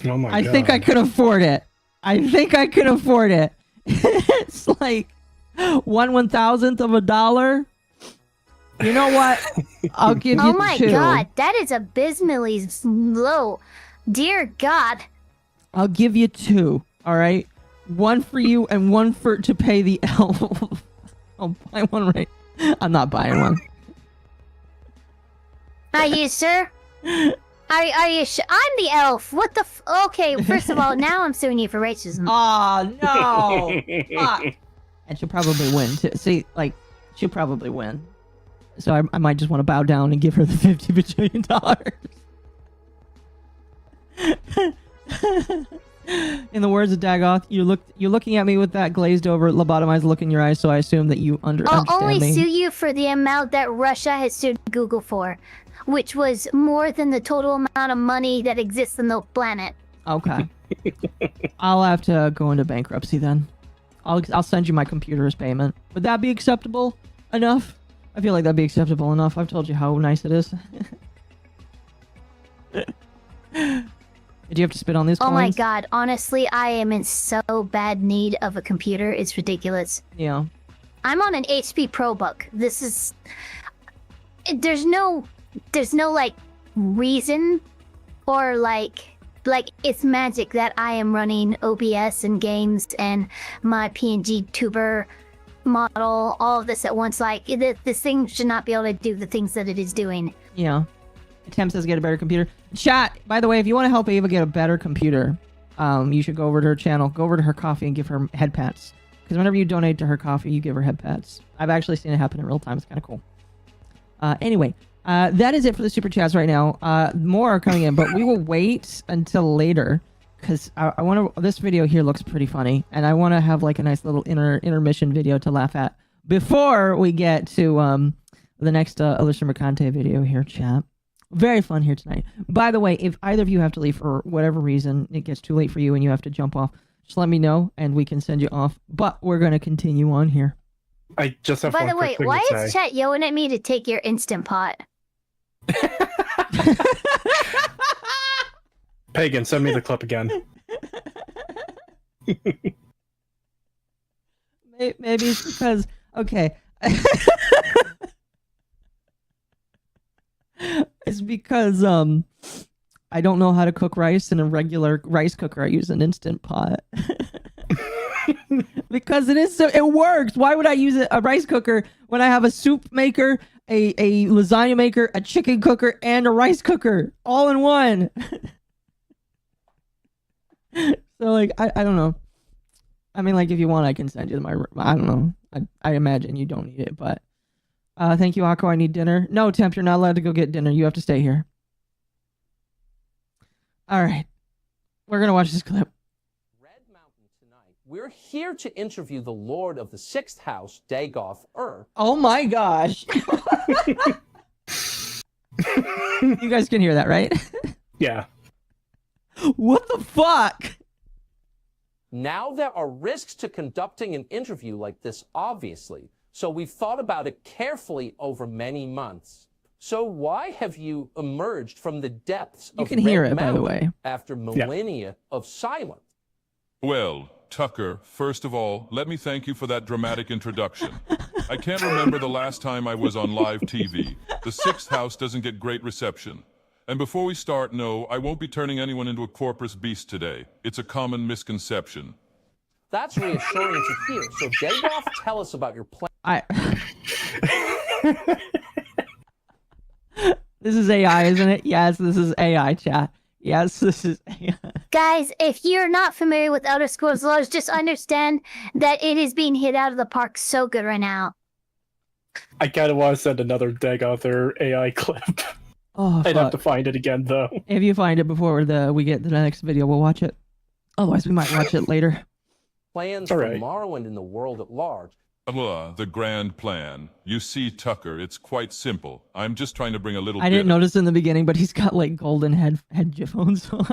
Oh my I god. think I could afford it. It's like 1/1000th of a dollar. You know what? I'll give you Oh my 2. god, that is abysmally low. Dear God. I'll give you 2. All right, 1 for you and 1 to pay the elf. I'll buy one right. I'm not buying one. Are you sure? Are you sure? I'm the elf. What the okay, first of all, now I'm suing you for racism. Oh, no. Fuck. And she'll probably win, too. See, like, she'll probably win. So I might just want to bow down and give her the $50 bajillion. In the words of Dagoth, you're looking at me with that glazed over, lobotomized look in your eyes, so I assume that you I'll understand only me. sue you for the amount that Russia has sued Google for, which was more than the total amount of money that exists on the planet. Okay. I'll have to go into bankruptcy then. I'll send you my computer as payment. Would that be acceptable enough? I feel like that'd be acceptable enough. I've told you how nice it is. Did you have to spit on these coins? Oh my god, honestly, I am in so bad need of a computer. It's ridiculous. Yeah. I'm on an HP ProBook. This is... There's no like reason or like it's magic that I am running OBS and games and my PNG tuber model, all of this at once. Like this thing should not be able to do the things that it is doing. Yeah. Tim says get a better computer. Chat, by the way, if you want to help Ava get a better computer, you should go over to her channel, go over to her coffee and give her head pats. Because whenever you donate to her coffee, you give her head pats. I've actually seen it happen in real time. It's kind of cool. Anyway, that is it for the super chats right now. More are coming in, but we will wait until later because I want to. This video here looks pretty funny, and I want to have like a nice little intermission video to laugh at before we get to the next Allyssa Mercante video here, chat. Very fun here tonight. By the way, if either of you have to leave for whatever reason, it gets too late for you and you have to jump off, just let me know and we can send you off. But we're going to continue on here. I just have By one the way, quick thing why to is say. chat yelling at me to take your Instant Pot? Pagan, send me the clip again. Maybe it's because, okay. It's because I don't know how to cook rice in a regular rice cooker. I use an Instant Pot. Because it works. Why would I use a rice cooker when I have a soup maker, a lasagna maker, a chicken cooker, and a rice cooker all in one? So like I don't know. I mean, like if you want, I can send you my. I don't know. I imagine you don't need it, but thank you, Akko. I need dinner. No, Temp, you're not allowed to go get dinner. You have to stay here. All right, we're gonna watch this clip. We're here to interview the Lord of the Sixth House, Dagoth Ur. Oh my gosh. You guys can hear that, right? Yeah. What the fuck? Now there are risks to conducting an interview like this, obviously, so we've thought about it carefully over many months. So why have you emerged from the depths You of can hear Red it, by the Mountain way. after millennia of silence? Well, Tucker, first of all, let me thank you for that dramatic introduction. I can't remember the last time I was on live TV. The Sixth House doesn't get great reception. And before we start, no, I won't be turning anyone into a corpus beast today. It's a common misconception. That's reassuring to hear. So Dagoth, tell us about your plan. This is AI, isn't it? Yes, this is AI, chat. Yes, this is AI. Guys, if you're not familiar with Elder Scrolls Laws, just understand that it is being hit out of the park so good right now. I kind of want to send another Dagoth AI clip. Oh, I'd have to fuck. find it again, though. If you find it before we get to the next video, we'll watch it. Otherwise, we might watch it later. Plans All for right. Morrowind in the world at large. The grand plan. You see, Tucker, it's quite simple. I'm just trying to bring a little I didn't bit of- notice in the beginning, but he's got like golden headphones on.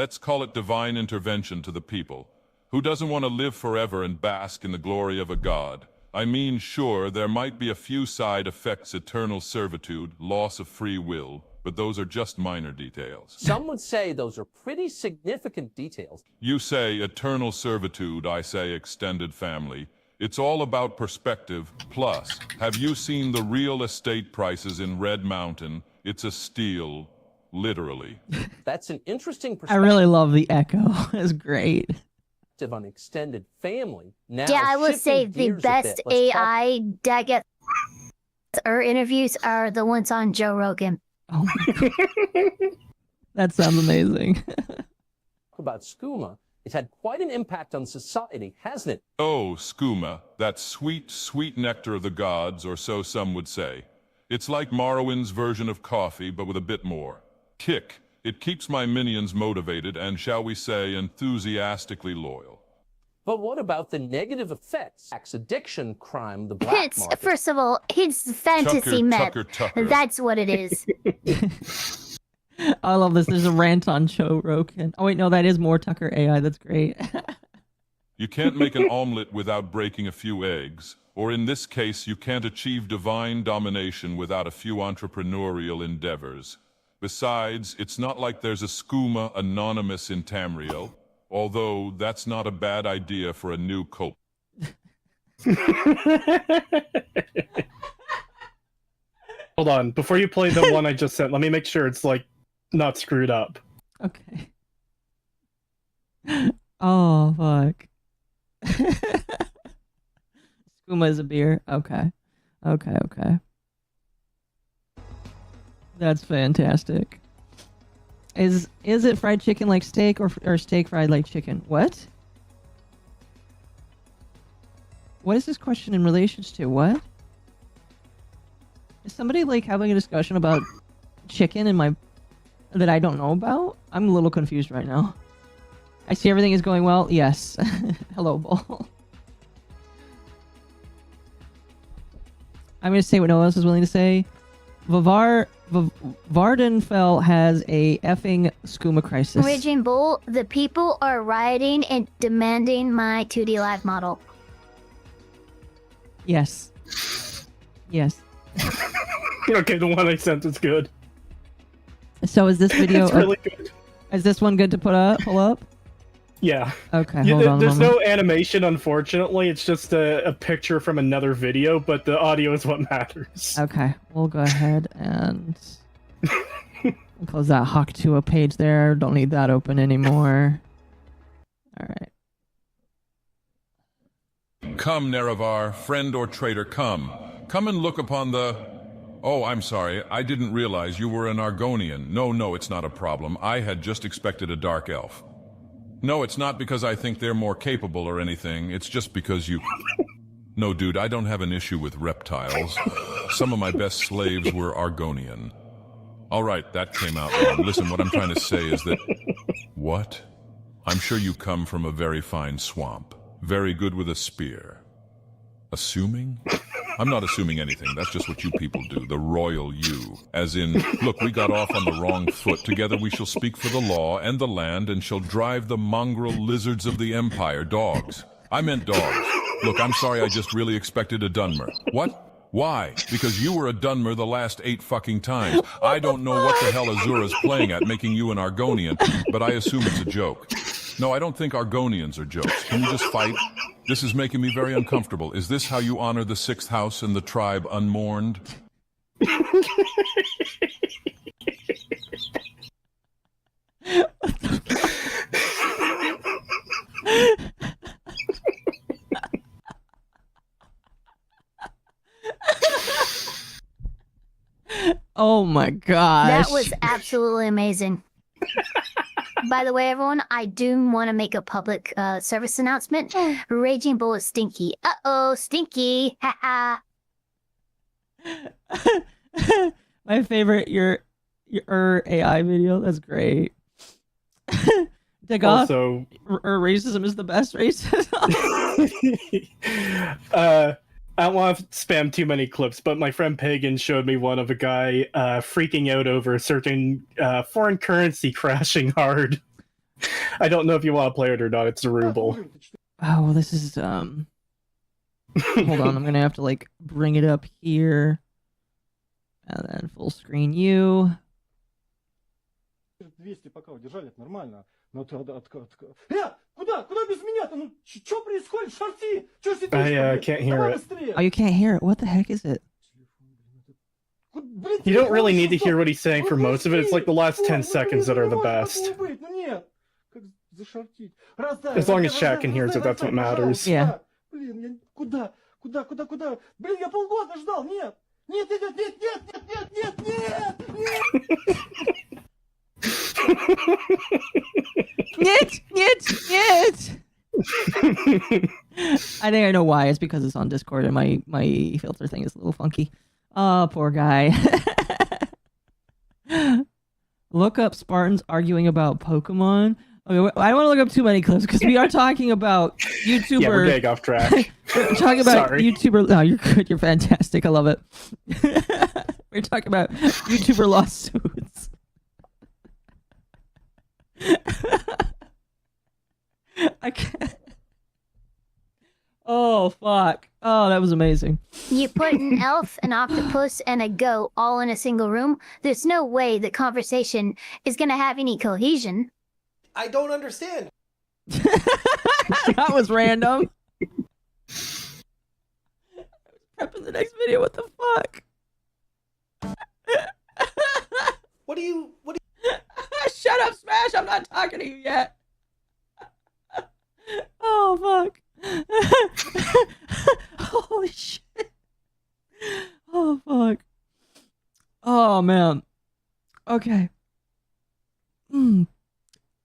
let's call it divine intervention to the people. Who doesn't want to live forever and bask in the glory of a god? I mean, sure, there might be a few side effects, eternal servitude, loss of free will, but those are just minor details. Some would say those are pretty significant details. You say eternal servitude, I say extended family. It's all about perspective. Plus, have you seen the real estate prices in Red Mountain? It's a steal, literally. That's an interesting I perspective. really love the echo. It's great. On extended family. Now, Yeah, I would say shifting the gears a best bit, let's talk- AI that gets or interviews are the ones on Joe Rogan. Oh my God. That sounds amazing. about skooma. It's had quite an impact on society, hasn't it? Oh, skooma, that sweet, sweet nectar of the gods, or so some would say. It's like Morrowind's version of coffee, but with a bit more kick. It keeps my minions motivated and, shall we say, enthusiastically loyal. But what about the negative effects? Sex addiction, crime, the black It's, market. first of all, it's fantasy meth. Tucker. That's what it is. I love this. There's a rant on Joe Rogan. Oh wait, no, that is more Tucker AI. That's great. You can't make an omelet without breaking a few eggs. Or in this case, you can't achieve divine domination without a few entrepreneurial endeavors. Besides, it's not like there's a skooma anonymous in Tamriel, although that's not a bad idea for a new cult. Hold on, before you play the one I just sent, let me make sure it's like not screwed up. Okay. Oh fuck. Skooma is a beer. Okay. Okay. That's fantastic. Is it fried chicken like steak or steak fried like chicken? What? What is this question in relation to? What? Is somebody like having a discussion about chicken in my that I don't know about? I'm a little confused right now. I see everything is going well. Yes. Hello, Bull. I'm going to say what no one else is willing to say. Vardenfell has a effing skooma crisis. Raging Bull, the people are rioting and demanding my 2D live model. Yes. Yes. Okay, the one I sent is good. So is this video? It's really good. Is this one good to pull up? Yeah. Okay, hold on. There's no animation, unfortunately. It's just a picture from another video, but the audio is what matters. Okay, we'll go ahead and close that Hawk 2 page there. Don't need that open anymore. All right. Come, Nerevar, friend or traitor, come. Come and look upon the... Oh, I'm sorry, I didn't realize you were an Argonian. No, it's not a problem. I had just expected a dark elf. No, it's not because I think they're more capable or anything. It's just because you... No, dude, I don't have an issue with reptiles. Some of my best slaves were Argonian. All right, that came out wrong. Listen, what I'm trying to say is that... What? I'm sure you come from a very fine swamp. Very good with a spear. Assuming? I'm not assuming anything. That's just what you people do. The royal you. As in, look, we got off on the wrong foot. Together we shall speak for the law and the land and shall drive the mongrel lizards of the empire. Dogs. I meant dogs. Look, I'm sorry, I just really expected a Dunmer. What? Why? Because you were a Dunmer the last 8 fucking times. I don't know what the hell Azura's playing at, making you an Argonian, but I assume it's a joke. No, I don't think Argonians are jokes. Can you just fight? This is making me very uncomfortable. Is this how you honor the 6th house and the tribe unmourned? Oh my gosh. That was absolutely amazing. By the way, everyone, I do want to make a public service announcement. Raging Bull is stinky. Uh-oh, stinky. Ha My favorite, your AI video. That's great. Also, racism is the best racism. I don't want to spam too many clips, but my friend Pagan showed me one of a guy freaking out over a certain foreign currency crashing hard. I don't know if you want to play it or not. It's Zerubbabel. Oh, this is hold on, I'm gonna have to like bring it up here. And then full screen you. 200 пока удержали, это нормально. Но ты куда? Куда без меня-то? Ну, что происходит? Шорти! Что сидишь? I can't hear it. Oh, you can't hear it? What the heck is it? You don't really need to hear what he's saying for most of it. It's like the last 10 seconds that are the best. As long as chat can hear it, that's what matters. Yeah. Куда? Блин, я полгода ждал, нет! Нет! I think I know why. It's because it's on Discord and my filter thing is a little funky. Oh, poor guy. Look up Spartans arguing about Pokemon. Okay, I don't want to look up too many clips because we are talking about YouTuber. Yeah, we're getting off track. We're talking about Sorry. YouTuber. No, you're good. You're fantastic. I love it. We're talking about YouTuber lawsuits. I can't. Oh, fuck. Oh, that was amazing. You put an elf, an octopus, and a goat all in a single room. There's no way the conversation is going to have any cohesion. I don't understand. That was random. Prepping the next video. What the fuck? What do you Shut up, Smash. I'm not talking to you yet. Oh, fuck. Holy shit. Oh, fuck. Oh, man. Okay.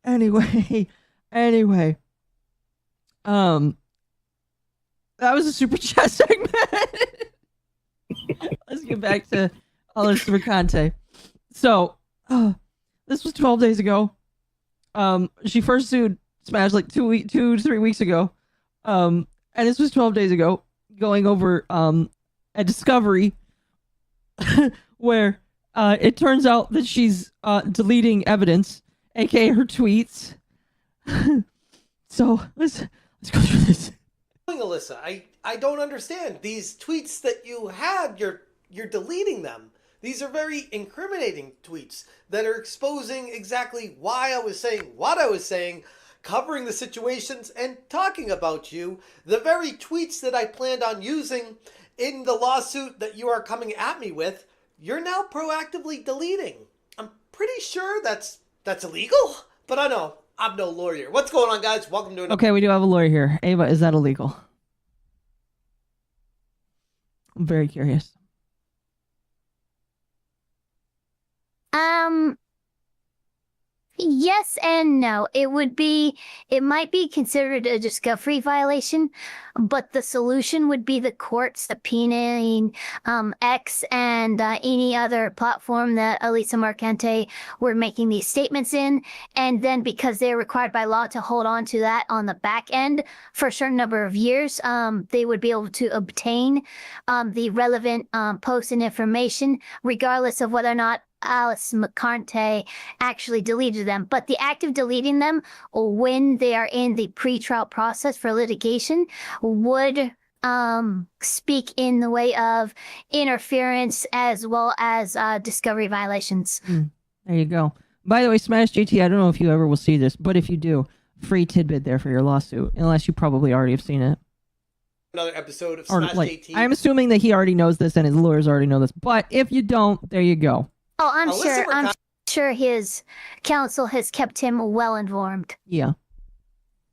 Anyway. That was a super chat segment. Let's get back to Allyssa Mercante. So, this was 12 days ago. She first sued Smash like 2 to 3 weeks ago. And this was 12 days ago, going over a discovery where it turns out that she's deleting evidence, aka her tweets. So let's go through this. Alyssa, I don't understand. These tweets that you had, you're deleting them. These are very incriminating tweets that are exposing exactly why I was saying what I was saying, covering the situations and talking about you. The very tweets that I planned on using in the lawsuit that you are coming at me with, you're now proactively deleting. I'm pretty sure that's illegal, but I know I'm no lawyer. What's going on, guys? Welcome to Okay, we do have a lawyer here. Ava, is that illegal? I'm very curious. Yes and no. It might be considered a discovery violation, but the solution would be the court subpoenaing X and any other platform that Allyssa Mercante were making these statements in. And then because they're required by law to hold on to that on the back end for a certain number of years, they would be able to obtain the relevant posts and information, regardless of whether or not Allyssa Mercante actually deleted them. But the act of deleting them when they are in the pretrial process for litigation would speak in the way of interference as well as discovery violations. There you go. By the way, SmashJT, I don't know if you ever will see this, but if you do, free tidbit there for your lawsuit, unless you probably already have seen it. Another episode of Or, SmashJT. I'm assuming that he already knows this and his lawyers already know this, but if you don't, there you go. Oh, I'm sure his counsel has kept him well informed. Yeah.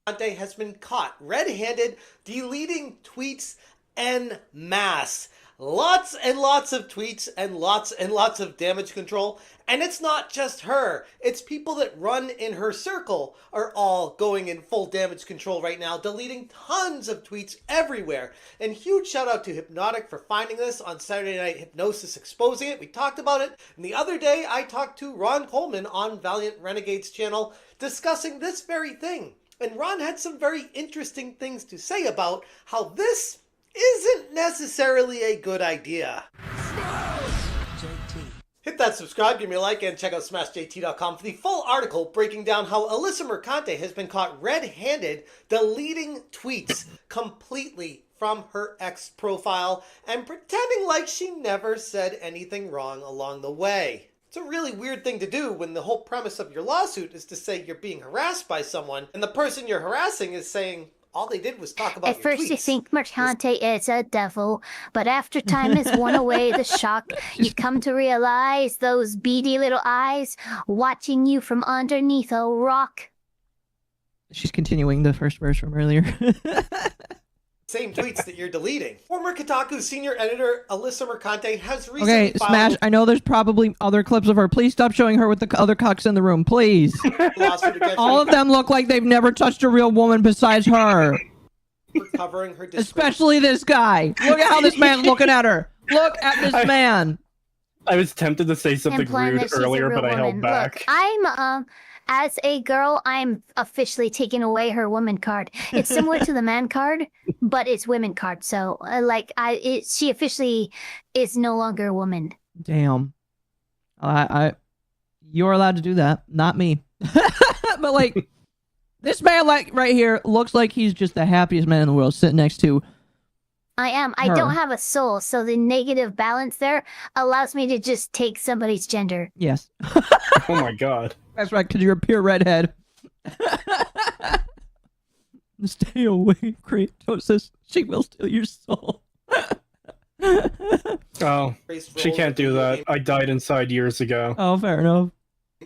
Mercante has been caught red-handed deleting tweets en masse. Lots and lots of tweets and lots of damage control. And it's not just her. It's people that run in her circle are all going in full damage control right now, deleting tons of tweets everywhere. And huge shout out to Hypnotic for finding this on Saturday Night Hypnosis, exposing it. We talked about it. And the other day, I talked to Ron Coleman on Valiant Renegade's channel discussing this very thing. And Ron had some very interesting things to say about how this isn't necessarily a good idea. Hit that subscribe, give me a like, and check out SmashJT.com for the full article breaking down how Allyssa Mercante has been caught red-handed deleting tweets completely from her ex profile and pretending like she never said anything wrong along the way. It's a really weird thing to do when the whole premise of your lawsuit is to say you're being harassed by someone, and the person you're harassing is saying all they did was talk about At your first tweets. you think Mercante is a devil, but after time has worn away the shock, you come to realize those beady little eyes watching you from underneath a rock. She's continuing the first verse from earlier. Same tweets that you're deleting. Former Kotaku senior editor Allyssa Mercante has recently Okay, filed Smash, I know there's probably other clips of her. Please stop showing her with the other cocks in the room, please. a lawsuit against All of them look like they've never touched a real woman besides her. for covering her disgrace. Especially this guy. Look at how this man's looking at her. Look at this man. I was tempted to say something Implying rude that she's a earlier, real but I held woman. back. Look, I'm as a girl, I'm officially taking away her woman card. It's similar to the man card, but it's women card. So, she officially is no longer a woman. Damn. You're allowed to do that, not me. But like, this man, like right here, looks like he's just the happiest man in the world, sitting next to. I am. I her. don't have a soul, so the negative balance there allows me to just take somebody's gender. Yes. Oh my god. That's right, because you're a pure redhead. Stay away, Creetosis. She will steal your soul. Oh, she can't do that. I died inside years ago. Oh, fair enough.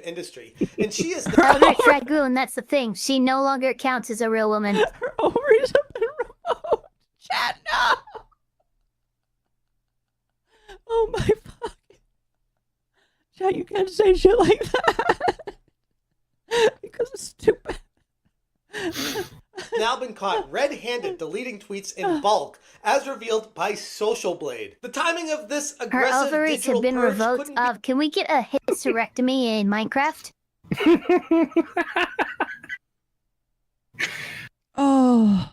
Industry. And she is Eldritch Dragoon, that's the thing. She no longer counts as a real woman. Her ovaries have been removed. Chat, no! Oh my fucking... Chat, you can't say shit like that. Because it's stupid. now been caught red-handed deleting tweets in bulk, as revealed by Social Blade. The timing of this Her aggressive ovaries digital have been purge revoked couldn't be of. Can we get a hysterectomy in Minecraft? Oh.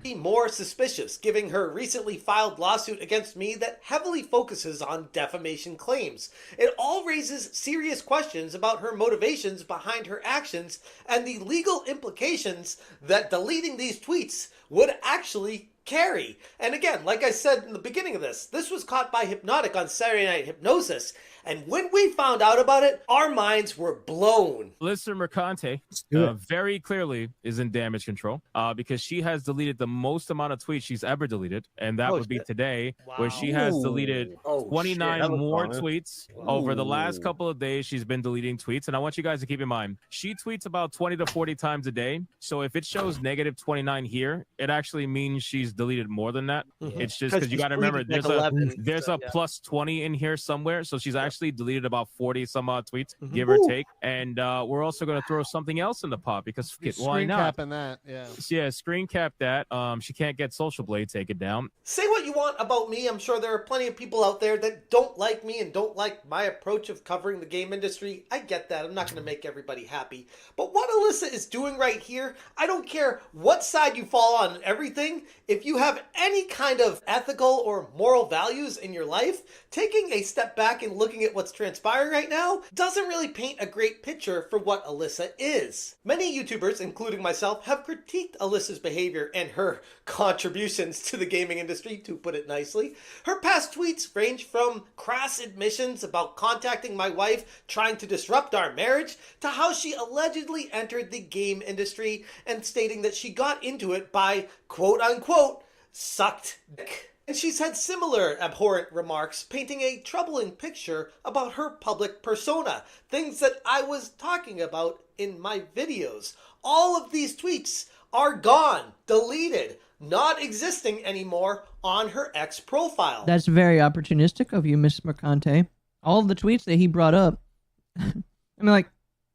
be more suspicious, giving her recently filed lawsuit against me that heavily focuses on defamation claims. It all raises serious questions about her motivations behind her actions and the legal implications that deleting these tweets would actually carry. And again, like I said in the beginning of this was caught by Hypnotic on Saturday Night Hypnosis. And when we found out about it, our minds were blown. Allyssa Mercante very clearly is in damage control because she has deleted the most amount of tweets she's ever deleted. And that would be today, where she has deleted 29 more tweets. Over the last couple of days, she's been deleting tweets. And I want you guys to keep in mind, she tweets about 20 to 40 times a day. So if it shows negative 29 here, it actually means she's deleted more than that. It's just because you got to remember, there's a plus 20 in here somewhere. So she's actually deleted about 40 some odd tweets, give or take. And we're also going to throw something else in the pot because why not? Screen capping that, yeah, screen cap that. She can't get Social Blade taken down. Say what you want about me. I'm sure there are plenty of people out there that don't like me and don't like my approach of covering the game industry. I get that. I'm not going to make everybody happy. But what Allyssa is doing right here, I don't care what side you fall on everything. If you have any kind of ethical or moral values in your life, taking a step back and looking at what's transpiring right now doesn't really paint a great picture for what Allyssa is. Many YouTubers, including myself, have critiqued Alyssa's behavior and her contributions to the gaming industry, to put it nicely. Her past tweets range from crass admissions about contacting my wife, trying to disrupt our marriage, to how she allegedly entered the game industry and stating that she got into it by, quote unquote, sucked dick. And she's had similar abhorrent remarks, painting a troubling picture about her public persona, things that I was talking about in my videos. All of these tweets are gone, deleted, not existing anymore on her ex profile. That's very opportunistic of you, Miss Mercante. All of the tweets that he brought up, I mean, like,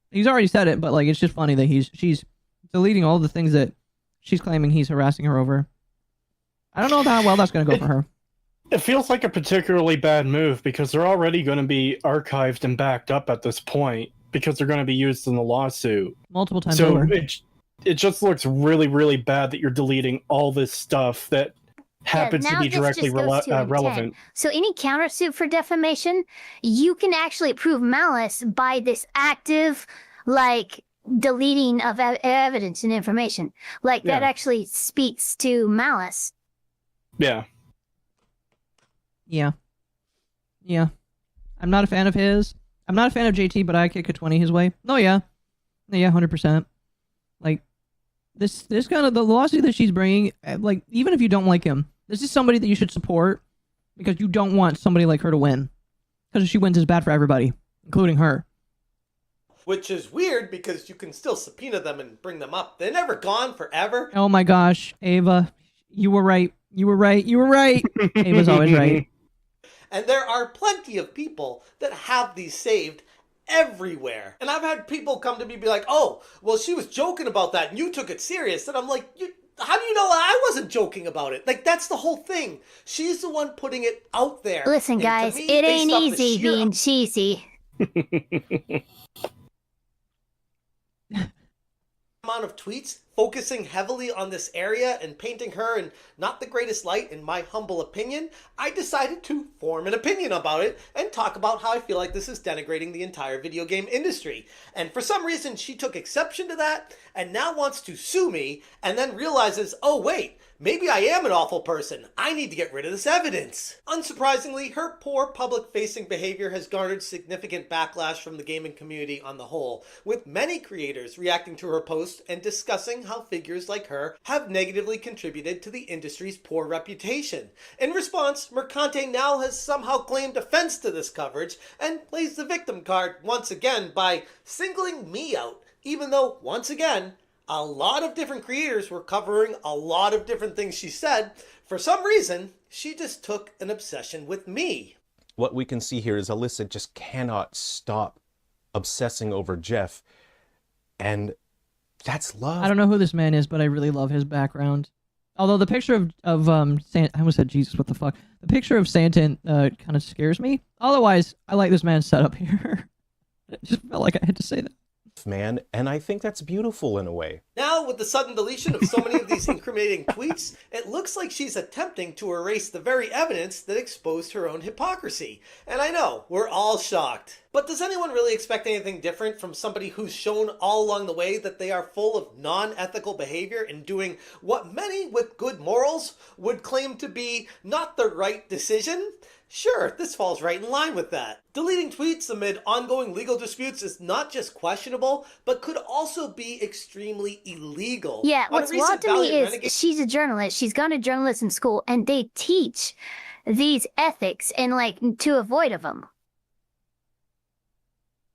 he's already said it, but like, it's just funny that she's deleting all the things that she's claiming he's harassing her over. I don't know how well that's going to go for her. It feels like a particularly bad move because they're already going to be archived and backed up at this point because they're going to be used in the lawsuit. Multiple times so over. It just looks really, really bad that you're deleting all this stuff that happens to now be this directly just goes to intent. relevant. So any countersuit for defamation, you can actually prove malice by this active, like, deleting of evidence and information. Like, that actually speaks to malice. Yeah. Yeah. Yeah. I'm not a fan of his. I'm not a fan of JT, but I kick a 20 his way. Oh, yeah. Yeah, 100%. Like, this kind of, the lawsuit that she's bringing, like, even if you don't like him, this is somebody that you should support because you don't want somebody like her to win. Because if she wins, it's bad for everybody, including her. Which is weird because you can still subpoena them and bring them up. They're never gone forever. Oh my gosh, Ava, you were right. You were right. You were right. Ava's always right. And there are plenty of people that have these saved everywhere. And I've had people come to me and be like, oh, well, she was joking about that and you took it serious. And I'm like, how do you know I wasn't joking about it? Like, that's the whole thing. She's the one putting it out there. Listen, guys, it ain't easy being cheesy. Amount of tweets focusing heavily on this area and painting her in not the greatest light, in my humble opinion, I decided to form an opinion about it and talk about how I feel like this is denigrating the entire video game industry. And for some reason, she took exception to that and now wants to sue me and then realizes, oh wait, maybe I am an awful person. I need to get rid of this evidence. Unsurprisingly, her poor public-facing behavior has garnered significant backlash from the gaming community on the whole, with many creators reacting to her post and discussing how figures like her have negatively contributed to the industry's poor reputation. In response, Mercante now has somehow claimed offense to this coverage and plays the victim card once again by singling me out, even though, once again, a lot of different creators were covering a lot of different things she said. For some reason, she just took an obsession with me. What we can see here is Allyssa just cannot stop obsessing over Jeff. And that's love. I don't know who this man is, but I really love his background. Although the picture of I almost said Jesus, what the fuck? The picture of Santa kind of scares me. Otherwise, I like this man's setup here. I just felt like I had to say that. Man, and I think that's beautiful in a way. Now, with the sudden deletion of so many of these incriminating tweets, it looks like she's attempting to erase the very evidence that exposed her own hypocrisy. And I know, we're all shocked. But does anyone really expect anything different from somebody who's shown all along the way that they are full of non-ethical behavior and doing what many with good morals would claim to be not the right decision? Sure, this falls right in line with that. Deleting tweets amid ongoing legal disputes is not just questionable, but could also be extremely illegal. Yeah, what's wild to me is she's a journalist. She's gone to journalism school, and they teach these ethics and, like, to avoid of them.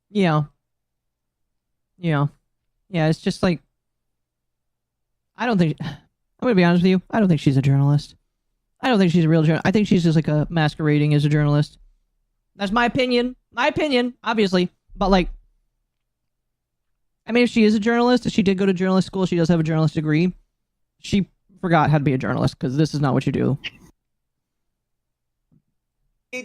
Yeah. Yeah. Yeah, it's just like, I don't think, I'm going to be honest with you, I don't think she's a journalist. I don't think she's a real journalist. I think she's just like a masquerading as a journalist. That's my opinion. My opinion, obviously. But like, I mean, if she is a journalist, if she did go to journalist school, she does have a journalist degree. She forgot how to be a journalist because this is not what you do.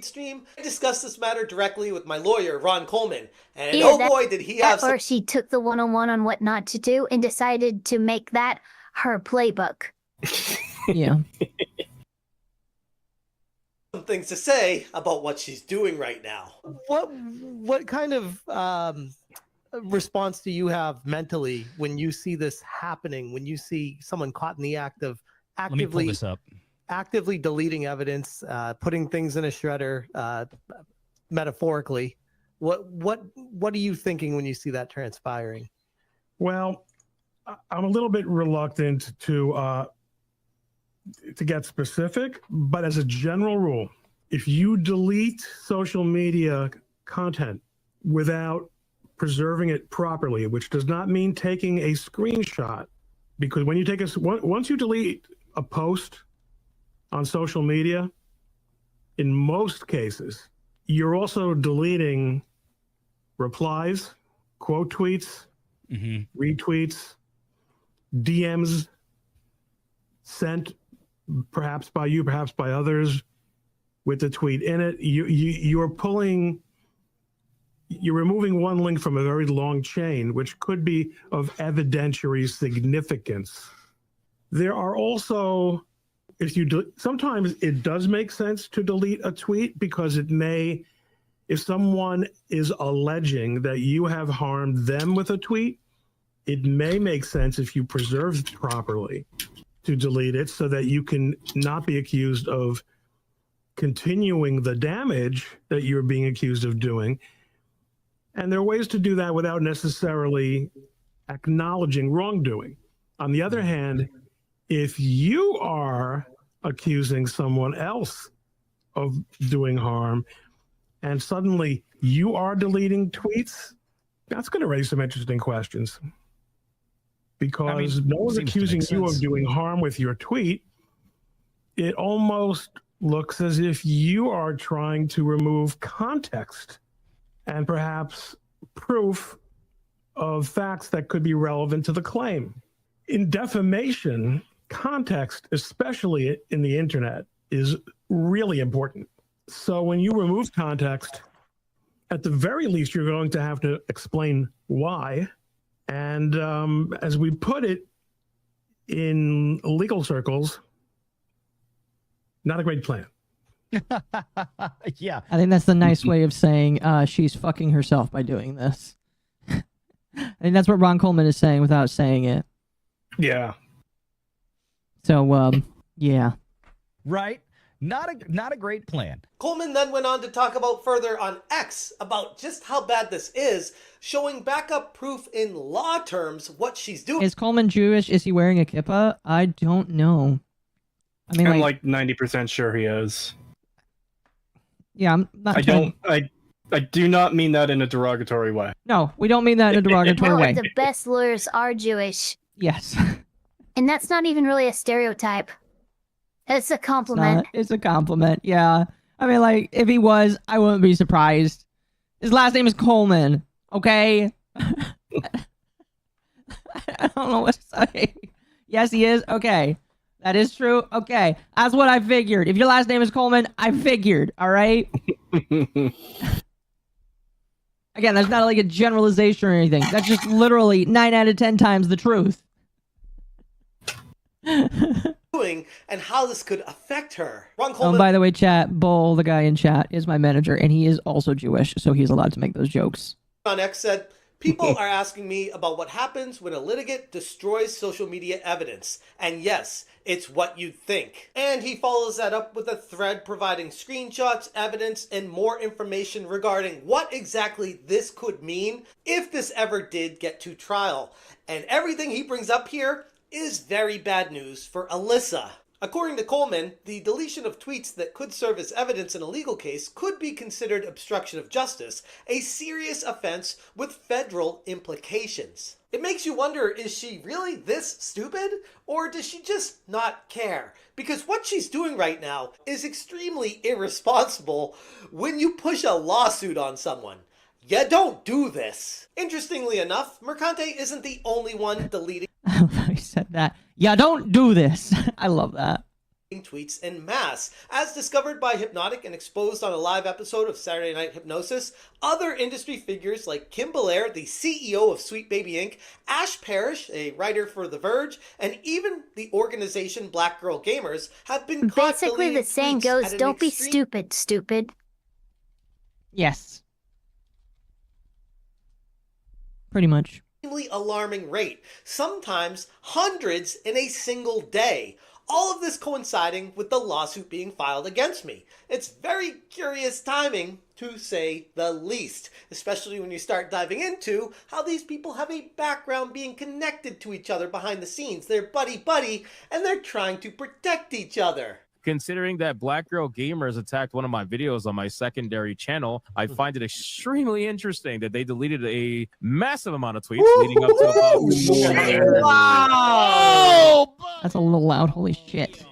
Stream, I discussed this matter directly with my lawyer, Ron Coleman, and Either oh boy, did he have or she took the one-on-one on what not to do and decided to make that her playbook. Yeah. some things to say about what she's doing right now. What kind of response do you have mentally when you see this happening, when you see someone caught in the act of actively, Let me pull this up. Actively deleting evidence, putting things in a shredder, metaphorically? What are you thinking when you see that transpiring? Well, I'm a little bit reluctant to get specific, but as a general rule, if you delete social media content without preserving it properly, which does not mean taking a screenshot, because when you take once you delete a post on social media, in most cases, you're also deleting replies, quote tweets, retweets, DMs sent perhaps by you, perhaps by others with the tweet in it. You're removing one link from a very long chain, which could be of evidentiary significance. There are also sometimes it does make sense to delete a tweet because it may, if someone is alleging that you have harmed them with a tweet, it may make sense if you preserve it properly to delete it so that you can not be accused of continuing the damage that you're being accused of doing. And there are ways to do that without necessarily acknowledging wrongdoing. On the other hand, if you are accusing someone else of doing harm and suddenly you are deleting tweets, that's going to raise some interesting questions. Because no one's accusing you of doing harm with your tweet. It almost looks as if you are trying to remove context and perhaps proof of facts that could be relevant to the claim. In defamation, context, especially in the internet, is really important. So when you remove context, at the very least, you're going to have to explain why. And as we put it in legal circles, not a great plan. Yeah. I think that's the nice way of saying she's fucking herself by doing this. I think that's what Ron Coleman is saying without saying it. Yeah. So, yeah. Right? Not a great plan. Coleman then went on to talk about further on X about just how bad this is, showing backup proof in law terms what she's doing. Is Coleman Jewish? Is he wearing a kippah? I don't know. I mean, I'm like 90% sure he is. Yeah, I'm not. I do not mean that in a derogatory way. No, we don't mean that in a derogatory No, way. the best lawyers are Jewish. Yes. And that's not even really a stereotype. It's a compliment. It's a compliment, yeah. I mean, like, if he was, I wouldn't be surprised. His last name is Coleman, okay? I don't know what to say. Yes, he is? Okay. That is true? Okay. That's what I figured. If your last name is Coleman, I figured, all right? Again, that's not like a generalization or anything. That's just literally 9 out of 10 times the truth. Doing and how this could affect her. Ron Coleman. Oh, by the way, chat, Bull, the guy in chat, is my manager, and he is also Jewish, so he's allowed to make those jokes. On X said, people are asking me about what happens when a litigant destroys social media evidence. And yes, it's what you'd think. And he follows that up with a thread providing screenshots, evidence, and more information regarding what exactly this could mean if this ever did get to trial. And everything he brings up here is very bad news for Allyssa. According to Coleman, the deletion of tweets that could serve as evidence in a legal case could be considered obstruction of justice, a serious offense with federal implications. It makes you wonder, is she really this stupid? Or does she just not care? Because what she's doing right now is extremely irresponsible when you push a lawsuit on someone. You don't do this. Interestingly enough, Mercante isn't the only one deleting I said that. Yeah, don't do this. I love that. Tweets en masse. As discovered by Hypnotic and exposed on a live episode of Saturday Night Hypnosis, other industry figures like Kim Belair, the CEO of Sweet Baby Inc., Ash Parrish, a writer for The Verge, and even the organization Black Girl Gamers have been caught Basically, the saying goes, don't be stupid, stupid. Yes. Pretty much. Alarming rate, sometimes hundreds in a single day. All of this coinciding with the lawsuit being filed against me. It's very curious timing, to say the least, especially when you start diving into how these people have a background being connected to each other behind the scenes. They're buddy-buddy, and they're trying to protect each other. Considering that Black Girl Gamers attacked one of my videos on my secondary channel, I find it extremely interesting that they deleted a massive amount of tweets leading up to about Wow! That's a little loud. Holy shit.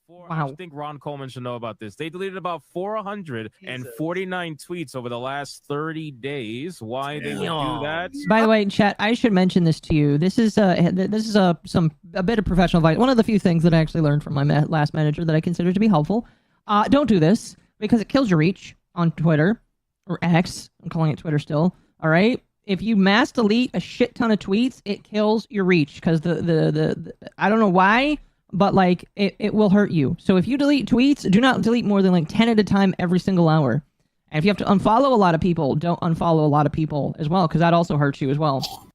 Wow. I think Ron Coleman should know about this. They deleted about 449 tweets over the last 30 days. Why they would do that? By the way, chat, I should mention this to you. This is a bit of professional advice. One of the few things that I actually learned from my last manager that I consider to be helpful. Don't do this because it kills your reach on Twitter or X. I'm calling it Twitter still. All right. If you mass delete a shit ton of tweets, it kills your reach because the I don't know why, but like it will hurt you. So if you delete tweets, do not delete more than like 10 at a time every single hour. And if you have to unfollow a lot of people, don't unfollow a lot of people as well, because that also hurts you as well.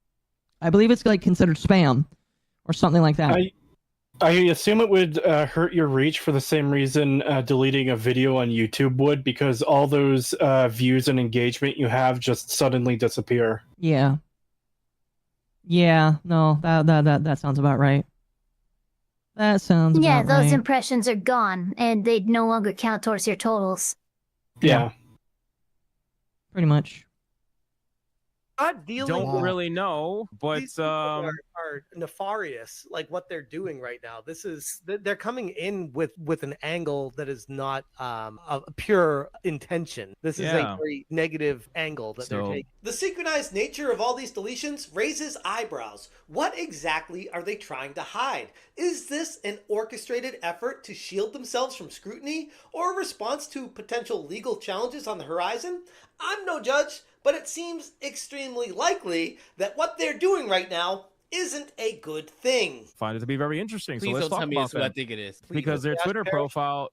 I believe it's like considered spam or something like that. I assume it would hurt your reach for the same reason deleting a video on YouTube would, because all those views and engagement you have just suddenly disappear. Yeah. Yeah, no, that sounds about right. That sounds Yeah, about those right. impressions are gone, and they no longer count towards your totals. Yeah. Pretty much. Not dealing Don't with really know, but these people are nefarious, like what they're doing right now. This is they're coming in with an angle that is not a pure intention. This is a very negative angle that they're taking. The synchronized nature of all these deletions raises eyebrows. What exactly are they trying to hide? Is this an orchestrated effort to shield themselves from scrutiny, or a response to potential legal challenges on the horizon? I'm no judge, but it seems extremely likely that what they're doing right now isn't a good thing. Find it to be very interesting. Please so let's don't talk tell me about it's what I that. think it is. Because their Twitter profile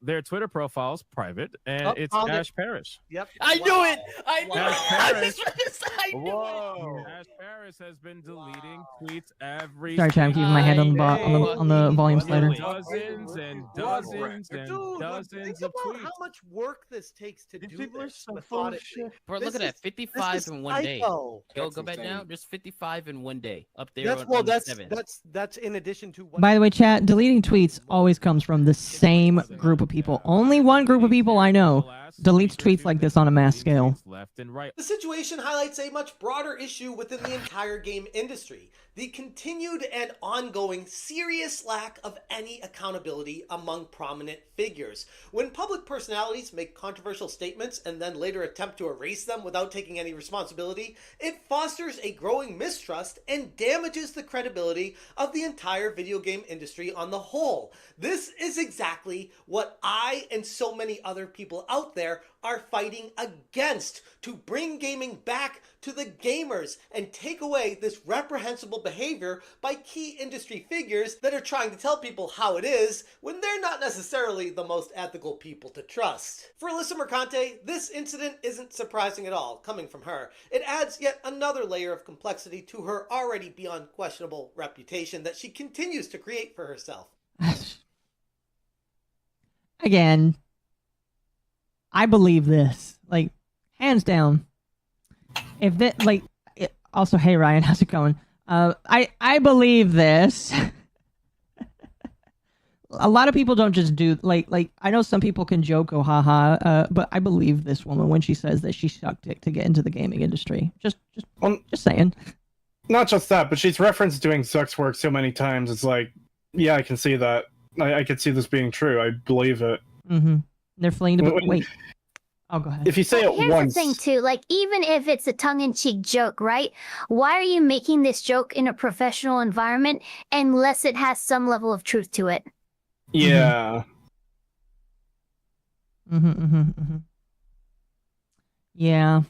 is private, and it's Ash Parrish. Yep. I knew it. I knew Ash it. I knew Whoa. Ash Parrish has been deleting tweets every. Sorry, Chad, I'm keeping my hand on the volume slider. Dozens and dozens and dozens of tweets. How much work this takes to do this methodically. Bro, look at that. 55 in one day. Go back now. There's 55 in one day. Up there. That's in addition to what. By the way, chat, deleting tweets always comes from the same group of people. Only one group of people I know deletes tweets like this on a mass scale. Left and right. The situation highlights a much broader issue within the entire game industry: the continued and ongoing serious lack of any accountability among prominent figures. When public personalities make controversial statements and then later attempt to erase them without taking any responsibility, it fosters a growing mistrust and damages the credibility of the entire video game industry on the whole. This is exactly what I and so many other people out there are fighting against, to bring gaming back to the gamers and take away this reprehensible behavior by key industry figures that are trying to tell people how it is when they're not necessarily the most ethical people to trust. For Allyssa Mercante, this incident isn't surprising at all coming from her. It adds yet another layer of complexity to her already beyond questionable reputation that she continues to create for herself. Again, I believe this, like, hands down. If that, like, also, hey Ryan, how's it going? I believe this. A lot of people don't just do like I know some people can joke, oh haha, but I believe this woman when she says that she sucked it to get into the gaming industry. Just saying. Not just that, but she's referenced doing sex work so many times. It's like, yeah, I can see that. I could see this being true. I believe it. Mm-hmm. They're fleeing to wait. Oh, go ahead. If you say it Here's once, the thing too, like even if it's a tongue-in-cheek joke, right? Why are you making this joke in a professional environment unless it has some level of truth to it? yeah. Yeah.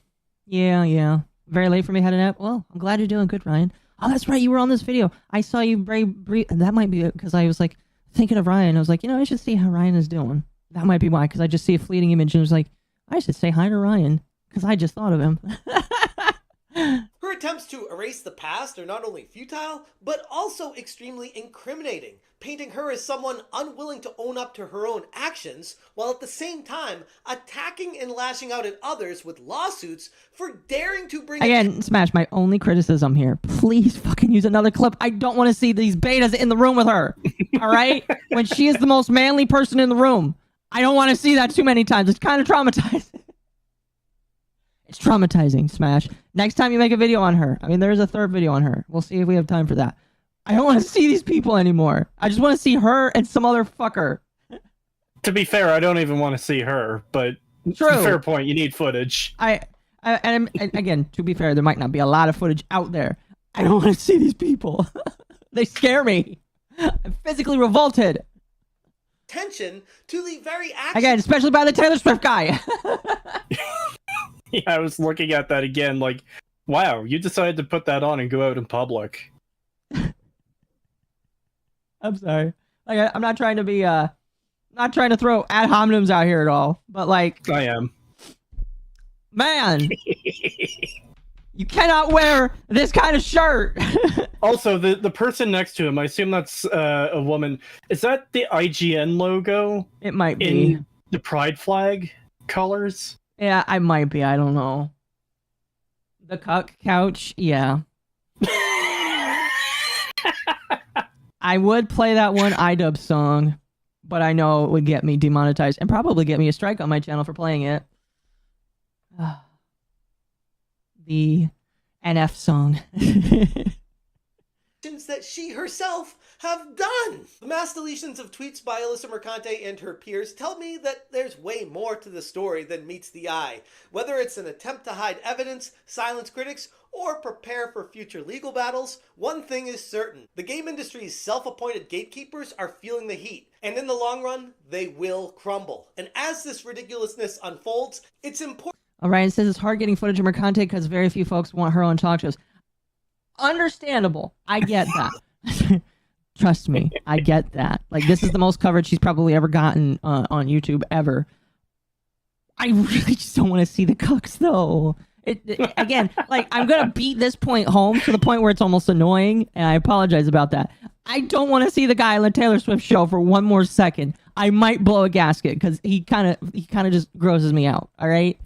Very late for me heading out. Well, I'm glad you're doing good, Ryan. Oh, that's right. You were on this video. I saw you very brief. That might be because I was like thinking of Ryan. I was like, I should see how Ryan is doing. That might be why, because I just see a fleeting image and was like, I should say hi to Ryan because I just thought of him. Her attempts to erase the past are not only futile, but also extremely incriminating, painting her as someone unwilling to own up to her own actions, while at the same time attacking and lashing out at others with lawsuits for daring to bring... Again, Smash, my only criticism here, please fucking use another clip. I don't want to see these betas in the room with her, all right? When she is the most manly person in the room. I don't want to see that too many times. It's kind of traumatizing. It's traumatizing, Smash. Next time you make a video on her, I mean, there's a third video on her. We'll see if we have time for that. I don't want to see these people anymore. I just want to see her and some other fucker. To be fair, I don't even want to see her, but True. Fair point. You need footage. And again, to be fair, there might not be a lot of footage out there. I don't want to see these people. They scare me. I'm physically revolted. Attention to the very action... Again, especially by the Taylor Swift guy. Yeah, I was looking at that again, like, wow, you decided to put that on and go out in public. I'm sorry. Like, I'm not trying to be not trying to throw ad hominems out here at all, but like I am. Man, you cannot wear this kind of shirt. Also, the person next to him, I assume that's a woman. Is that the IGN logo? It might be. In the pride flag colors? Yeah, I might be. I don't know. The cuck couch, yeah. I would play that one iDub song, but I know it would get me demonetized and probably get me a strike on my channel for playing it. The NF song. That she herself have done. The mass deletions of tweets by Allyssa Mercante and her peers tell me that there's way more to the story than meets the eye. Whether it's an attempt to hide evidence, silence critics, or prepare for future legal battles, one thing is certain. The game industry's self-appointed gatekeepers are feeling the heat, and in the long run, they will crumble. And as this ridiculousness unfolds, it's important. All right, it says it's hard getting footage of Mercante because very few folks want her on talk shows. Understandable. I get that. Trust me, I get that. Like, this is the most coverage she's probably ever gotten on YouTube ever. I really just don't want to see the cucks, though. Again, like, I'm going to beat this point home to the point where it's almost annoying, and I apologize about that. I don't want to see the guy on the Taylor Swift show for one more second. I might blow a gasket because he kind of just grosses me out, all right?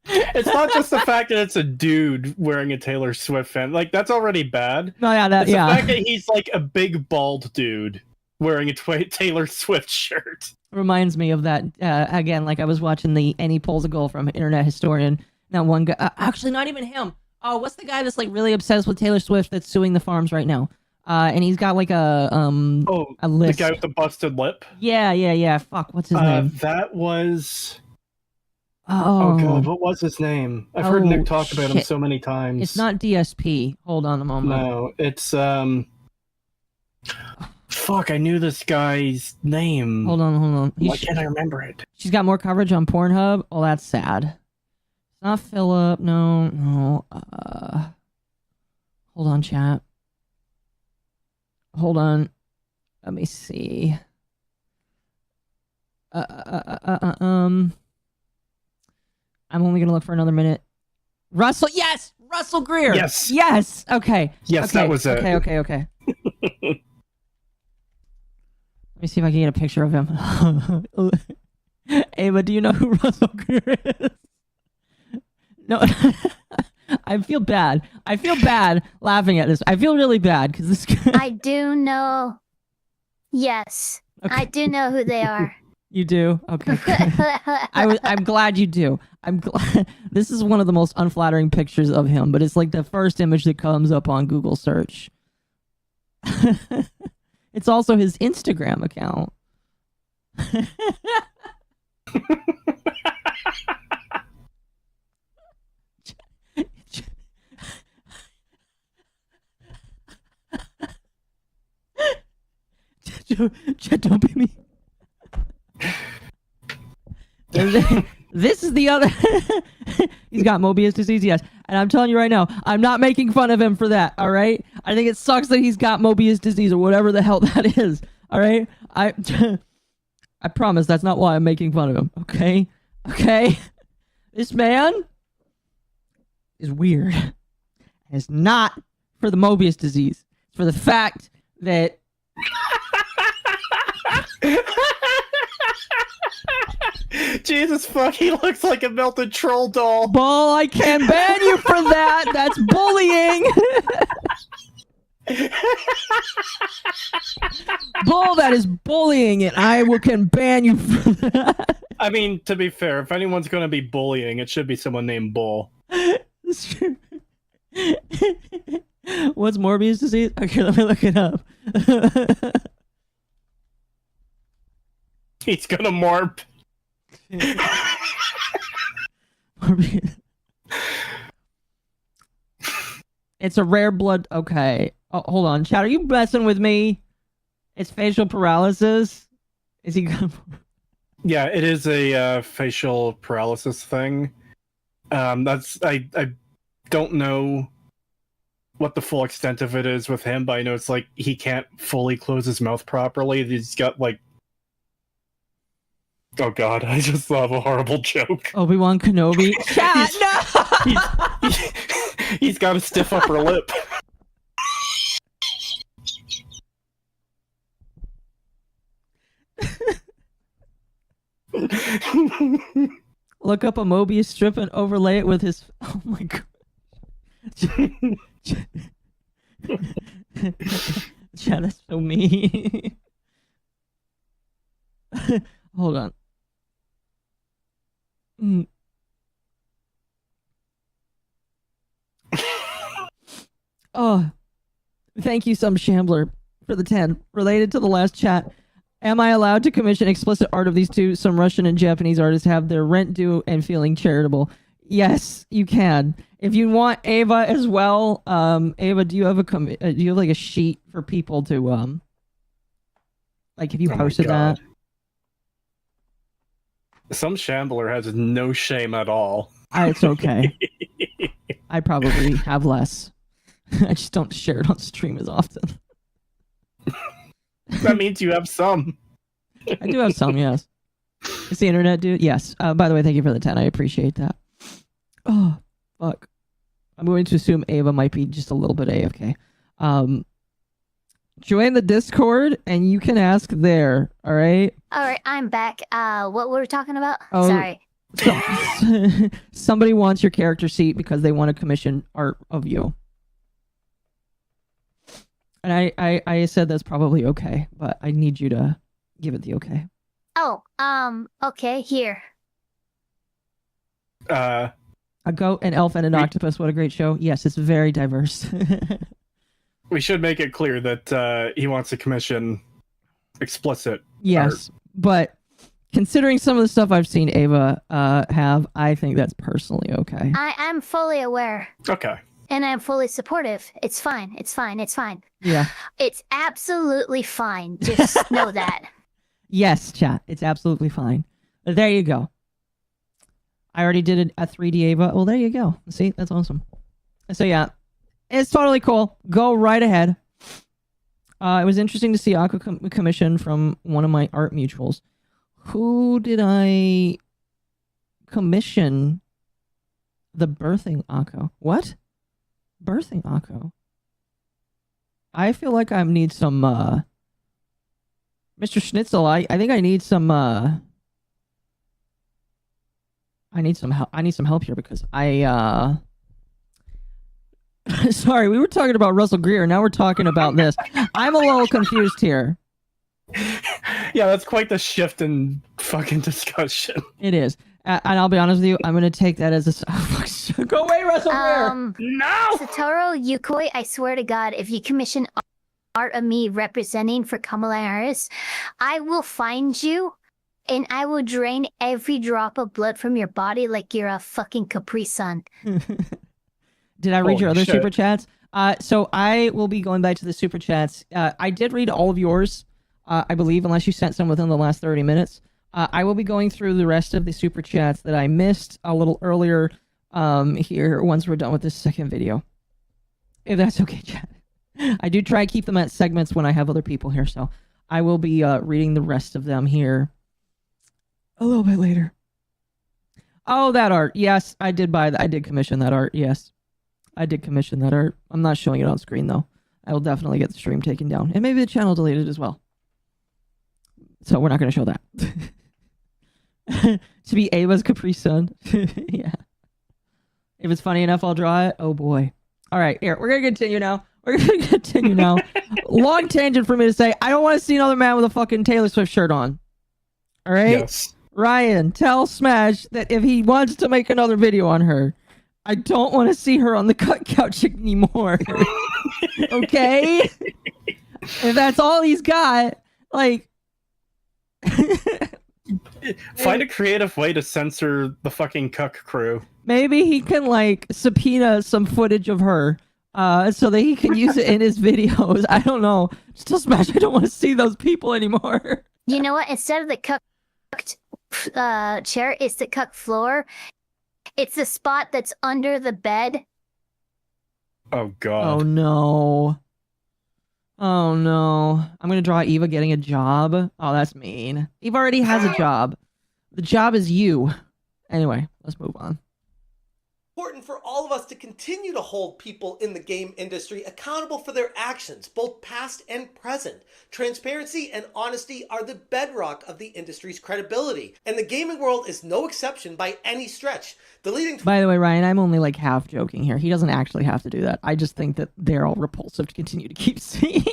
It's not just the fact that it's a dude wearing a Taylor Swift fan. Like, that's already bad. No, yeah, it's the fact that he's like a big bald dude wearing a Taylor Swift shirt. Reminds me of that, again, like I was watching the And He Pulls a Goal from Internet Historian. That one guy, actually not even him. Oh, what's the guy that's like really obsessed with Taylor Swift that's suing the farms right now? And he's got like a list. The guy with the busted lip? Yeah. Fuck, what's his name? That was... Oh god, what was his name? I've heard Nick talk about him so many times. It's not DSP. Hold on a moment. No, it's fuck, I knew this guy's name. Hold on. Why can't I remember it? She's got more coverage on Pornhub. Oh, that's sad. It's not Philip. No. Hold on, chat. Hold on. Let me see. I'm only gonna look for another minute. Russell, yes, Russell Greer. Yes. Okay. Yes, okay. That was it. Okay. Let me see if I can get a picture of him. Ava, do you know who Russell Greer is? No. I feel bad. Laughing at this. I feel really bad because this guy... I do know. Yes, okay. I do know who they are. You do? Okay. I'm glad you do. I'm glad. This is one of the most unflattering pictures of him, but it's like the first image that comes up on Google search. It's also his Instagram account. Don't be me. This is the other. He's got Mobius disease, yes. And I'm telling you right now, I'm not making fun of him for that, all right? I think it sucks that he's got Mobius disease or whatever the hell that is, all right? I promise that's not why I'm making fun of him, okay? Okay? This man is weird. And it's not for the Mobius disease. It's for the fact that... Jesus fuck, he looks like a melted troll doll. Bull, I can't ban you for that. That's bullying. Bull, that is bullying, and I can ban you for that. I mean, to be fair, if anyone's going to be bullying, it should be someone named Bull. What's Morbius disease? Okay, let me look it up. He's gonna morp. It's a rare blood. Okay. Oh, hold on. Chat, are you messing with me? It's facial paralysis. Is he gonna... Yeah, it is a facial paralysis thing. I don't know what the full extent of it is with him, but I know it's like he can't fully close his mouth properly. He's got like, oh god, I just thought of a horrible joke. Obi-Wan Kenobi. Chat, no! He's got a stiff upper lip. Look up a Mobius strip and overlay it with his. Oh my god. Chat, that's so mean. Hold on. Oh, thank you, some shambler, for the 10. Related to the last chat, am I allowed to commission explicit art of these two? Some Russian and Japanese artists have their rent due and feeling charitable. Yes, you can. If you want Ava as well, Ava, do you have like a sheet for people to like if you posted that? Some shambler has no shame at all. It's okay. I probably have less. I just don't share it on stream as often. That means you have some. I do have some, yes. It's the internet, dude. Yes. By the way, thank you for the 10. I appreciate that. Oh, fuck. I'm going to assume Ava might be just a little bit AFK. Join the Discord and you can ask there. All right. All right, I'm back. What were we talking about? Oh, Sorry. Somebody wants your character seat because they want to commission art of you. And I said that's probably okay, but I need you to give it the okay. Oh, okay, here. A goat, an elf, and an octopus. What a great show. Yes, it's very diverse. We should make it clear that he wants to commission explicit yes, art. But considering some of the stuff I've seen Ava have, I think that's personally okay. I am fully aware. Okay. And I'm fully supportive. It's fine. It's fine. It's fine. Yeah. It's absolutely fine. Just know that. Yes, chat. It's absolutely fine. There you go. I already did a 3D Ava. Well, there you go. See, that's awesome. So yeah, it's totally cool. Go right ahead. It was interesting to see Aqua commission from one of my art mutuals. Who did I commission the birthing Akko? What? Birthing Akko? I feel like I need some, Mr. Schnitzel, I think I need some, I need some help. I need some help here because I, sorry, we were talking about Russell Greer. Now we're talking about this. I'm a little confused here. Yeah, that's quite the shift in fucking discussion. It is. And I'll be honest with you, I'm going to take that as a... Go away, Russell Greer! No! Satoru Yukoi, I swear to God, if you commission art of me representing for Kamala Harris, I will find you and I will drain every drop of blood from your body like you're a fucking Capri Sun. Did I read your other super chats? So I will be going back to the super chats. I did read all of yours, I believe, unless you sent some within the last 30 minutes. I will be going through the rest of the super chats that I missed a little earlier here once we're done with this second video. If that's okay, chat. I do try to keep them at segments when I have other people here, so I will be reading the rest of them here a little bit later. Oh, that art. Yes, I did buy that. I did commission that art. Yes, I did commission that art. I'm not showing it on screen, though. I will definitely get the stream taken down. And maybe the channel deleted as well. So we're not going to show that. To be Ava's Capri Sun. Yeah. If it's funny enough, I'll draw it. Oh, boy. All right, here. We're going to continue now. Long tangent for me to say. I don't want to see another man with a fucking Taylor Swift shirt on. All right? Yes. Ryan, tell Smash that if he wants to make another video on her, I don't want to see her on the cut couch anymore. Okay? If that's all he's got, like... Find a creative way to censor the fucking cuck crew. Maybe he can, like, subpoena some footage of her so that he can use it in his videos. I don't know. Still, Smash, I don't want to see those people anymore. You know what? Instead of the cucked chair, it's the cuck floor. It's the spot that's under the bed. Oh God. Oh no. Oh no. I'm gonna draw Eva getting a job. Oh, that's mean. Eva already has a job. The job is you. Anyway, let's move on. Important for all of us to continue to hold people in the game industry accountable for their actions, both past and present. Transparency and honesty are the bedrock of the industry's credibility, and the gaming world is no exception by any stretch. Deleting By the way, Ryan, I'm only like half joking here. He doesn't actually have to do that. I just think that they're all repulsive to continue to keep seeing.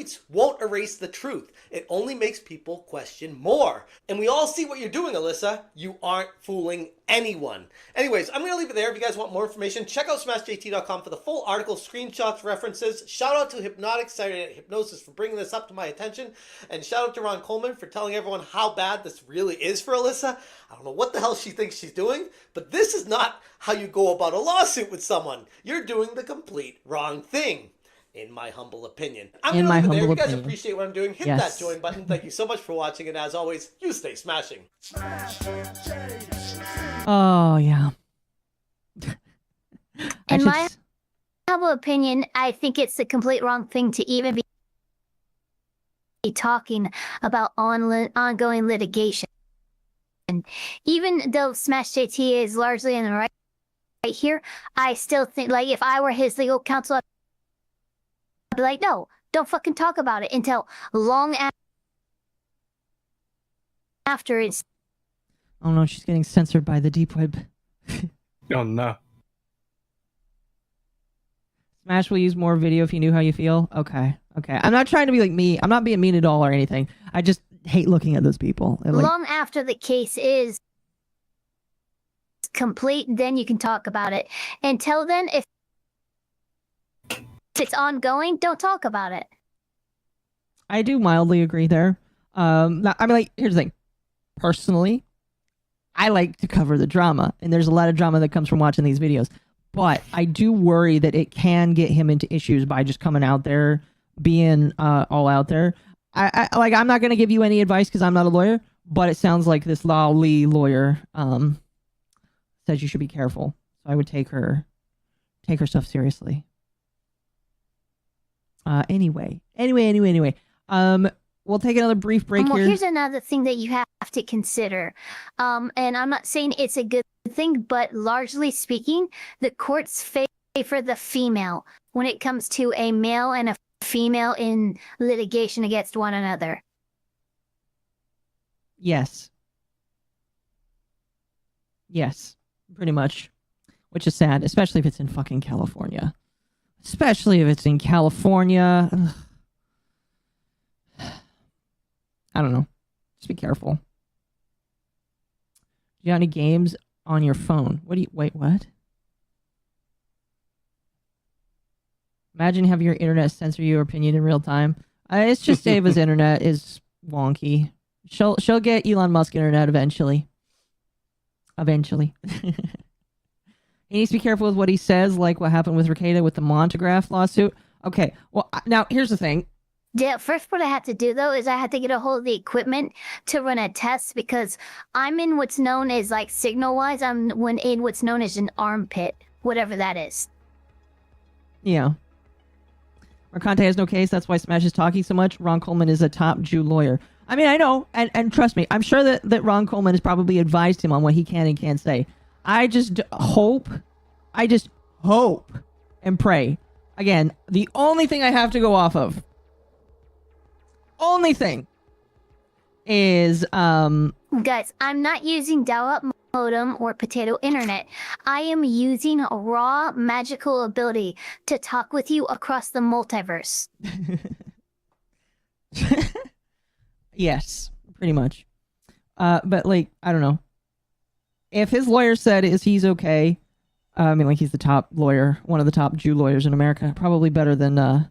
tweets won't erase the truth. It only makes people question more. And we all see what you're doing, Allyssa. You aren't fooling anyone. Anyways, I'm going to leave it there. If you guys want more information, check out SmashJT.com for the full article, screenshots, references. Shout out to Hypnotic Sighted Hypnosis for bringing this up to my attention. And shout out to Ron Coleman for telling everyone how bad this really is for Allyssa. I don't know what the hell she thinks she's doing, but this is not how you go about a lawsuit with someone. You're doing the complete wrong thing. In my humble opinion. I'm going to leave it there. If you guys appreciate what I'm doing, hit that join button. Thank you so much for watching, and as always, you stay smashing. Oh, yeah. In my humble opinion, I think it's the complete wrong thing to even be talking about ongoing litigation. And even though SmashJT is largely in the right here, I still think, like, if I were his legal counsel, I'd be like, no, don't fucking talk about it until long after it's... Oh no, she's getting censored by the deep web. Oh no. Smash will use more video if you knew how you feel. Okay, okay. I'm not trying to be like me. I'm not being mean at all or anything. I just hate looking at those people. Like, long after the case is complete, then you can talk about it. Until then, if it's ongoing, don't talk about it. I do mildly agree there. I mean, like, here's the thing. Personally, I like to cover the drama, and there's a lot of drama that comes from watching these videos. But I do worry that it can get him into issues by just coming out there, being all out there. I'm not going to give you any advice because I'm not a lawyer, but it sounds like this Lao Lee lawyer says you should be careful. So I would take her stuff seriously. Anyway. We'll take another brief break here. Here's another thing that you have to consider. And I'm not saying it's a good thing, but largely speaking, the courts favor the female when it comes to a male and a female in litigation against one another. Yes. Yes, pretty much. Which is sad, especially if it's in fucking California. Especially if it's in California. Ugh. I don't know. Just be careful. Do you have any games on your phone? Wait, what? Imagine having your internet censor your opinion in real time. It's just Ava's internet is wonky. She'll get Elon Musk internet eventually. He needs to be careful with what he says, like what happened with Ricada with the Montagraph lawsuit. Okay, well, now here's the thing. Yeah, first what I had to do, though, is I had to get a hold of the equipment to run a test because I'm in what's known as, like, signal-wise, I'm in what's known as an armpit, whatever that is. Yeah. Mercante has no case. That's why Smash is talking so much. Ron Coleman is a top Jew lawyer. I mean, I know, and trust me, I'm sure that Ron Coleman has probably advised him on what he can and can't say. I just hope and pray. Again, the only thing I have to go off of, only thing is guys, I'm not using dial-up modem or potato internet. I am using a raw magical ability to talk with you across the multiverse. Yes, pretty much. But like, I don't know. If his lawyer said he's okay, I mean, like, he's the top lawyer, one of the top Jew lawyers in America, probably better than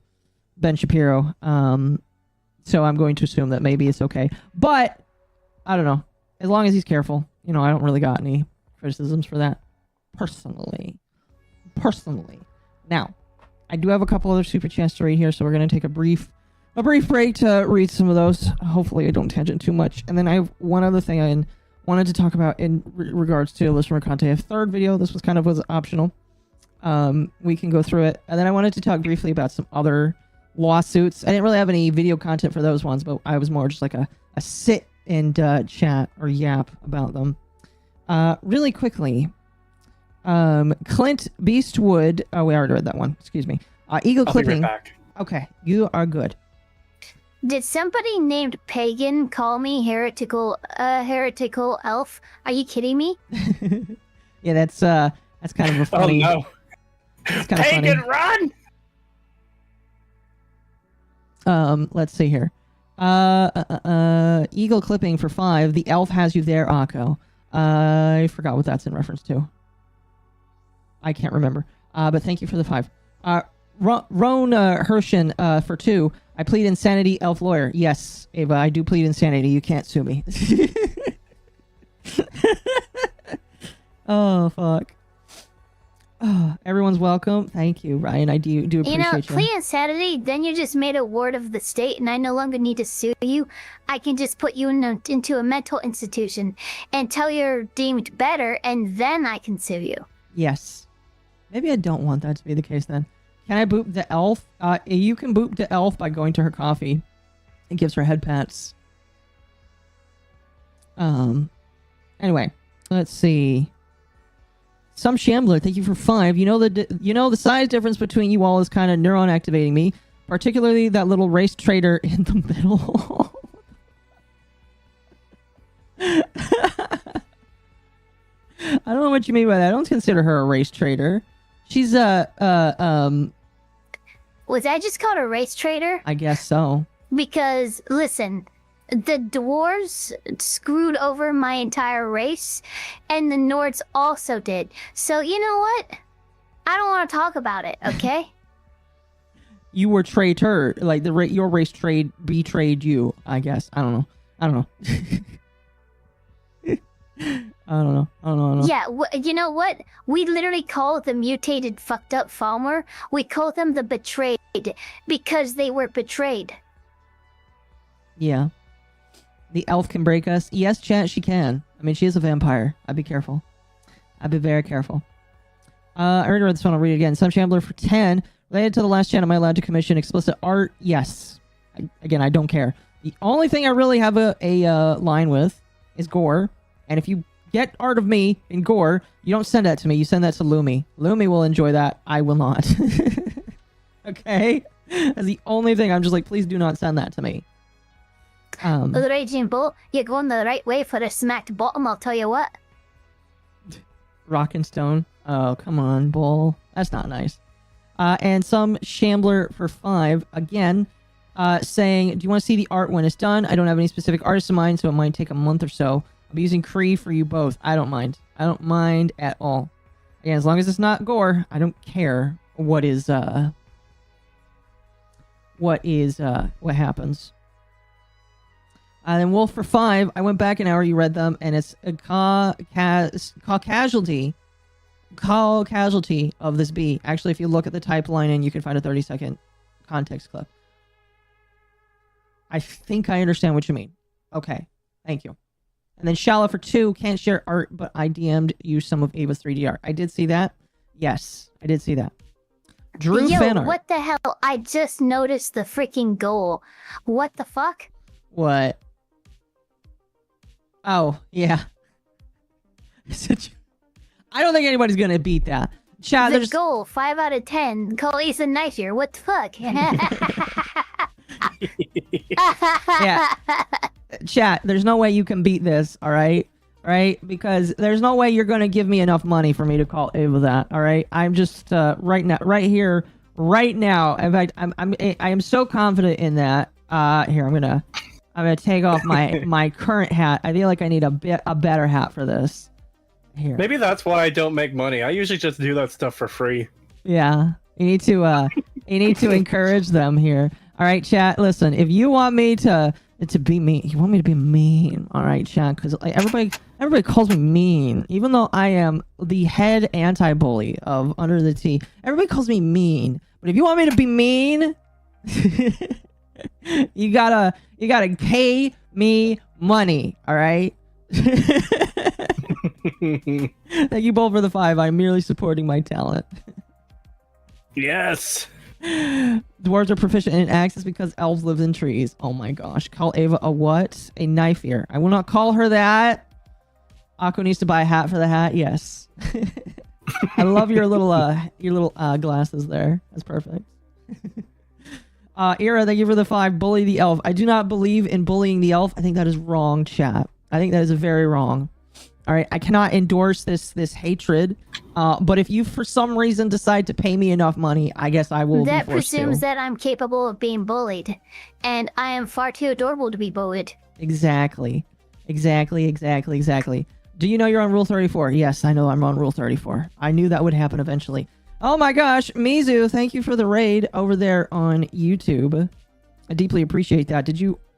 Ben Shapiro. So I'm going to assume that maybe it's okay. But I don't know. As long as he's careful, I don't really got any criticisms for that. Personally. Now, I do have a couple other super chats to read here, so we're going to take a brief break to read some of those. Hopefully I don't tangent too much. And then I have one other thing I wanted to talk about in regards to Allyssa Mercante. A third video. This was optional. we can go through it. And then I wanted to talk briefly about some other lawsuits. I didn't really have any video content for those ones, but I was more just like a sit and chat or yap about them. Really quickly, Clint Beastwood. Oh, we already read that one. Excuse me. Eagle I'll clipping. be right back. Okay, you are good. Did somebody named Pagan call me heretical elf? Are you kidding me? Yeah, that's kind of a funny. Oh no! It's kind of Pagan, funny. run! Let's see here. Eagle clipping for 5. The elf has you there, Akko. I forgot what that's in reference to. I can't remember. But thank you for the 5. Roan Hershen for 2. I plead insanity, elf lawyer. Yes, Ava, I do plead insanity. You can't sue me. Oh, fuck. Oh, everyone's welcome. Thank you, Ryan. I do appreciate you. You know, plea insanity, then you just made a ward of the state, and I no longer need to sue you. I can just put you into a mental institution until you're deemed better, and then I can sue you. Yes. Maybe I don't want that to be the case then. Can I boop the elf? You can boop the elf by going to her coffee. It gives her head pats. Anyway, let's see. Some Shambler, thank you for 5. You know the size difference between you all is kind of neuron activating me, particularly that little race trader in the middle. I don't know what you mean by that. I don't consider her a race trader. She's Was I just called a race trader? I guess so. Because, listen, the dwarves screwed over my entire race, and the Nords also did. So, you know what? I don't want to talk about it, okay? You were traitor. Like, your race betrayed you, I guess. I don't know. I don't know. Yeah, you know what? We literally call the mutated fucked up Falmer, we call them the betrayed, because they were betrayed. Yeah. The elf can break us. Yes, chat, she can. I mean, she is a vampire. I'd be careful. I'd be very careful. I already read this one. I'll read it again. Some Shambler for 10. Related to the last chat, am I allowed to commission explicit art? Yes. Again, I don't care. The only thing I really have a line with is gore. And if you get art of me in gore, you don't send that to me. You send that to Lumi. Lumi will enjoy that. I will not. Okay? That's the only thing. I'm just like, please do not send that to me. The Raging Bull, you're going the right way for a smacked bottom, I'll tell you what. Rock and Stone. Oh, come on, Bull. That's not nice. And some Shambler for 5. Again, saying, do you want to see the art when it's done? I don't have any specific artists in mind, so it might take a month or so. I'll be using Cree for you both. I don't mind. I don't mind at all. Again, as long as it's not gore, I don't care what happens. Then Wolf for 5. I went back an hour. You read them, and it's a casualty of this bee. Actually, if you look at the type line in, you can find a 30-second context clip. I think I understand what you mean. Okay, thank you. And then Shala for 2. Can't share art, but I DM'd you some of Ava's 3D art. I did see that. Yes, I did see that. Drew fan art. What the hell? I just noticed the freaking goal. What the fuck? What? Oh, yeah. I don't think anybody's gonna beat that. Chat, the goal, 5 out of 10. Call Asa nicer. What the fuck? Yeah. Chat, there's no way you can beat this, alright? Right? Because there's no way you're gonna give me enough money for me to call Ava that, alright? I'm just, right now, in fact, I am so confident in that. Here, I'm gonna take off my current hat. I feel like I need a better hat for this. Here. Maybe that's why I don't make money. I usually just do that stuff for free. Yeah. You need to encourage them here. All right, chat, listen. If you want me to be mean, you want me to be mean. All right, chat, cuz like everybody calls me mean even though I am the head anti-bully of Under the Tea. Everybody calls me mean. But if you want me to be mean, you gotta pay me money, all right? Thank you both for the 5. I'm merely supporting my talent. Yes. Dwarves are proficient in axes because elves live in trees. Oh my gosh. Call Ava a what? A knife ear. I will not call her that. Akko needs to buy a hat for the hat. Yes. I love your little glasses there. That's perfect. Ira, thank you for the 5. Bully the elf. I do not believe in bullying the elf. I think that is wrong, chat. I think that is very wrong. All right, I cannot endorse this hatred. But if you, for some reason, decide to pay me enough money, I guess I will. That be forced presumes to. that I'm capable of being bullied, and I am far too adorable to be bullied. Exactly. Do you know you're on Rule 34? Yes, I know I'm on Rule 34. I knew that would happen eventually. Oh my gosh, Mizu, thank you for the raid over there on YouTube. I deeply appreciate that.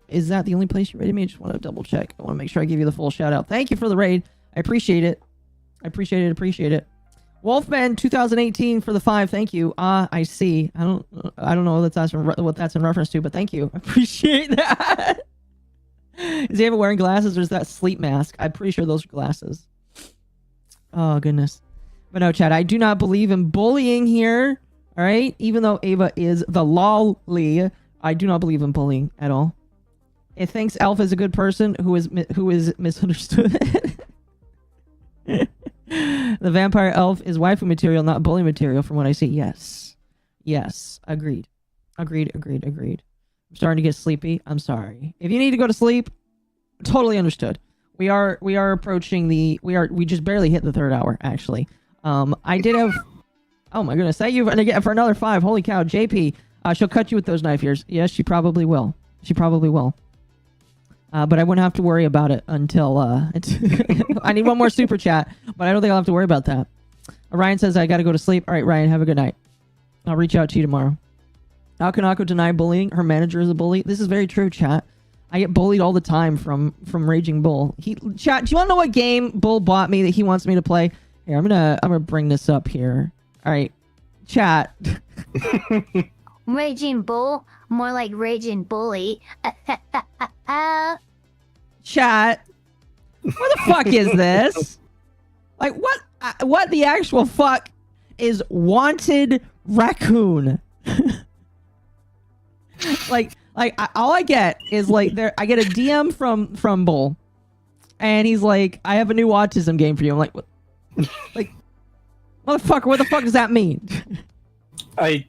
Is that the only place you raided me? I just want to double check. I want to make sure I give you the full shout out. Thank you for the raid. I appreciate it. Appreciate it. Wolfman 2018 for the 5. Thank you. I see. I don't know what that's in reference to, but thank you. I appreciate that. Is he ever wearing glasses or is that sleep mask? I'm pretty sure those are glasses. Oh, goodness. But no, chat, I do not believe in bullying here. All right? Even though Ava is the lolly, I do not believe in bullying at all. It thinks Elf is a good person who is misunderstood. The vampire elf is waifu material, not bully material from what I see. Yes. Agreed. I'm starting to get sleepy. I'm sorry. If you need to go to sleep, totally understood. We are approaching we just barely hit the 3rd hour, actually. I did have, oh my goodness, thank you for another 5. Holy cow, JP, she'll cut you with those knife ears. Yes, she probably will. But I wouldn't have to worry about it until, I need one more super chat, but I don't think I'll have to worry about that. Ryan says I gotta go to sleep. All right, Ryan, have a good night. I'll reach out to you tomorrow. How can Akko deny bullying? Her manager is a bully. This is very true, chat. I get bullied all the time from Raging Bull. Chat, do you want to know what game Bull bought me that he wants me to play? Here, I'm gonna bring this up here. All right, chat. Raging Bull, more like Raging Bully. Chat. Where the fuck is this? Like, what the actual fuck is Wanted Raccoon? All I get is I get a DM from Bull, and he's like, I have a new autism game for you. I'm like, what? Like, motherfucker, what the fuck does that mean? I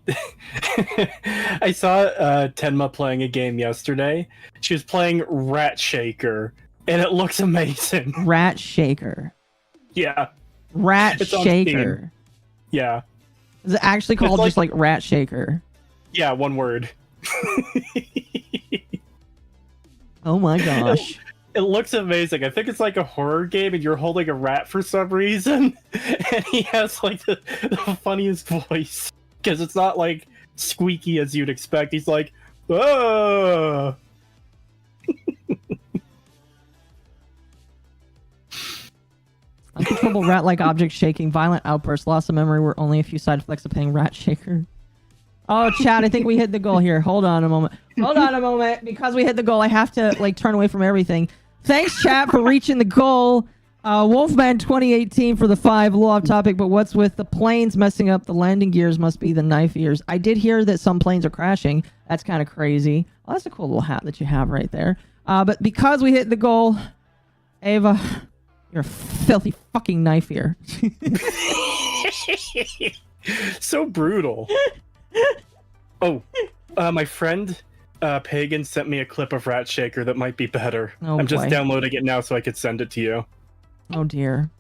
saw Tenma playing a game yesterday. She was playing Rat Shaker, and it looks amazing. Rat Shaker. Yeah. Rat Shaker. Yeah. Is it actually called just like Rat Shaker? Yeah, one word. Oh my gosh. It looks amazing. I think it's like a horror game and you're holding a rat for some reason. And he has like the funniest voice. Because it's not like squeaky as you'd expect. He's like, oh. Uncontrollable rat-like objects shaking, violent outbursts, loss of memory were only a few side effects of playing Rat Shaker. Oh, chat, I think we hit the goal here. Hold on a moment. Because we hit the goal, I have to turn away from everything. Thanks, chat, for reaching the goal. Wolfman 2018 for the 5. A little off topic, but what's with the planes messing up? The landing gears must be the knife ears. I did hear that some planes are crashing. That's kind of crazy. Well, that's a cool little hat that you have right there. But because we hit the goal, Ava, you're a filthy fucking knife ear. So brutal. Oh, my friend Pagan sent me a clip of Rat Shaker that might be better. Oh, I'm just boy. downloading it now so I could send it to you. Oh dear.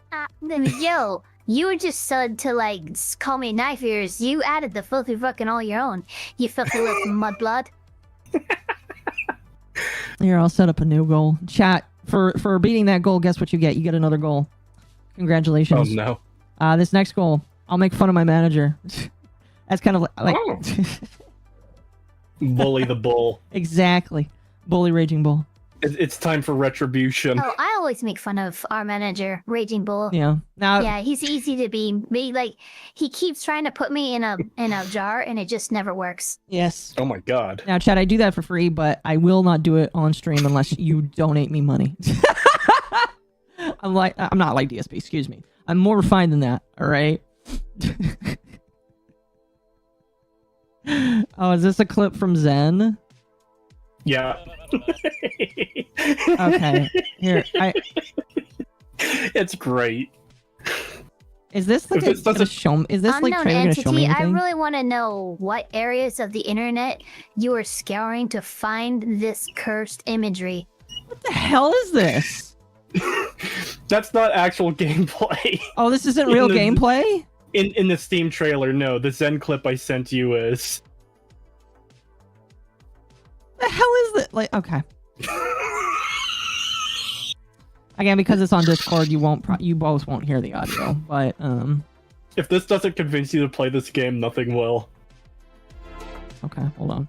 Yo, you were just said to call me knife ears. You added the filthy fucking all your own. You filthy little mudblood. Here, I'll set up a new goal. Chat, for beating that goal, guess what you get? You get another goal. Congratulations. Oh no. This next goal, I'll make fun of my manager. That's kind of like oh. Bully the bull. Exactly. Bully Raging Bull. It's time for retribution. Oh, I always make fun of our manager, Raging Bull. Yeah. Now, yeah, he's easy to be. He keeps trying to put me in a jar, and it just never works. Yes. Oh my god. Now, Chad, I do that for free, but I will not do it on stream unless you donate me money. I'm not like DSP. Excuse me. I'm more refined than that. All right. Oh, is this a clip from Zen? Yeah. Okay. Here, It's great. Is this like gonna show? Is this like Unknown trailer gonna show me entity, I anything? really want to know what areas of the internet you are scouring to find this cursed imagery. What the hell is this? That's not actual gameplay. Oh, this isn't real gameplay? In the Steam trailer, no. The Zen clip I sent you is. The hell is it? Like, okay. Again, because it's on Discord, you both won't hear the audio. But if this doesn't convince you to play this game, nothing will. Okay, hold on.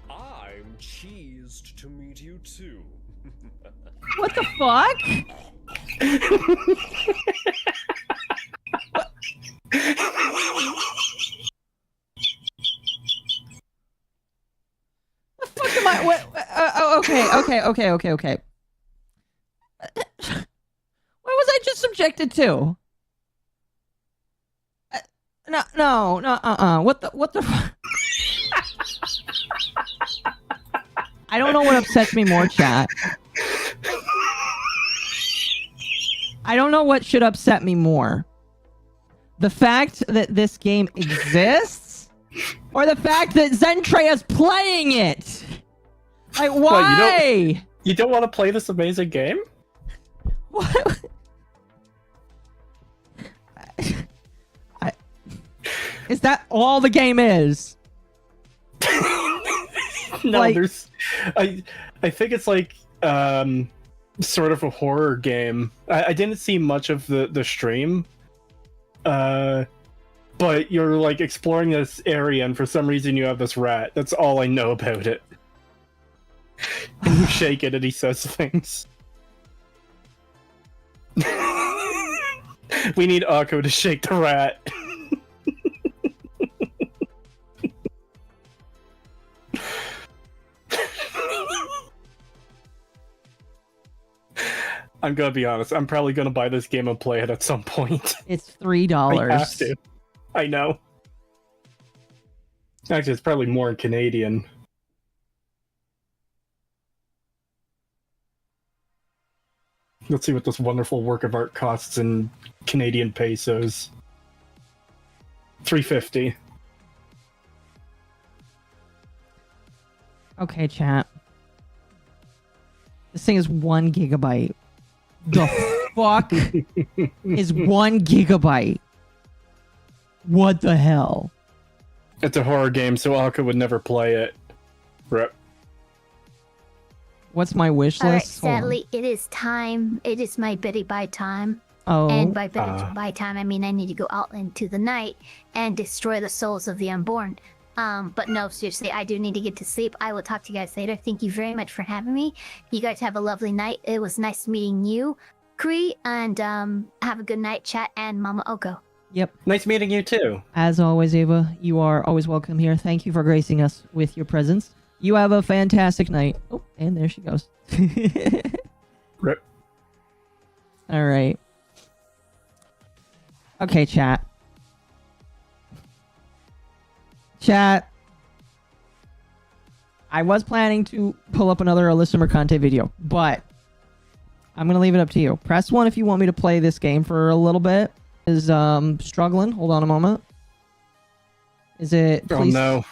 I'm cheesed to meet you too. What the fuck? The fuck am I? What? Okay. What was I just subjected to? No. What the? I don't know what upsets me more, chat. I don't know what should upset me more. The fact that this game exists, or the fact that Zentreya's playing it. Like, why? What, you don't want to play this amazing game? What? Is that all the game is? No, Like- there's. I think it's like sort of a horror game. I didn't see much of the stream. But you're like exploring this area, and for some reason you have this rat. That's all I know about it. And you shake it, and he says things. We need Akko to shake the rat. I'm gonna be honest. I'm probably gonna buy this game and play it at some point. It's $3. I have to. I know. Actually, it's probably more in Canadian. Let's see what this wonderful work of art costs in Canadian pesos. $3.50. Okay, chat. This thing is 1 gigabyte. The fuck is 1 gigabyte? What the hell? It's a horror game, so Alka would never play it. Rip. What's my wish All right, list? Hold on. sadly, it is time. It is my Betty Bye time. Oh. And by Betty Bye time, I mean I need to go out into the night and destroy the souls of the unborn. But no, seriously, I do need to get to sleep. I will talk to you guys later. Thank you very much for having me. You guys have a lovely night. It was nice meeting you, Kree, and have a good night, chat, and Mama Oko. Yep. Nice meeting you too. As always, Ava, you are always welcome here. Thank you for gracing us with your presence. You have a fantastic night. Oh, and there she goes. Rip. All right. Okay, chat. Chat. I was planning to pull up another Allyssa Mercante video, but I'm going to leave it up to you. Press 1 if you want me to play this game for a little bit. Is struggling. Hold on a moment. Is it... Please, Oh no.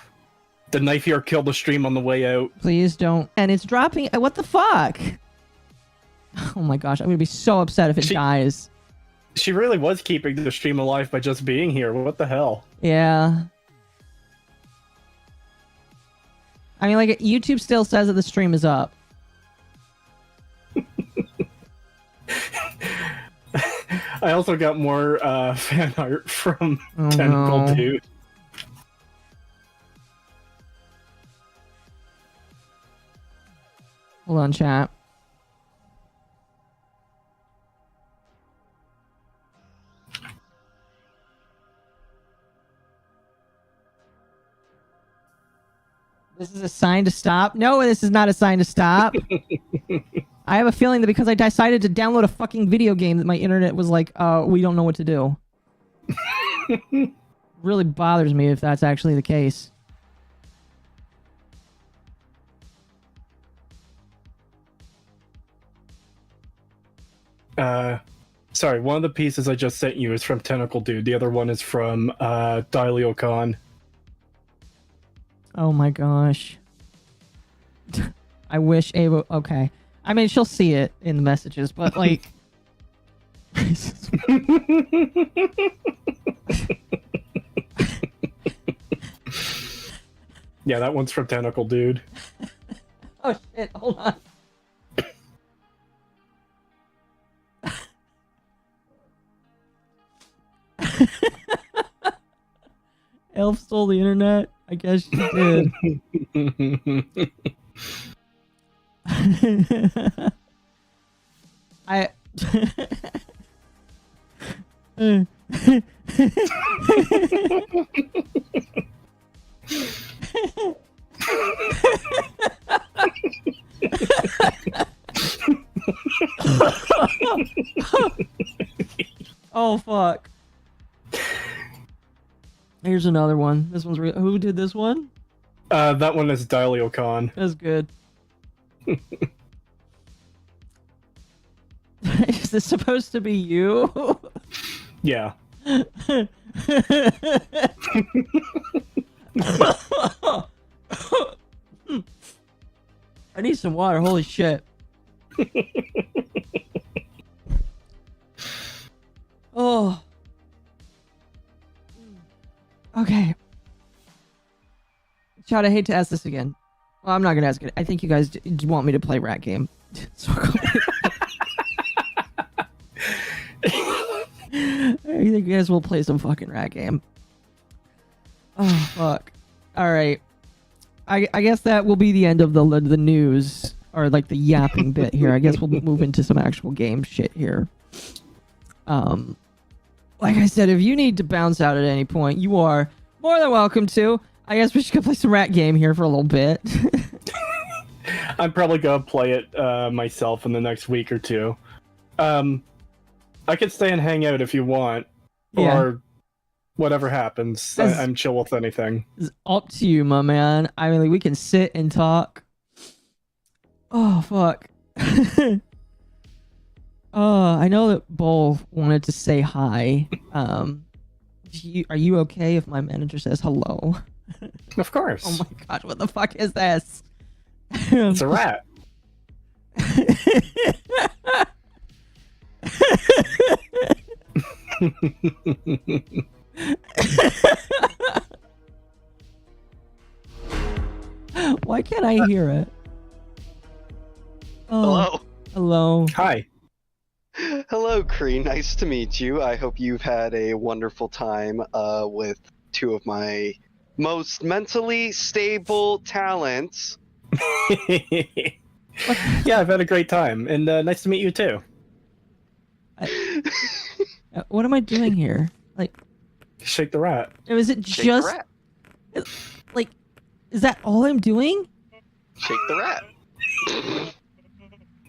The knife here killed the stream on the way out. please don't. And it's dropping... What the fuck? Oh my gosh, I'm going to be so upset if it dies. She really was keeping the stream alive by just being here. What the hell? Yeah. I mean, like, YouTube still says that the stream is up. I also got more fan art from Oh, Tentacle no. Dude. Hold on, chat. This is a sign to stop? No, this is not a sign to stop. I have a feeling that because I decided to download a fucking video game that my internet was like, we don't know what to do. Really bothers me if that's actually the case. Sorry, one of the pieces I just sent you is from Tentacle Dude. The other one is from Dileocon. Oh my gosh. I wish Ava... Okay. I mean, she'll see it in the messages, but like... Yeah, that one's from Tentacle Dude. Oh shit, hold on. Elf stole the internet? I guess she did. I... Oh fuck. Here's another one. This one's real. Who did this one? That one is Dileocon. That's good. Is this supposed to be you? Yeah. I need some water. Holy shit. Oh. Okay. Chad, I hate to ask this again. Well, I'm not gonna ask it. I think you guys want me to play Rat Game. So I think you guys will play some fucking Rat Game. Oh fuck. All right. I guess that will be the end of the news, or like the yapping bit here. I guess we'll move into some actual game shit here. Like I said, if you need to bounce out at any point, you are more than welcome to. I guess we should go play some Rat Game here for a little bit. I'm probably gonna play it myself in the next week or two. I could stay and hang out if you want, or whatever happens. I'm chill with anything. It's up to you, my man. I mean, like, we can sit and talk. Oh fuck. I know that Bull wanted to say hi. Are you okay if my manager says hello? Of course. Oh my god, what the fuck is this? It's a rat. Why can't I hear it? Oh, Hello. Hello. Hi. Hello, Cree. Nice to meet you. I hope you've had a wonderful time with two of my most mentally stable talents. Yeah, I've had a great time, and nice to meet you too. What am I doing here? Like, shake the rat. Is it Shake just the rat. like? Is that all I'm doing? Shake the rat.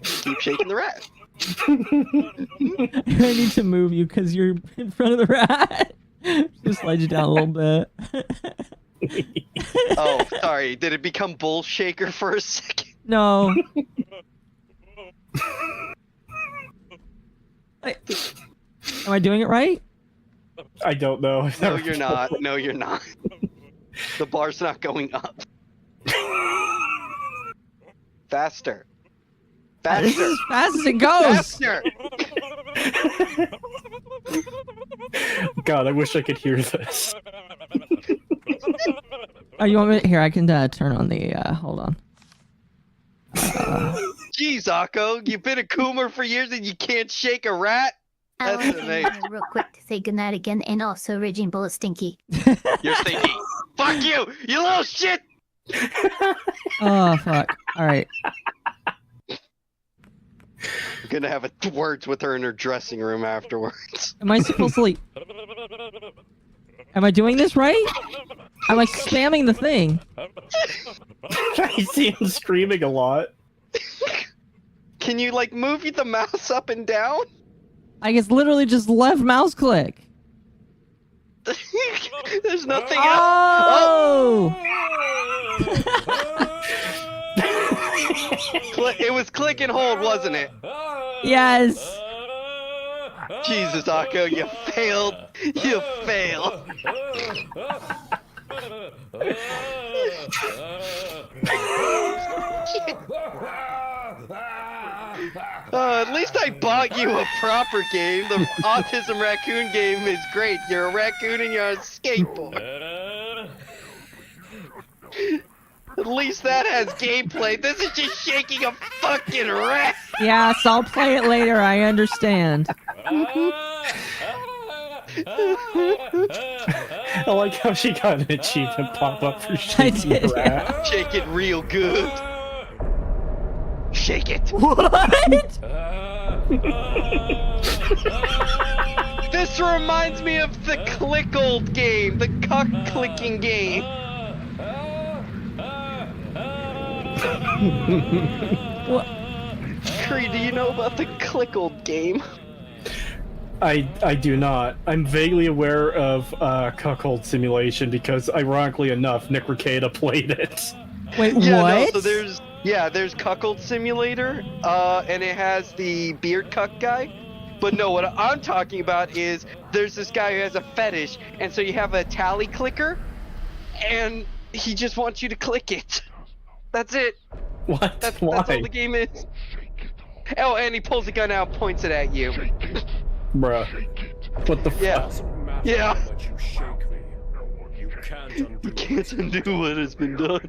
Keep shaking the rat. I need to move you because you're in front of the rat. Just slide you down a little bit. Oh, sorry. Did it become Bull Shaker for a second? No. Am I doing it right? I don't know. No, you're not. No, you're not. The bar's not going up. Faster. Faster. This is as fast as it goes. Faster. God, I wish I could hear this. Oh, you want me? Here, I can turn on the. Hold on. Jeez, Akko, you've been a Coomer for years and you can't shake a rat? I That's want amazing. to real quick to say goodnight again, and also Raging Bull is stinky. You're stinky. Fuck you, you little shit! Oh fuck! All right. I'm gonna have words with her in her dressing room afterwards. Am I supposed to like? Am I doing this right? I'm like spamming the thing. I see him screaming a lot. Can you like move the mouse up and down? I guess literally just left mouse click. There's nothing else. It was click and hold, wasn't it? Yes. Jesus, Akko, you failed. You failed. At least I bought you a proper game. The Autism Raccoon game is great. You're a raccoon and you're on a skateboard. At least that has gameplay. This is just shaking a fucking rat. Yes, I'll play it later. I understand. I like how she got an achievement pop up for shaking the rat. Shake it real good. Shake it. What? This reminds me of the Clickold game, the cuck clicking game. What? Cree, do you know about the Clickold game? I do not. I'm vaguely aware of Cuckold Simulation because, ironically enough, Nick Ricada played it. Wait, yeah, what? No, so there's Cuckold Simulator, and it has the beard cuck guy. But no, what I'm talking about is there's this guy who has a fetish, and so you have a tally clicker, and he just wants you to click it. That's it. What? That's Why? all the game is. Oh, and he pulls a gun out and points it at you. Bruh. What the fuck? Yeah. But you shake me. You can't undo You can't undo what has been done.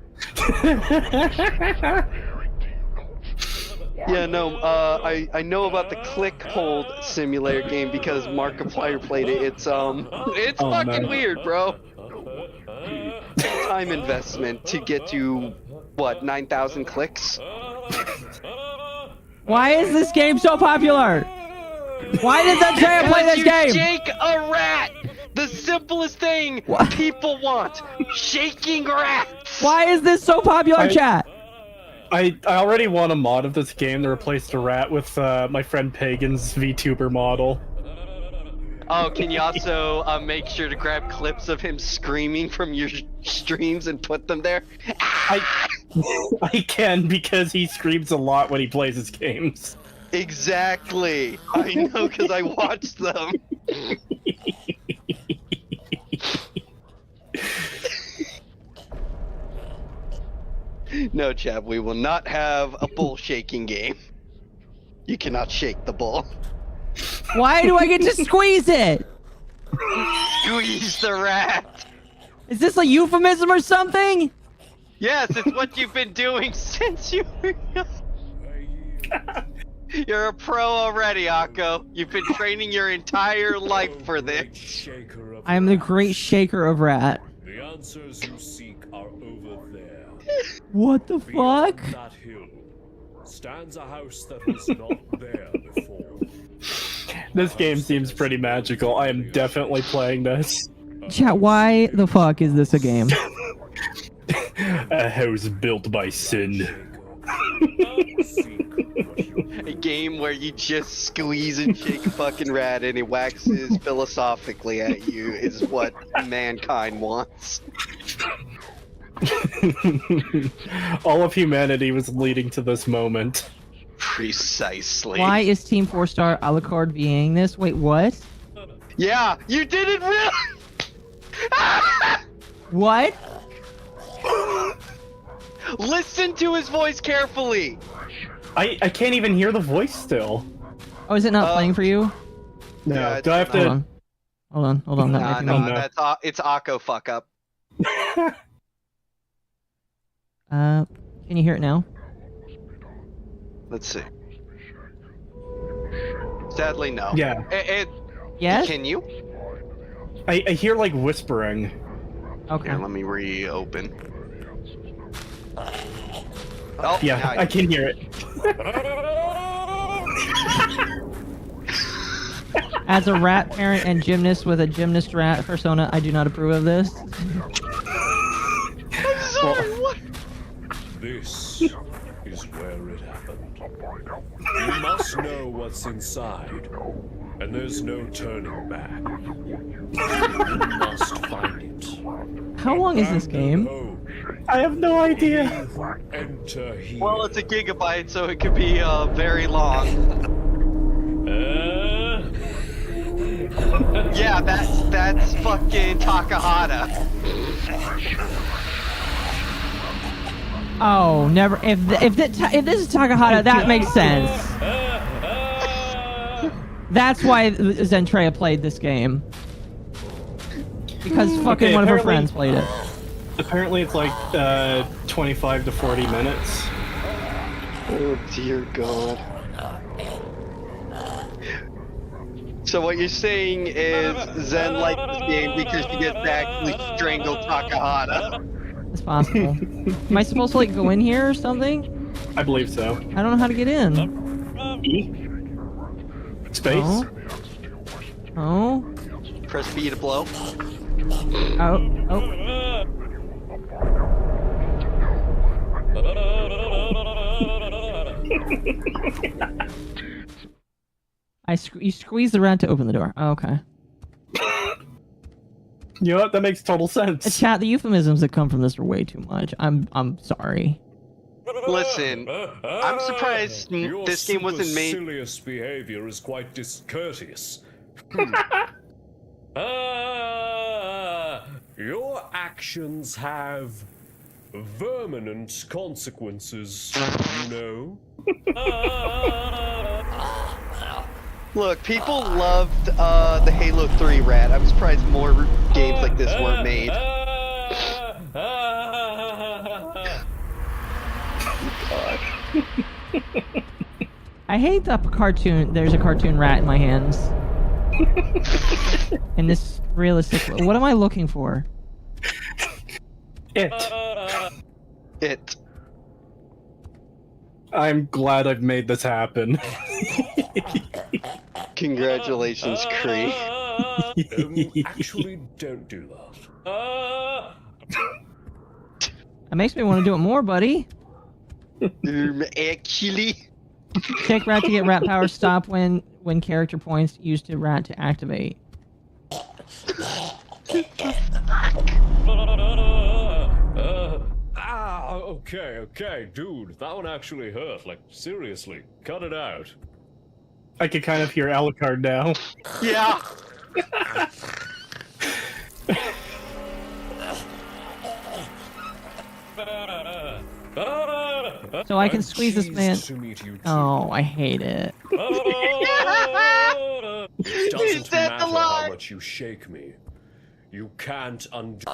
Yeah, no, I know about the click hold simulator game because Markiplier played it. It's fucking weird, bro. Time investment to get to what, 9,000 clicks? Why is this game so popular? Why did that giant play this game? You shake a rat! The simplest thing people want. Shaking rats! Why is this so popular, chat? I already want a mod of this game to replace the rat with my friend Pagan's VTuber model. Oh, can you also make sure to grab clips of him screaming from your streams and put them there? I can, because he screams a lot when he plays his games. Exactly. I know, because I watched them. No, Chab, we will not have a bull shaking game. You cannot shake the bull. Why do I get to squeeze it? Squeeze the rat. Is this a euphemism or something? Yes, it's what you've been doing since you were young. You're a pro already, Akko. You've been training your entire life for this. I am the great shaker of rat. The answers you seek are over there. What the fuck? That hill stands a house that was not there before. This game seems pretty magical. I am definitely playing this. Chat, why the fuck is this a game? A house built by sin. A game where you just squeeze and shake a fucking rat and it waxes philosophically at you is what mankind wants. All of humanity was leading to this moment. Precisely. Why is Team 4-Star Alucard VAing this? Wait, what? Yeah, you did it real. What? Listen to his voice carefully. I can't even hear the voice still. Oh, is it not playing for you? No. Yeah, Do I have to? Hold on. That might be me. That's it's Akko fuck up. Can you hear it now? Let's see. Sadly, no. Yeah. Yes? Can you? I hear like whispering. Okay. Here, let me reopen. Oh, Yeah, I can hear it. As a rat parent and gymnast with a gymnast rat persona, I do not approve of this. I'm sorry, what? This is where it happened. You must know what's inside, and there's no turning back. You must find it. How long is this game? I have no idea. Enter here. Well, it's a gigabyte, so it could be very long. Yeah, that's fucking Takahata. Oh, never. If this is Takahata, that makes sense. That's why Zentreya played this game. Because fucking one of her friends played it. Apparently it's like 25 to 40 minutes. Oh dear God. So what you're saying is Zen likes this game because she gets to actually strangle Takahata. It's possible. Am I supposed to like go in here or something? I believe so. I don't know how to get in. E? Space? Oh. Press B to blow. Oh. You squeeze the rat to open the door. Oh, okay. You know what? That makes total sense. Chat, the euphemisms that come from this are way too much. I'm sorry. Listen, I'm surprised this game wasn't made. Supercilious behavior is quite discourteous. Your actions have verminant consequences, you know? Look, people loved the Halo 3 rat. I'm surprised more games like this weren't made. I hate the cartoon. There's a cartoon rat in my hands. In this realistic. What am I looking for? It. I'm glad I've made this happen. Congratulations, Cree. Actually, don't do that. That makes me want to do it more, buddy. Actually. Take rat to get rat power. Stop when character points used to rat to activate. Okay, dude, that one actually hurt. Like, seriously, cut it out. I can kind of hear Alucard now. Yeah. So I can squeeze this man. Oh, I hate it. It doesn't matter how much you shake me. You can't undo.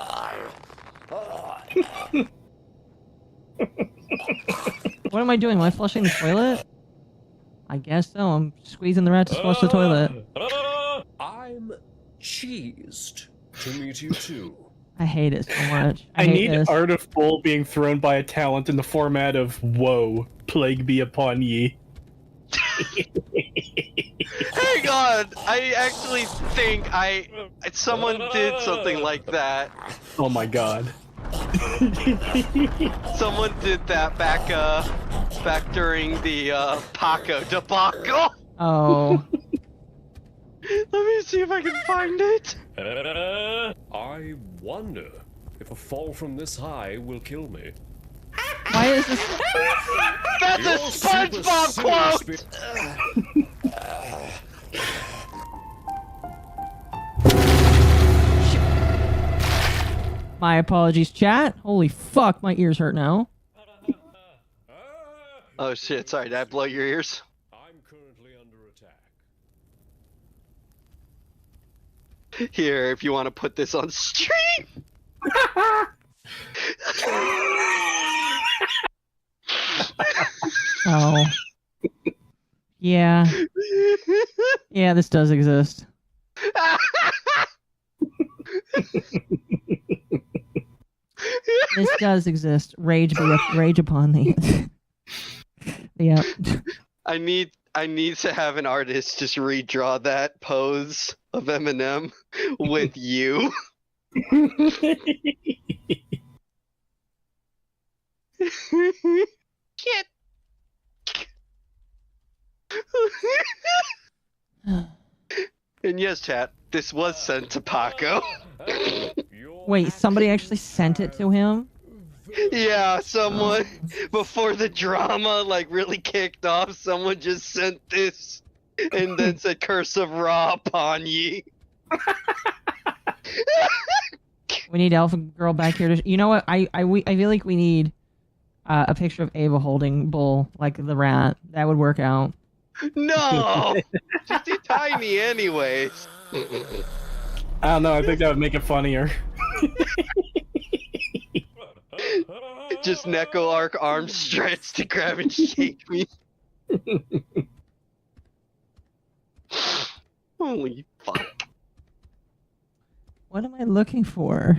What am I doing? Am I flushing the toilet? I guess so. I'm squeezing the rat to flush the toilet. I'm cheesed to meet you too. I hate it so much. I hate need this. Art of Bull being thrown by a talent in the format of "Woe, plague be upon ye." Hang on, I actually think someone did something like that. Oh my god. Someone did that back during the Paco debacle. Oh. Let me see if I can find it. I wonder if a fall from this high will kill me. Why is this? That's a SpongeBob quote. My apologies, chat. Holy fuck, my ears hurt now. Oh shit, sorry, did I blow your ears? I'm currently under attack. Here, if you want to put this on stream. Oh. Yeah. Yeah, this does exist. This does exist. Rage upon thee. Yeah. I need to have an artist just redraw that pose of Eminem with you. And yes, chat, this was sent to Paco. Wait, somebody actually sent it to him? Yeah, someone, before the drama, like, really kicked off, someone just sent this, and then said, Curse of Ra upon ye. We need Alpha Girl back here to... You know what? I feel like we need a picture of Ava holding Bull, like the rat. That would work out. No! Just too tiny anyways. I don't know, I think that would make it funnier. Just Neko Arc arm stretched to grab and shake me. Holy fuck. What am I looking for?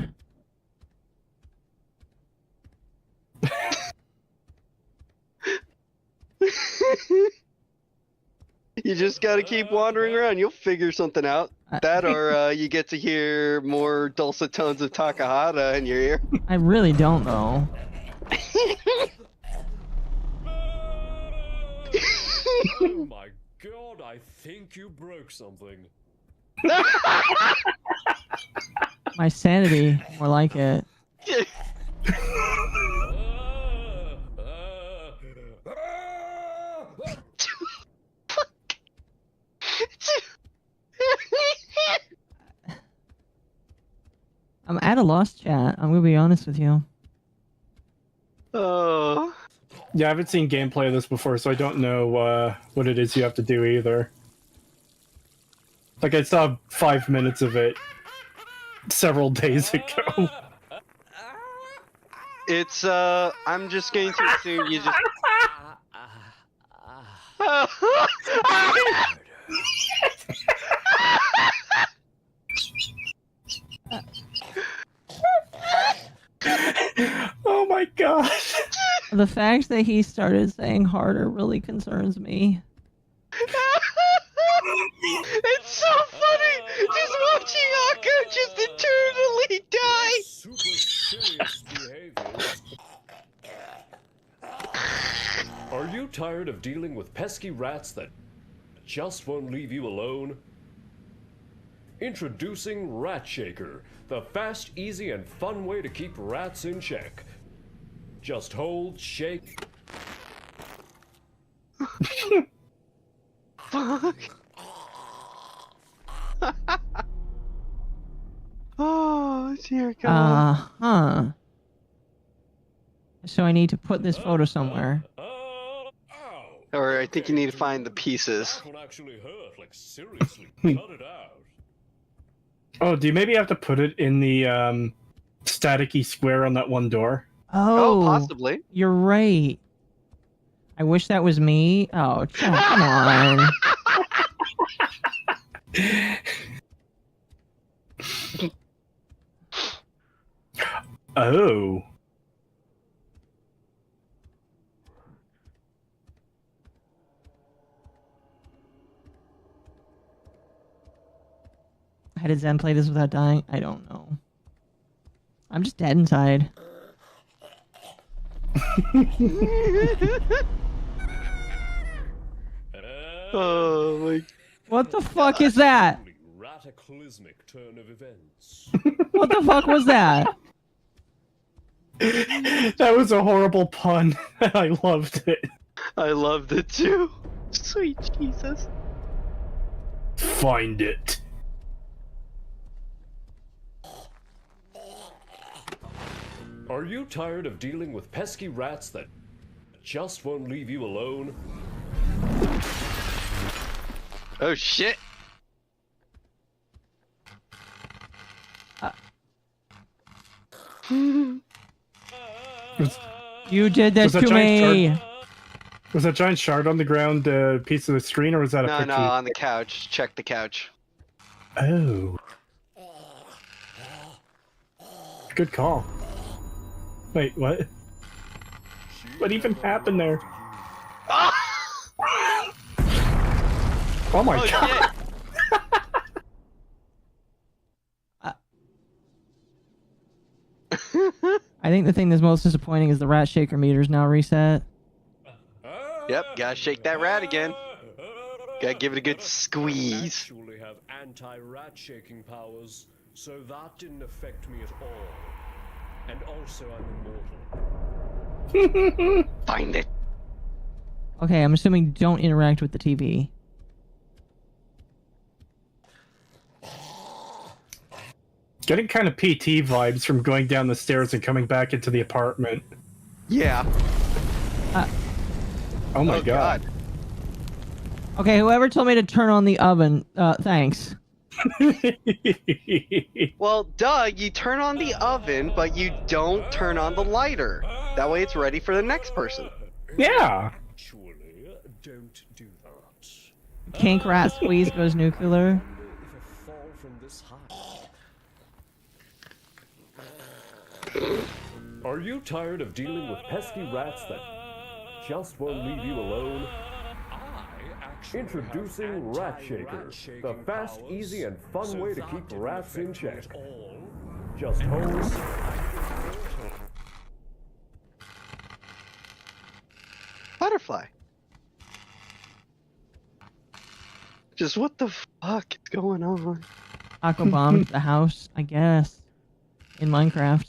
You just gotta keep wandering around. You'll figure something out. That or you get to hear more dulcet tones of Takahata in your ear. I really don't know. Oh my god, I think you broke something. My sanity, more like it. I'm at a loss, chat. I'm gonna be honest with you. Oh. Yeah, I haven't seen gameplay of this before, so I don't know what it is you have to do either. Like, I saw 5 minutes of it several days ago. It's, I'm just going to assume you just... Oh my gosh. The fact that he started saying harder really concerns me. It's so funny! Just watching Akko just eternally die! Super serious behaviors. Are you tired of dealing with pesky rats that just won't leave you alone? Introducing Rat Shaker, the fast, easy, and fun way to keep rats in check. Just hold, shake. Fuck. Oh, dear God. So I need to put this photo somewhere. Or I think you need to find the pieces. That one actually hurt, like seriously, cut it out. Oh, do you maybe have to put it in the staticky square on that one door? Oh, possibly. You're right. I wish that was me. Oh, chat, come on. Oh. How did Zen play this without dying? I don't know. I'm just dead inside. Oh my... What the fuck is that? Cataclysmic turn of events. What the fuck was that? That was a horrible pun. I loved it. I loved it too. Sweet Jesus. Find it. Are you tired of dealing with pesky rats that just won't leave you alone? Oh shit. You did this to me. Was that giant shard on the ground a piece of the screen, or was that a picture? No, on the couch. Check the couch. Oh. Good call. Wait, what? What even happened there? Oh my god! I think the thing that's most disappointing is the rat shaker meter's now reset. Yep, gotta shake that rat again. Gotta give it a good squeeze. have anti-rat shaking powers, so that didn't affect me at all. And also I'm immortal. Find it. Okay, I'm assuming don't interact with the TV. Getting kind of PT vibes from going down the stairs and coming back into the apartment. Yeah. Oh my god. Okay, whoever told me to turn on the oven, thanks. Well, duh, you turn on the oven, but you don't turn on the lighter. That way it's ready for the next person. Yeah. Actually, don't do that. Kink rat squeeze goes nuclear. If a fall from this height. Are you tired of dealing with pesky rats that just won't leave you alone? Introducing Rat Shaker, the fast, easy, and fun way to keep rats in check. Just hold. Butterfly. Just what the fuck is going on? Aqua bombed the house, I guess. In Minecraft.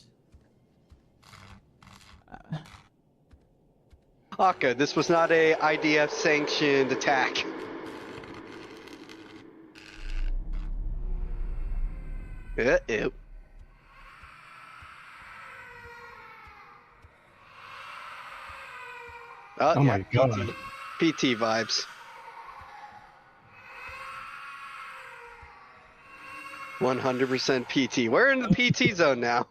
Akka, this was not a IDF sanctioned attack. Uh-oh. Oh yeah, my god. PT vibes. 100% PT. We're in the PT zone now.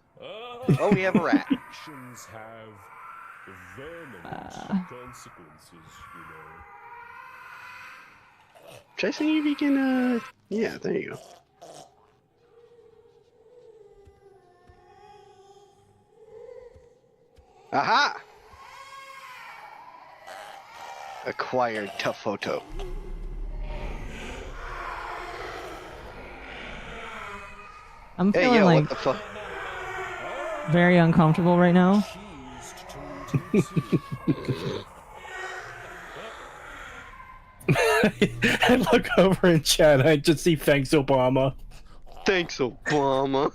Oh, we have a rat. Actions have venomous consequences, you know. Try seeing if you can, yeah, there you go. Aha! Acquired tough photo. I'm Hey, feeling yo, like what the fuck? very uncomfortable right now. I look over in chat, I just see thanks Obama. Thanks, Obama.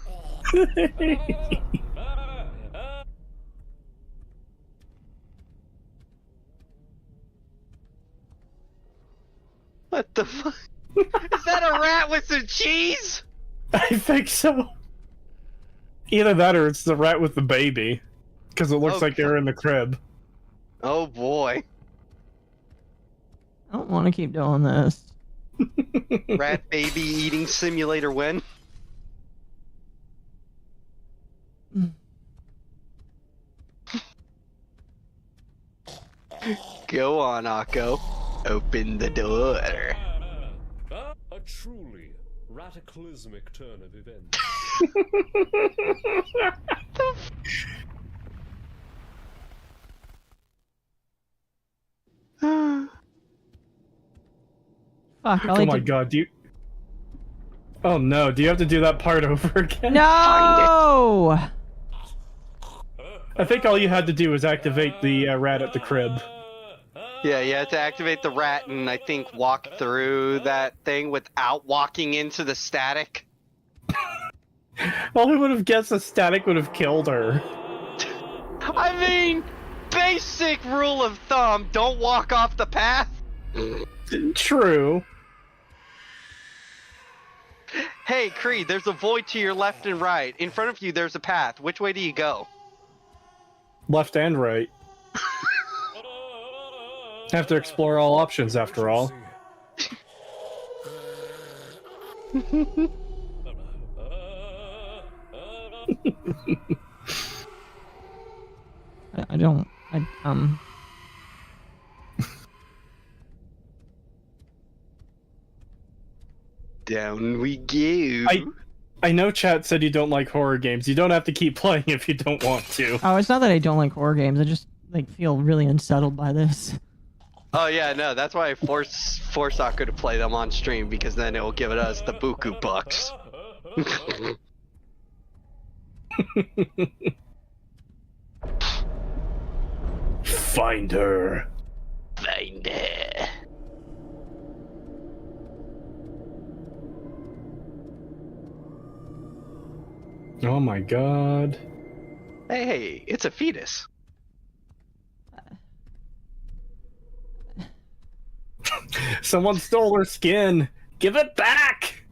What the fuck? Is that a rat with some cheese? I think so. Either that or it's the rat with the baby. Because it looks like they're in the crib. Oh boy. I don't want to keep doing this. Rat baby eating simulator when? Go on, Akko. Open the door. A truly rataclysmic turn of events. Fuck, oh my god, do you... Oh no, do you have to do that part over again? No! I think all you had to do was activate the rat at the crib. Yeah, you have to activate the rat and I think walk through that thing without walking into the static. Well, who would have guessed the static would have killed her? I mean, basic rule of thumb, don't walk off the path. True. Hey, Creed, there's a void to your left and right. In front of you, there's a path. Which way do you go? Left and right. Have to explore all options after all. I don't. Down we go. I know chat said you don't like horror games. You don't have to keep playing if you don't want to. Oh, it's not that I don't like horror games. I just like feel really unsettled by this. Oh yeah, no, that's why I force Akko to play them on stream, because then it will give us the buku bucks. Find her. Find her. Oh my god. Hey, it's a fetus. Someone stole her skin. Give it back.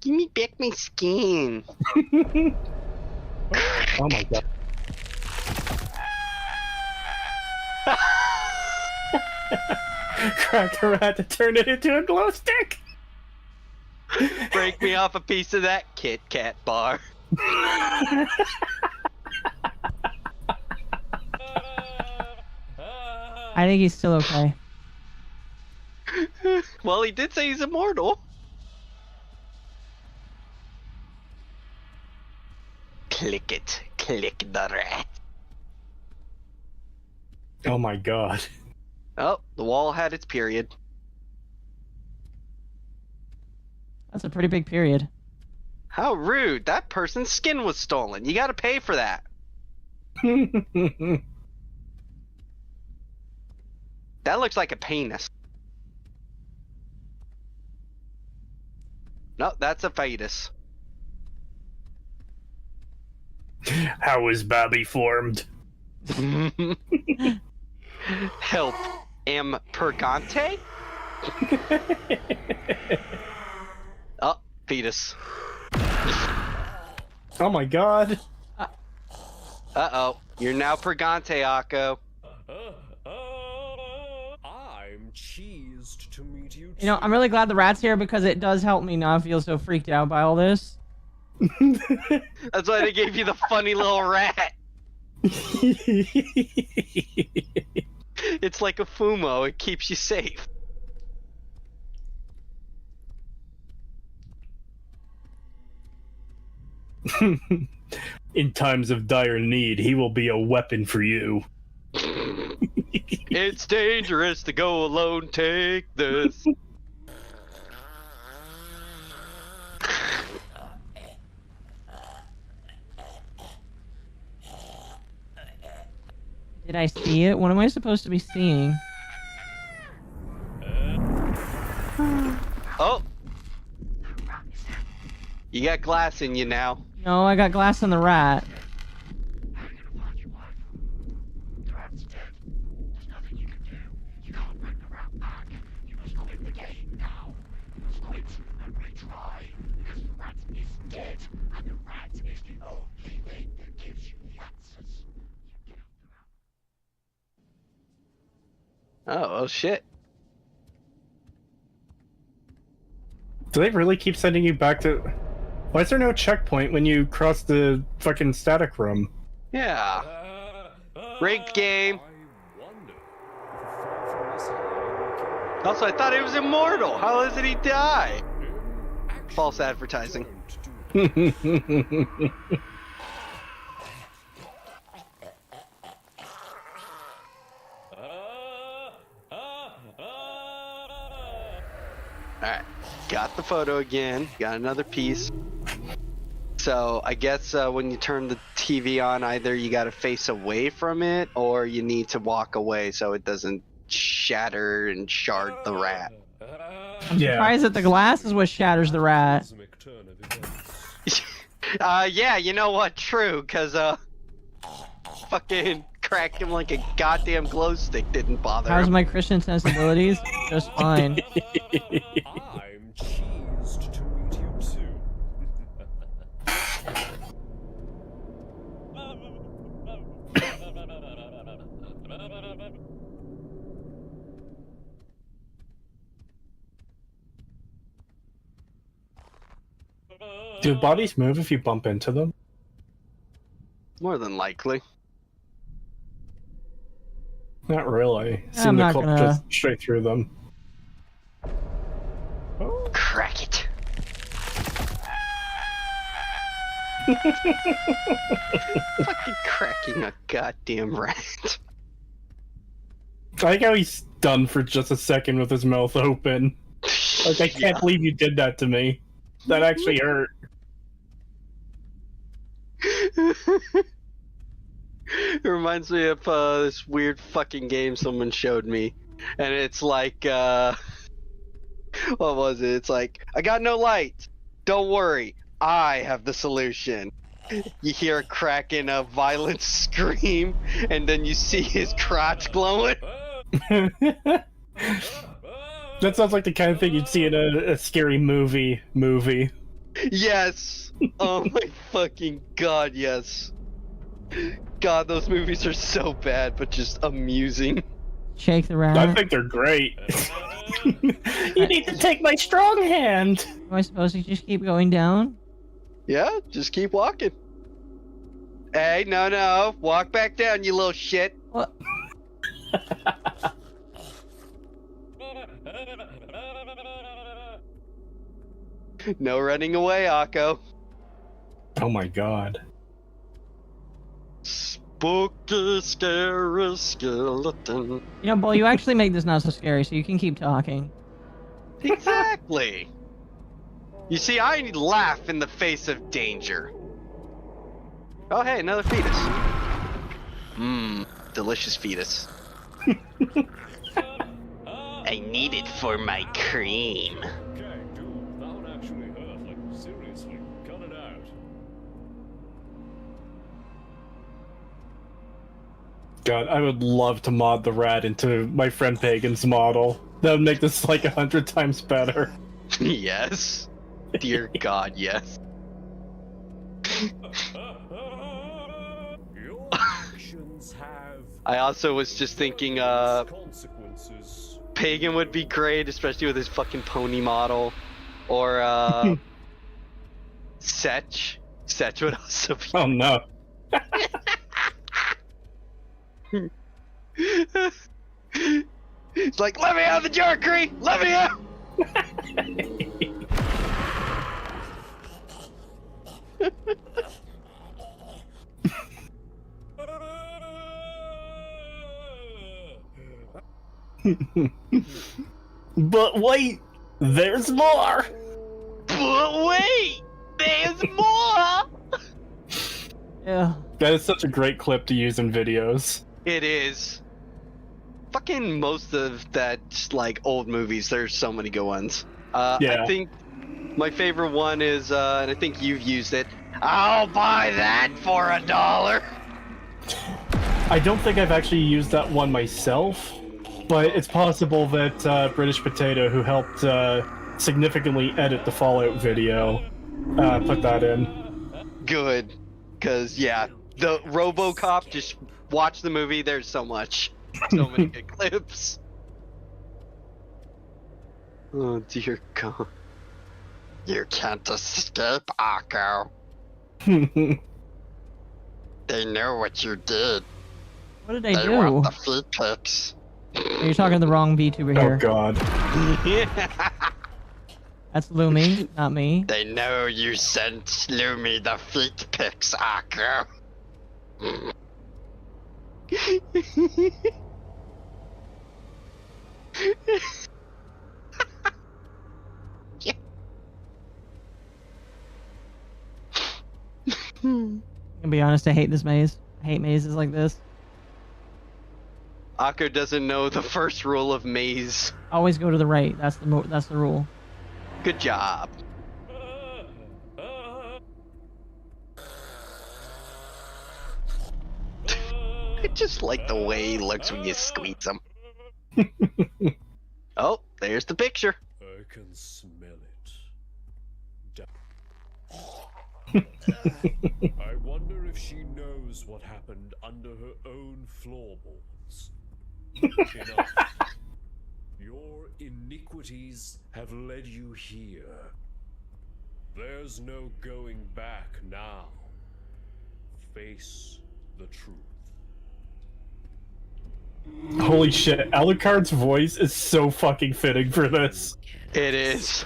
Give me back my skin. Oh my god. Cracker had to turn it into a glow stick. Break me off a piece of that Kit Kat bar. I think he's still okay. Well, he did say he's immortal. Click it. Click the rat. Oh my god. Oh, the wall had its period. That's a pretty big period. How rude. That person's skin was stolen. You gotta pay for that. That looks like a penis. No, that's a fetus. How is Bobby formed? Help. Am Pergante? Oh, fetus. Oh my god. Uh-oh. You're now Pergante, Akko. I'm cheesed to meet you. You know, I'm really glad the rat's here because it does help me not feel so freaked out by all this. That's why they gave you the funny little rat. It's like a Fumo. It keeps you safe. In times of dire need, he will be a weapon for you. It's dangerous to go alone. Take this. Did I see it? What am I supposed to be seeing? Oh. You got glass in you now. No, I got glass in the rat. Oh shit. Do they really keep sending you back to... Why is there no checkpoint when you cross the fucking static room? Yeah. Rigged game. Also, I thought he was immortal. How did he die? False advertising. Alright, got the photo again, got another piece. So I guess when you turn the TV on, either you gotta face away from it, or you need to walk away so it doesn't shatter and shard the rat. I'm surprised that the glass is what shatters the rat. Yeah, you know what, true, cause fucking cracked him like a goddamn glow stick didn't bother How's him. my Christian sensibilities? Just fine. I'm cheesed to meet you too. Do bodies move if you bump into them? More than likely. Not really. I'm Seem to not clip gonna- just straight through them. Crack it. Fucking cracking a goddamn rat. I like how he's stunned for just a second with his mouth open. Like, I can't believe you did that to me. That actually hurt. It reminds me of this weird fucking game someone showed me. And it's like, what was it? It's like, I got no light. Don't worry. I have the solution. You hear a crack in a violent scream, and then you see his crotch glowing. That sounds like the kind of thing you'd see in a scary movie. Yes. Oh my fucking god, yes. God, those movies are so bad, but just amusing. Shake the rat. I think they're great. You need to take my strong hand. Am I supposed to just keep going down? Yeah, just keep walking. Hey, no. Walk back down, you little shit. What? No running away, Akko. Oh my god. Spooky, scary skeleton. You know, Bull, you actually make this not so scary, so you can keep talking. Exactly. You see, I laugh in the face of danger. Oh, hey, another fetus. Mmm, delicious fetus. I need it for my cream. Okay, dude, that one actually hurt. Like, seriously, cut it out. God, I would love to mod the rat into my friend Pagan's model. That would make this like 100 times better. Yes. Dear God, yes. Your actions have I also was just thinking, consequences. Pagan would be great, especially with his fucking pony model. Or, Setch. Setch would also be... Oh no. It's like, let me out of the jar, Cree! Let me out! But wait, there's more! But wait, there's more! Yeah. That is such a great clip to use in videos. It is. Fucking most of that, like, old movies, there's so many good ones. Yeah. I think my favorite one is, and I think you've used it, I'll buy that for $1. I don't think I've actually used that one myself, but it's possible that British Potato, who helped significantly edit the Fallout video, put that in. Good. Because, yeah, the RoboCop, just watch the movie, there's so much. So many good clips. Oh, dear God. You can't escape, Akko. They know what you did. What did they do? want the feet pics. You're talking to the wrong VTuber here. Oh god. That's Lumi, not me. They know you sent Lumi the feet pics, Akko. I'm gonna be honest, I hate this maze. I hate mazes like this. Akko doesn't know the first rule of maze. Always go to the right. That's the rule. Good job. I just like the way he looks when you squeeze him. Oh, there's the picture. I can smell it. I wonder if she knows what happened under her own floorboards. Enough. Your iniquities have led you here. There's no going back now. Face the truth. Holy shit, Alucard's voice is so fucking fitting for this. It is.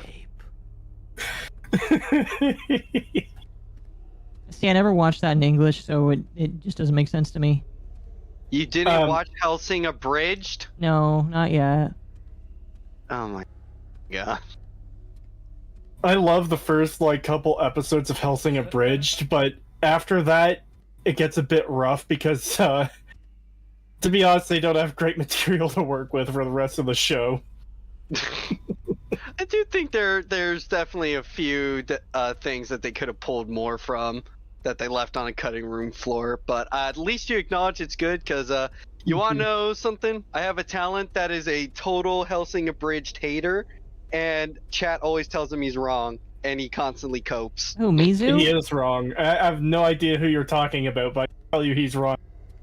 See, I never watched that in English, so it just doesn't make sense to me. You didn't watch Hellsing Abridged? No, not yet. Oh my god. I love the first, like, couple episodes of Hellsing Abridged, but after that, it gets a bit rough because, to be honest, they don't have great material to work with for the rest of the show. I do think there's definitely a few things that they could have pulled more from. that they left on a cutting room floor, but at least you acknowledge it's good, because you want to know something? I have a talent that is a total Helsing abridged hater, and chat always tells him he's wrong, and he constantly copes. Oh, Mizu? He is wrong. I have no idea who you're talking about, but I can tell you he's wrong.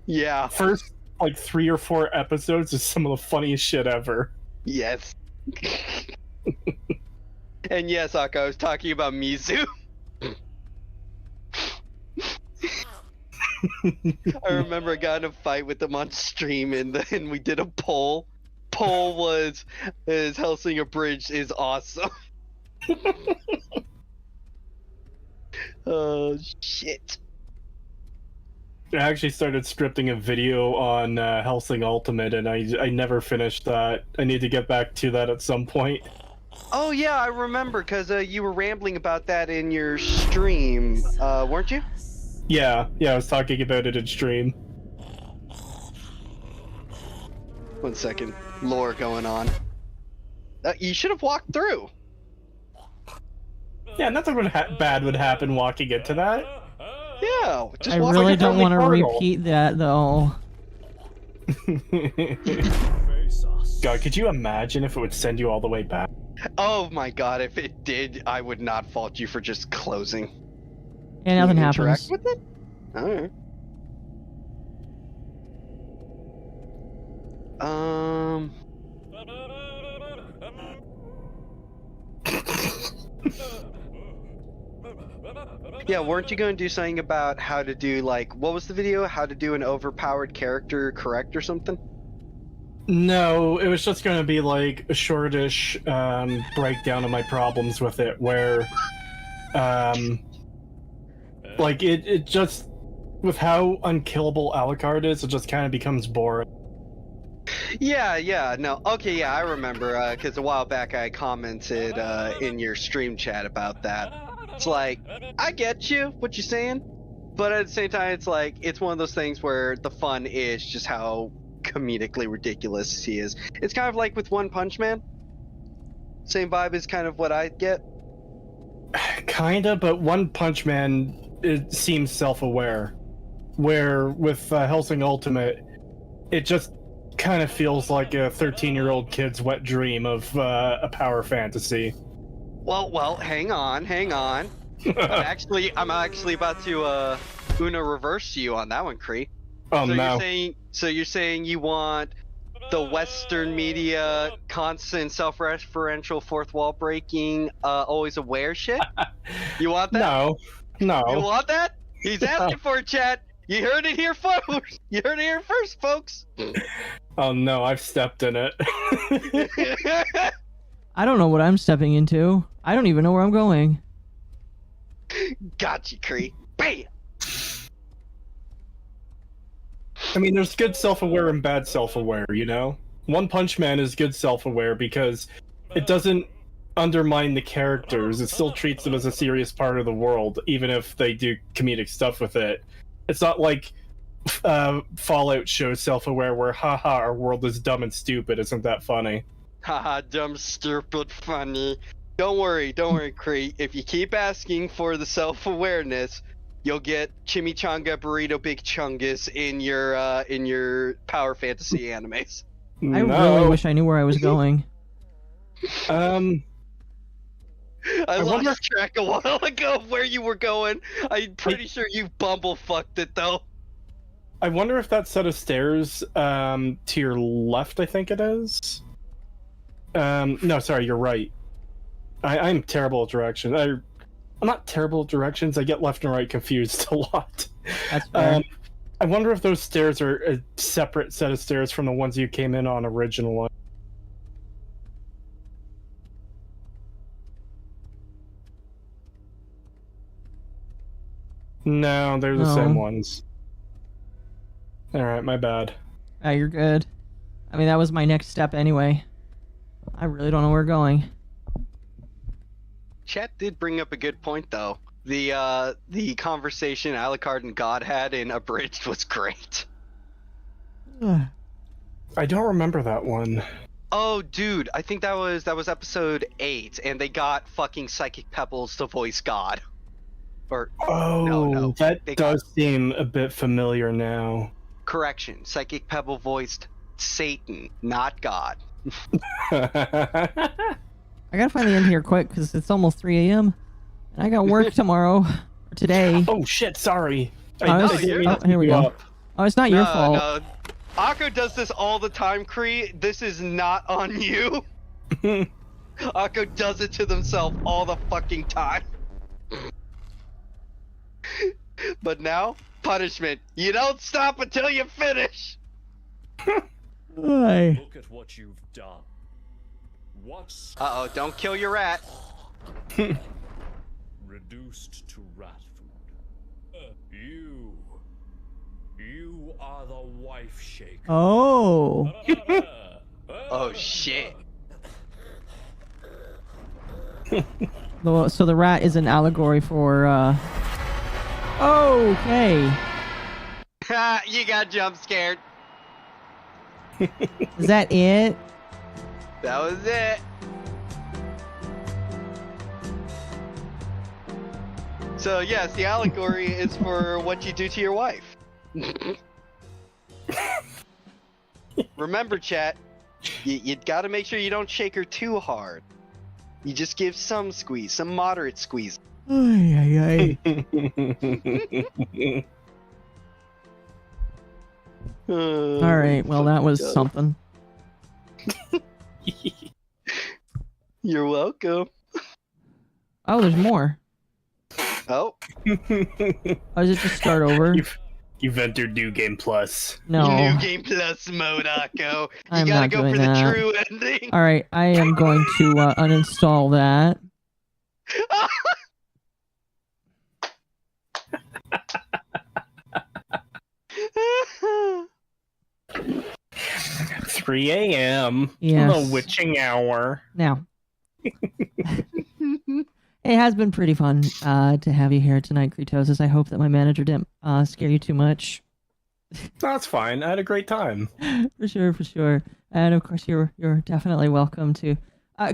Yeah. First, like 3 or 4 episodes is some of the funniest shit ever. Yes. And yes, Akka, I was talking about Mizu. I remember I got in a fight with him on stream, and then we did a poll. Poll was, is Helsing Abridged is awesome. Oh, shit. I actually started scripting a video on Helsing Ultimate, and I never finished that. I need to get back to that at some point. Oh yeah, I remember, because you were rambling about that in your stream, weren't you? Yeah, I was talking about it in stream. 1 second. Lore going on. You should have walked through. Yeah, nothing bad would happen walking into that. Yeah, just I walk really into don't the want to portal. repeat that, though. God, could you imagine if it would send you all the way back? Oh my god, if it did, I would not fault you for just closing. Yeah, nothing Can you interact happens. with it? Alright. Yeah, weren't you going to do something about how to do, like, what was the video? How to do an overpowered character correct or something? No, it was just going to be like a shortish breakdown of my problems with it, where, like, it just, with how unkillable Alucard is, it just kind of becomes boring. Yeah, no, okay, yeah, I remember, because a while back I commented in your stream chat about that. It's like, I get you, what you're saying, but at the same time, it's like, it's one of those things where the fun is just how comedically ridiculous he is. It's kind of like with One Punch Man. Same vibe is kind of what I get. Kinda, but One Punch Man, it seems self-aware. Where with Helsing Ultimate, it just kind of feels like a 13-year-old kid's wet dream of a power fantasy. Well, hang on. I'm actually about to Uno reverse you on that one, Kree. Oh, so no. You're saying you want the Western media constant self-referential fourth wall breaking, always aware shit? You want that? No. You want that? He's asking for it, chat. You heard it here first. You heard it here first, folks. Oh no, I've stepped in it. I don't know what I'm stepping into. I don't even know where I'm going. Gotcha, Kree. Bam! I mean, there's good self-aware and bad self-aware, you know? One Punch Man is good self-aware because it doesn't undermine the characters. It still treats them as a serious part of the world, even if they do comedic stuff with it. It's not like Fallout shows self-aware where, haha, our world is dumb and stupid. Isn't that funny? Haha, dumb, stupid, funny. Don't worry, Kree. If you keep asking for the self-awareness, you'll get Chimichanga Burrito Big Chungus in your Power Fantasy animes. I really wish I knew where I was going. I lost track a while ago of where you were going. I'm pretty sure you bumblefucked it, though. I wonder if that set of stairs to your left, I think it is? No, sorry, you're right. I'm terrible at directions. I'm not terrible at directions. I get left and right confused a lot. That's fair. I wonder if those stairs are a separate set of stairs from the ones you came in on originally. No, they're the same ones. Alright, my bad. You're good. I mean, that was my next step anyway. I really don't know where we're going. Chat did bring up a good point, though. The conversation Alucard and God had in Abridged was great. I don't remember that one. Oh, dude, I think that was episode 8, and they got fucking Psychic Pebbles to voice God. Or Oh, that does seem a bit familiar now. correction, Psychic Pebble voiced Satan, not God. I gotta find the end here quick because it's almost 3 a.m. and I got work tomorrow or today. Oh shit! Sorry. Here we go. Oh, it's not your fault. No. Akko does this all the time, Kree. This is not on you. Akko does it to themselves all the fucking time. But now, punishment. You don't stop until you finish. Look at what you've done. What's Uh-oh, don't kill your rat. reduced to rat food? You are the wife shaker. Oh. Oh shit. So the rat is an allegory for. Okay. You got jump scared. Is that it? That was it. So yes, the allegory is for what you do to your wife. Remember, chat, you gotta make sure you don't shake her too hard. You just give some squeeze, some moderate squeeze. Ay, ay, ay. All right, well, that was something. You're welcome. Oh, there's more. Oh. Oh, does it just start over? You've entered New Game Plus. No. New Game Plus mode, Akko. You I'm gotta not go doing for the that. true ending. All right, I am going to uninstall that. Three a.m. Yes. The witching hour. Now, it has been pretty fun to have you here tonight, Creetosis. I hope that my manager didn't scare you too much. That's fine. I had a great time. For sure, for sure. And of course, you're definitely welcome to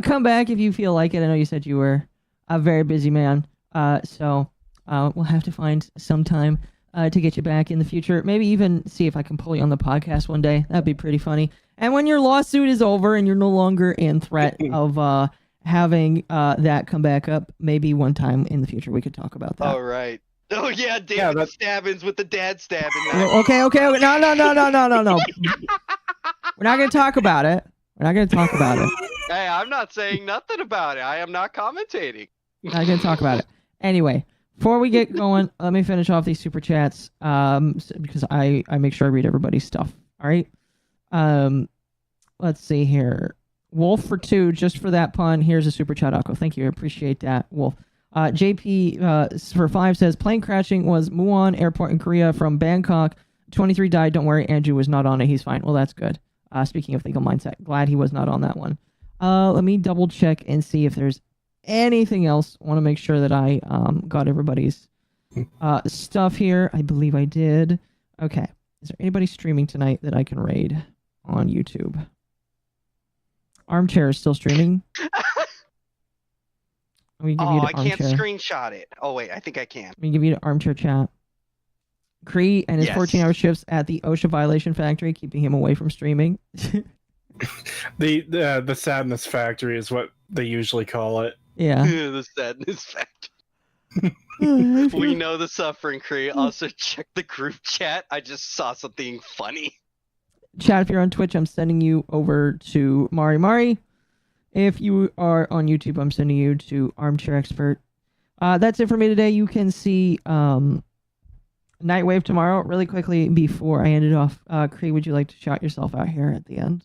come back if you feel like it. I know you said you were a very busy man, so we'll have to find some time to get you back in the future. Maybe even see if I can pull you on the podcast one day. That'd be pretty funny. And when your lawsuit is over and you're no longer in threat of having that come back up, maybe one time in the future we could talk about that. All right. Oh yeah, David Stabbins with the dad stabbing. Okay. No. We're not going to talk about it. Hey, I'm not saying nothing about it. I am not commentating. Not going to talk about it. Anyway, before we get going, let me finish off these super chats because I make sure I read everybody's stuff. All right. Let's see here. Wolf for 2, just for that pun. Here's a super chat, Akko. Thank you. I appreciate that, Wolf. JP for 5 says plane crashing was Muon Airport in Korea from Bangkok. 23 died. Don't worry, Andrew was not on it. He's fine. Well, that's good. Speaking of legal mindset, glad he was not on that one. Let me double check and see if there's anything else. I want to make sure that I got everybody's stuff here. I believe I did. Okay. Is there anybody streaming tonight that I can raid on YouTube? Armchair is still streaming. I can't screenshot it. Oh wait, I think I can. Let me give you the armchair chat. Cree and his 14-hour shifts at the OSHA violation factory, keeping him away from streaming. The sadness factory is what they usually call it. Yeah. The sadness factory. We know the suffering, Cree. Also, check the group chat. I just saw something funny. Chat, if you're on Twitch, I'm sending you over to Mari. If you are on YouTube, I'm sending you to Armchair Expert. That's it for me today. You can see Nightwave tomorrow. Really quickly, before I end it off, Cree, would you like to shout yourself out here at the end?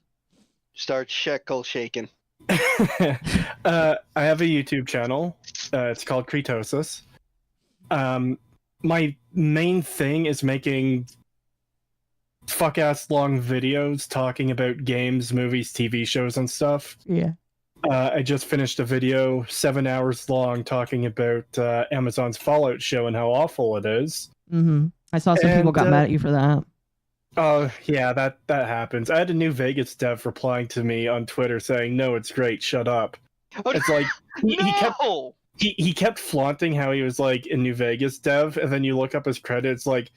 Start shekel shaking. I have a YouTube channel. It's called Creetosis. My main thing is making fuck-ass long videos talking about games, movies, TV shows, and stuff. Yeah. I just finished a video 7 hours long talking about Amazon's Fallout show and how awful it is. Mm-hmm. I saw some people got mad at you for that. Oh, yeah, that happens. I had a New Vegas dev replying to me on Twitter saying, "No, it's great, shut up." It's like, he kept flaunting how he was like a New Vegas dev, and then you look up his credits, like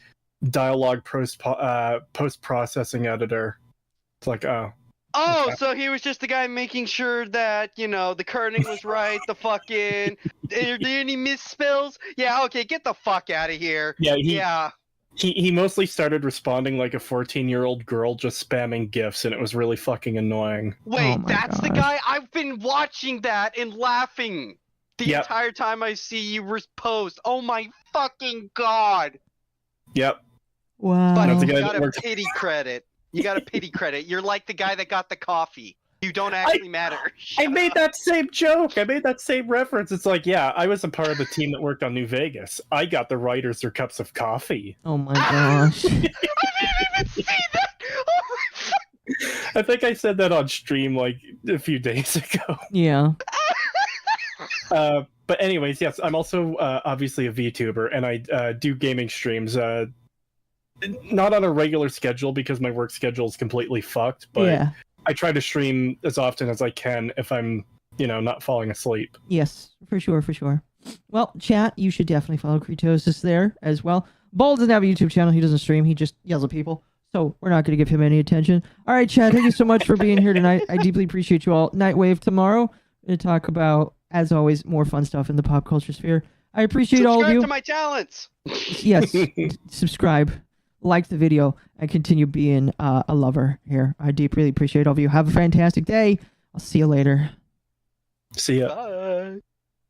dialogue post-processing editor. It's like, oh. Oh, okay. so he was just the guy making sure that, you know, the kerning was right, the fucking... Are there any misspells? Yeah, okay, get the fuck out of here. Yeah, He mostly started responding like a 14-year-old girl just spamming GIFs, and it was really fucking annoying. Wait, that's the guy? I've been watching that and laughing the entire time I see you post. Oh my fucking god. Yep. Wow. But That's the you guy got that a works- pity credit. You got a pity credit. You're like the guy that got the coffee. You don't actually matter. I made that same joke. I made that same reference. It's like, yeah, I was a part of the team that worked on New Vegas. I got the writers their cups of coffee. Oh my gosh. I didn't even see that. Oh my fuck. I think I said that on stream like a few days ago. Yeah. But anyways, yes, I'm also obviously a VTuber, and I do gaming streams. Not on a regular schedule because my work schedule is completely fucked, but I try to stream as often as I can if I'm, not falling asleep. Yes, for sure, for sure. Well, chat, you should definitely follow Creetosis there as well. Bull doesn't have a YouTube channel. He doesn't stream. He just yells at people. So we're not going to give him any attention. All right, chat, thank you so much for being here tonight. I deeply appreciate you all. Nightwave tomorrow to talk about, as always, more fun stuff in the pop culture sphere. I appreciate all of you. Subscribe to my talents. Yes, subscribe, like the video, and continue being a lover here. I deeply appreciate all of you. Have a fantastic day. I'll see you later. See ya. Bye.